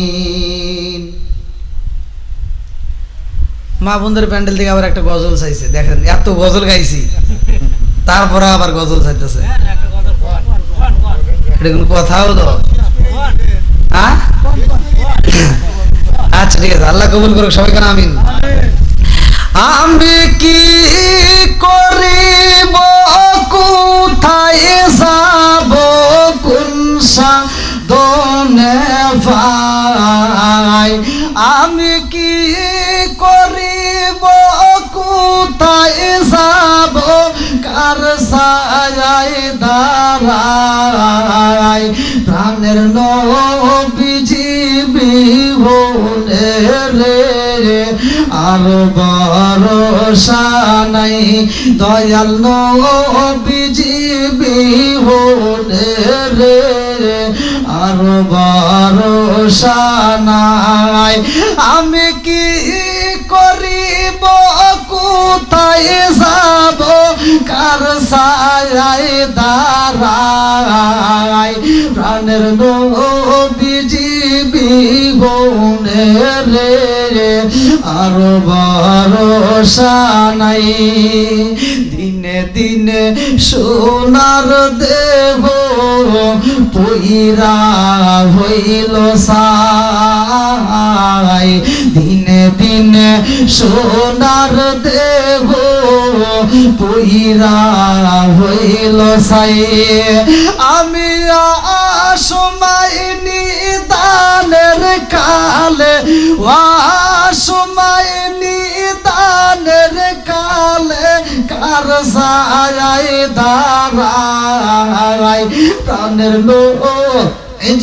মা বোনদের প্যান্ডেল থেকে আবার একটা গজল চাইছে, দেখেন এত গজল গাইছি, তারপরে আবার গজল চাইতেছে, এটা কোন কথা হলো? আচ্ছা ঠিক আছে, আল্লাহ কবুল করুক, সবাই কেন আমিন। আমি কি করিব, কোথায় যাব, কোন সাধনে ভাই, আমি কি করিব, কোথায় যাব, কার ছায়ায় দাঁড়াই, প্রাণের নবীজি বিহনে রে আর ভরসা নাই, দয়াল নবীজি বিহনে রে আর ভরসা নাই, আমি কি করিব, কোথায় যাব কার ছায়ায় দাঁড়াই প্রাণের নবীজি বিহনে রে আর ভরসা নাই দিনে দিনে সোনার দেহ পইরা হইল সাই দিনে দিনে সোনার দেহ পইরা হইল সাই আমি সময় নিদানের কালে সময় নিদানের কালে কার ছায়ায় দাঁড়াই প্রাণের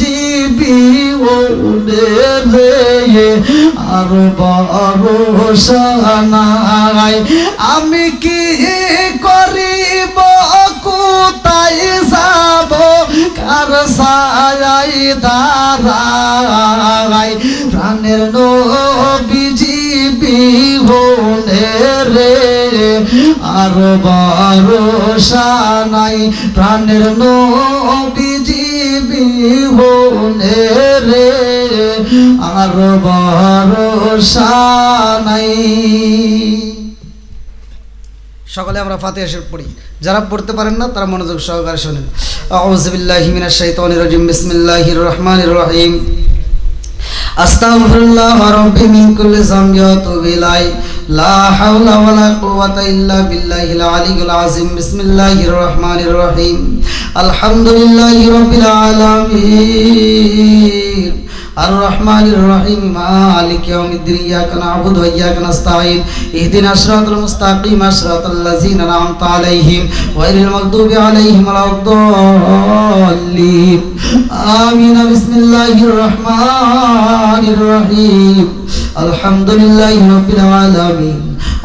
জীবনে রে আর ভরসা নাই আমি কি করিব কোথায় যাব কার ছায়ায় দাঁড়াই প্রাণের নবীজি বিহনে রে আর ভরসা নাই প্রাণের নবীজি বিহনে রে আর ভরসা নাই। সকলে আমরা ফাতিহা শরীফ পড়ি, যারা পড়তে পারেন না তারা মনোযোগ সহকারে শুনেন। আউযু বিল্লাহি মিনাশ শাইতানির রাজিম বিসমিল্লাহির রহমানির রহিম আস্তাগফিরুল্লাহ রাব্বি মিন কুল্লি যামবি ওয়া আতুবু ইলাইহি লা হাওলা ওয়া লা কুওয়াতা ইল্লা বিল্লাহিল আলিয়্যিল আযীম বিসমিল্লাহির রহমানির রহিম আলহামদুলিল্লাহি রাব্বিল আলামিন الرحمن الرحيم مالك يوم الدين إياك نعبد وإياك نستعين اهدنا الصراط المستقيم صراط الذين أنعمت عليهم غير المغضوب عليهم ولا الضالين آمين بسم الله الرحمن الرحيم الحمد لله رب العالمين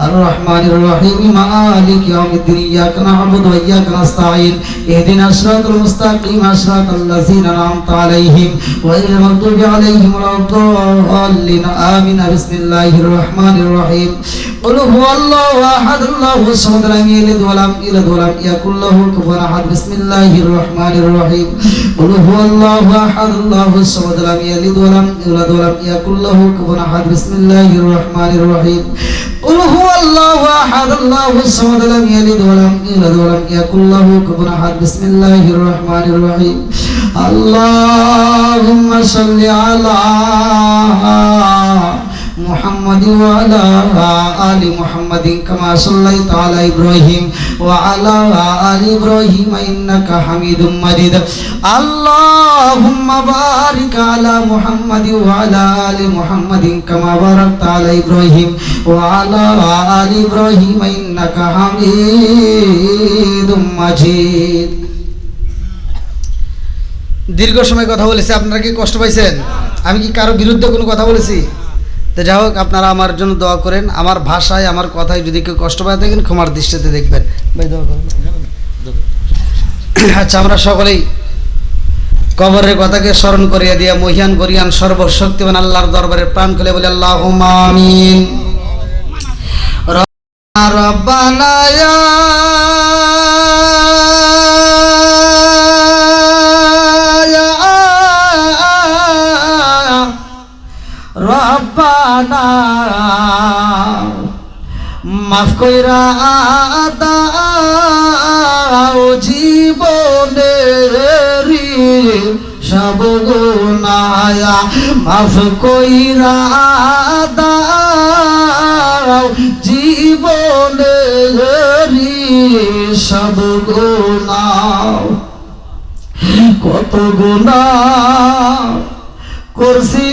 الرحمن الرحيم مالك يوم الدين إياك نعبد وإياك نستعين اهدنا الصراط المستقيم صراط الذين أنعمت عليهم غير المغضوب عليهم ولا الضالين آمين بسم الله الرحمن الرحيم قل هو الله أحد الله الصمد لم يلد ولم يولد ولم يكن له كفوا أحد بسم الله الرحمن الرحيم قل هو الله أحد الله الصمد لم يلد ولم يولد ولم يكن له كفوا أحد بسم الله الرحمن الرحيم قل هو الله أحد الله الصمد لم يلد ولم يولد ولم يكن له كفوا أحد بسم الله الرحمن الرحيم اللهم صل على محمد وعلى آل محمد كما صليت على إبراهيم وعلى آل إبراهيم إنك حميد مجيد اللهم بارك على محمد وعلى آل محمد كما باركت على إبراهيم وعلى آل إبراهيم إنك حميد مجيد দীর্ঘ সময় কথা বলেছি, আপনারা কি কষ্ট পাইছেন? আমি কি কারো বিরুদ্ধে কোনো কথা বলেছি? তো যাই হোক, আপনারা আমার জন্য দোয়া করেন। আমার ভাষায় আমার কথায় যদি কেউ কষ্ট পায় থাকেন ক্ষমার দৃষ্টিতে দেখবেন। ভাই দোয়া করেন। আচ্ছা, আমরা সকলেই কবরের কথাকে স্মরণ করিয়া দিয়া মহিয়ান গরিয়ান সর্বশক্তিমান আল্লাহর দরবারে প্রাণ খুলে বলে আল্লাহুম্মা আমিন। রব্বানা ইয়া রব্বানা মাফ কইরা দাও জীবনের সব গুনাহ, মাফ কইরা দাও জীবনের সব গুনাহ। কত গুনাহ করছি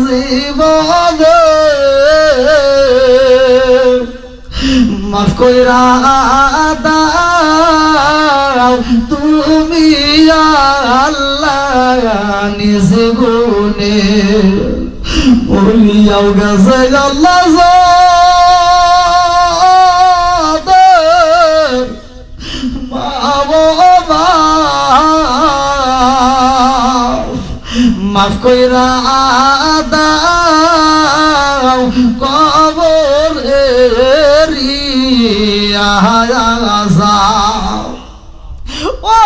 জীবনে, মাফ কইরা দাও তুমি আল্লাহ নিজ গুণে। বলিয়াও গেছে আল্লাহ মা মাফ কইরা দাও কবরেরি আযাব। ও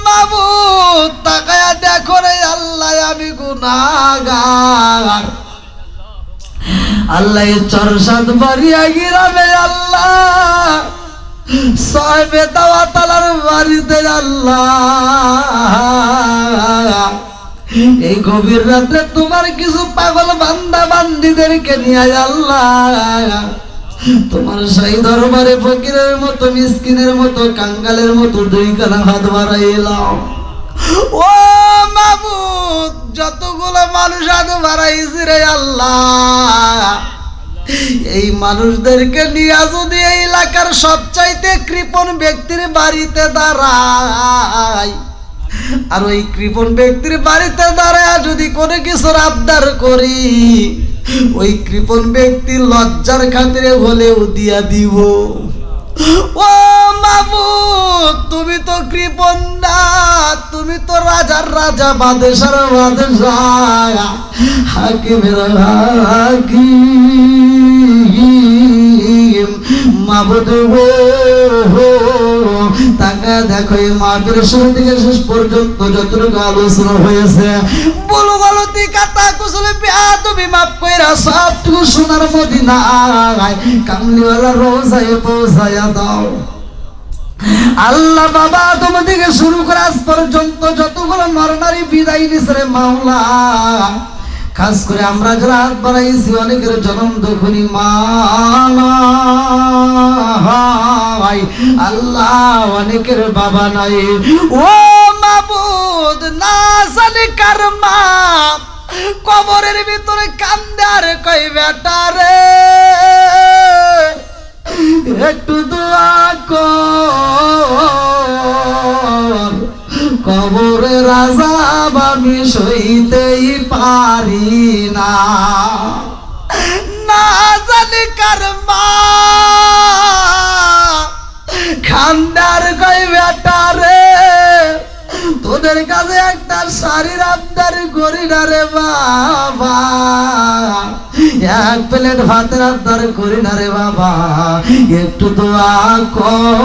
মাবুদ তাকায়া দেখো রে আল্লাহ আমি গুনাহগার। আল্লাহ চরসাদ বাড়িয়া গিরামে আল্লাহ সাহেবে দাওয়া তালার বাড়িতে আল্লাহ এই গভীর রাতে তোমার কিছু পাগল বান্দা বান্দিদেরকে নিয়ে আল্লাহ তোমার সেই দরবারে ফকিরের মতো মিসকিনের মতো কাঙ্গালের মতো দুই কানা হাত বাড়াইলাম। ও মাবুদ যতগুলো মানুষ হাত বাড়াইছি রে আল্লাহ এই মানুষদেরকে নিয়ে যদি এই এলাকার সবচাইতে কৃপণ ব্যক্তির বাড়িতে দাঁড়াই আর ওই কৃপণ ব্যক্তির বাড়িতে দাঁড়ায় যদি কোনো কিছুর আবদার করি ওই কৃপণ ব্যক্তির লজ্জার খাতিরে হলেও দিয়া দিব। ও মাবুদ তুমি তো কৃপণ না, তুমি তো রাজার রাজা বাদশার বাদশাহ হাকিমের হাকিম। মাবুদ গো তাকে দেখো এই মাহফিলের শুরু থেকে শেষ পর্যন্ত যতটুকু আলোচনা হয়েছে বলো গলতি কাতা কুশলে বেয়াদবি মাফ কইরা সবটুকু সোনার মদিনায় কামলিওয়ালা রোজায় পৌঁছায়া দাও। আল্লাহ বাবা তোমার থেকে শুরু করে আজ পর্যন্ত যতগুলো নরনারী বিদায় নিছে রে মাওলা খাস করে আমরা যারা হাত বাড়াইছি অনেকের জন্ম দুঃখনি মা আল্লাহ অনেকের বাবা নাই। ও মাবুদ না জানি কার মা কবরের ভিতরে কান্দে আর কই বেটা রে একটু দোয়া কর কবরের আযাব আমি সইতেই পারি না। না জানি কার মা খান্দার কই বেটা রে তোদের কাছে একটা শাড়ির আবদার করি না রে বাবা এক প্লেট ভাতের আবদার করি না রে বাবা একটু দোয়া কর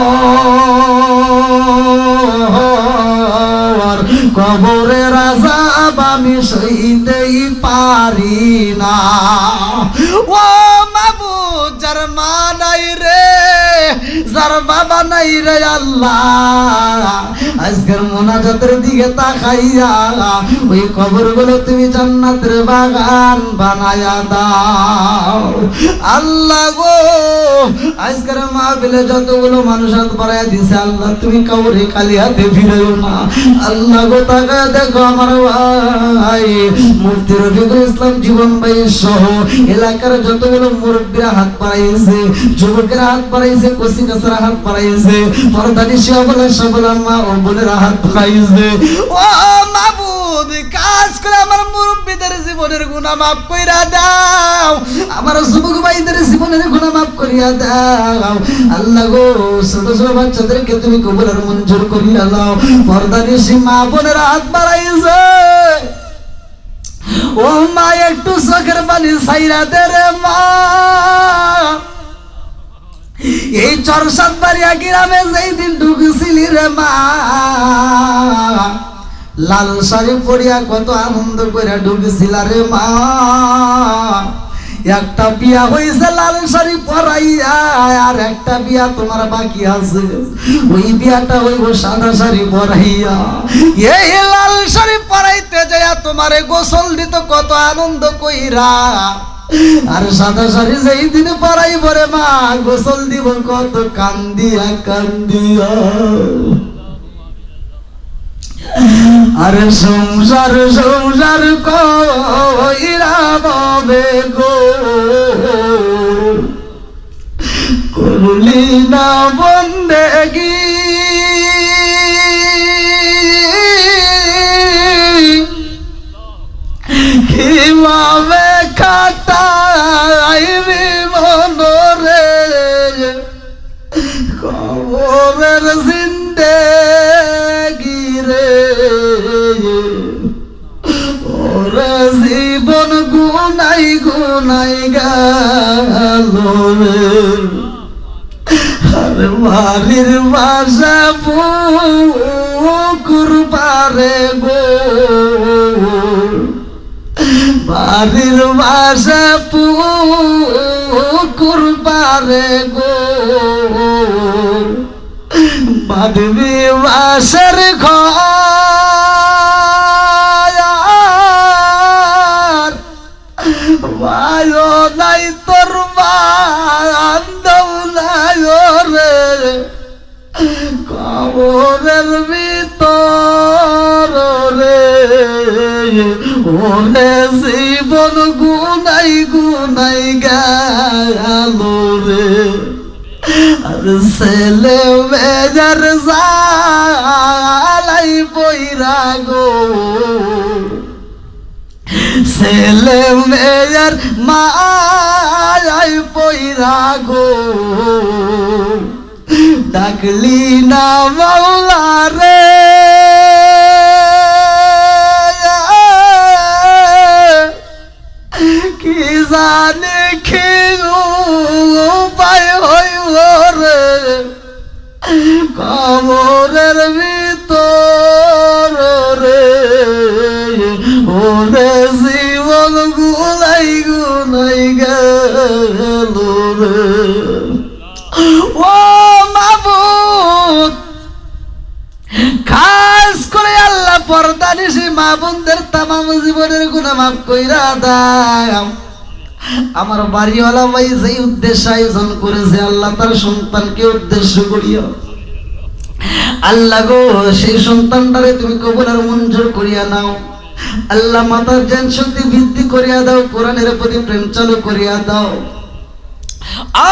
কবরের আযাব আমি সইতেই পারি না। ও মাবুদ যার মা নাই রে যার বাবা নাই রে আল্লাহ আজকের মোনাজাতের দিকে তাকাইয়া ওই কবরগুলো তুমি জান্নাতের বাগান বানায়া দাও। আল্লাহ গো আজকের মাহফিলে যতগুলো মানুষ হাত বাড়াইয়া দিছে আল্লাহ তুমি কাউরে খালি হাতে ফিরাইও না। আল্লাহ গো তাকায়া দেখো আমার ভাই মুফতি রফিকুল ইসলাম জীবন ভাই সহ এলাকার যতগুলো মুরব্বীরা হাত বাড়াইছে যুবকেরা হাত বাড়াইছে কচি কাছারা হাত বাড়াইছে পর্দানি সবলা মা ও বোনেরা হাত বাড়াইছে। ও মাবুদ কাজ করে আমার মুরব্বীদের জীবনের গুনাহ মাফ কইরা দাও আমার যুবক ভাইদের জীবনের গুনাহ মাফ করিয়া দাও। আল্লাহ গো ছোট ছোট বাচ্চাদেরকে তুমি কবুল আর মঞ্জুর করিয়া দাও। পর্দানি মা বোনেরা হাত বাড়াইছে ও মা একটু চোখের পানি ছাইরা দে রে মা এই চরসাদ বাড়িয়া গ্রামে যেই দিন ঢুকেছিলি রে মা লাল শাড়ি পরিয়া কত আনন্দ করে ঢুকেছিল রে মা একটা বিয়া হয়েছে লাল শাড়ি পরাইয়া আর একটা বিয়া তোমার বাকি আছে ওই বিয়াটা হইব সাদা শাড়ি পরাইয়া। এই লাল শাড়ি পরাইতে যাইয়া তোমারে গোসল দিত কত আনন্দ কইরা আর সাদা শাড়ি যেই দিন পরাইব রে মা গোসল দিব কত কান্দিয়া কান্দিয়া। আরে সংসার সংসার কইরা ববে গো করলি না বন্দেগি কিভাবে কাটাইবি মনরে কবরের জিন্দেগি রে ওর গেল রে আরে বাড়ির বাসা পুকুর পারে গো বাড়ির বাসা পুকুর পারে গো বাঁধবি বাসার ঘর বায়ো নাই তোর বান্ধব নাই রে কবরের ভিতর রে ওরে জীবন গুনাই গুনাই গেল রে আর ছেলে মেজার জালাই পইরা গো ছেলে মেয়ের মায়াই পইরা গো ডাকলি না মাওলা রে কি জানে কি উপায় হইল রে কবরের ভিতর রে ওরে জীবন গুলাই গুলাই গেল রে ও মাবুদ খাস করে আল্লাহ পর্দা নিশি মা বোনদের তামাম জীবনের গুনাহ মাফ কইরা দাও আমার বাড়িওয়ালা ভাই যেই উদ্দেশ্য আয়োজন করেছে আল্লাহ তার সন্তানকে উদ্দেশ্য করিয়া আল্লাহ গো সেই সন্তানটারে তুমি কবুল মঞ্জুর করিয়া নাও আল্লাহ মাতার জ্ঞান শক্তি বৃদ্ধি করিয়া দাও কোরআনের প্রতি প্রেম চালু করিয়া দাও ও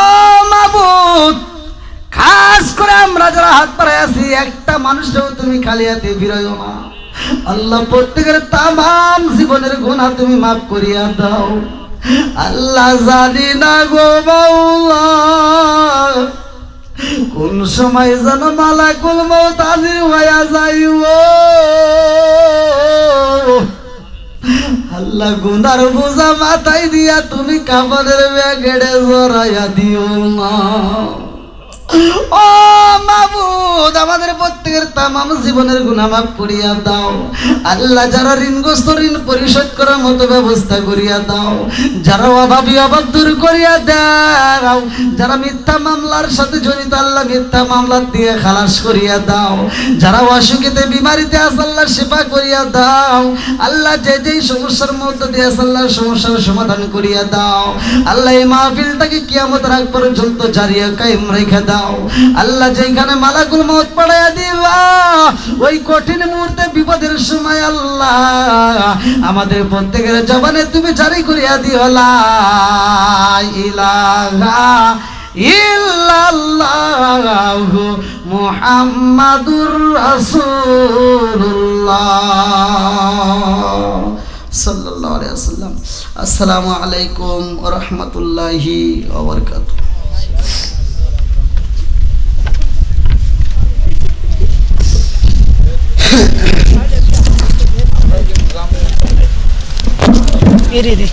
মাবুদ খাস করে আমরা যারা হাত পাড়ায় আছি একটা মানুষও তুমি খালি হাতে ফিরাইও না আল্লাহ প্রত্যেকের তামাম জীবনের গুনাহ তুমি মাফ করিয়া দাও আল্লাহ জানি না গো মাওলা কোন সময় যেন মালাকুল মউত হাজির হইয়া যাইব আল্লাহ গুনার বোঝা মাথায় দিয়া তুমি কাফনের ব্যাগেড়ে জড়াইয়া দিও না ও মাবুদ আমাদের প্রত্যেকের তামাম জীবনের গুনাহ মাফ করিয়া দাও আল্লাহ যারা ঋণগ্রস্ত ঋণ পরিশোধ করার মতো ব্যবস্থা করিয়া দাও যারা অভাবী অভাব দূর করিয়া দাও যারা মিথ্যা মামলার সাথে জড়িত আল্লাহ মিথ্যা মামলা দিয়ে খালাস করিয়া দাও যারা অসুখীতে বিমারিতে আছে আল্লাহ শিফা করিয়া দাও আল্লাহ যে যেই সমস্যার মধ্যে দিয়ে আছে আল্লাহ সমস্যার সমাধান করিয়া দাও আল্লাহ এই মাহফিলটাকে কিয়ামতের আগ পর্যন্ত জারি কায়েম রেখে দাও আল্লাহ যেখানে মালাকুল মউত পড়াইয়া দিবা ওই কঠিন মুহূর্তে বিপদের সময় আল্লাহ আমাদের প্রত্যেকের জবানে তুমি জারি করিয়া দিও লা ইলাহা ইল্লাল্লাহু মুহাম্মাদুর রাসূলুল্লাহ সাল্লাল্লাহু আলাইহি ওয়াসাল্লাম আসসালামু আলাইকুম ওয়া রাহমাতুল্লাহি ওয়া বারাকাতুহু এরে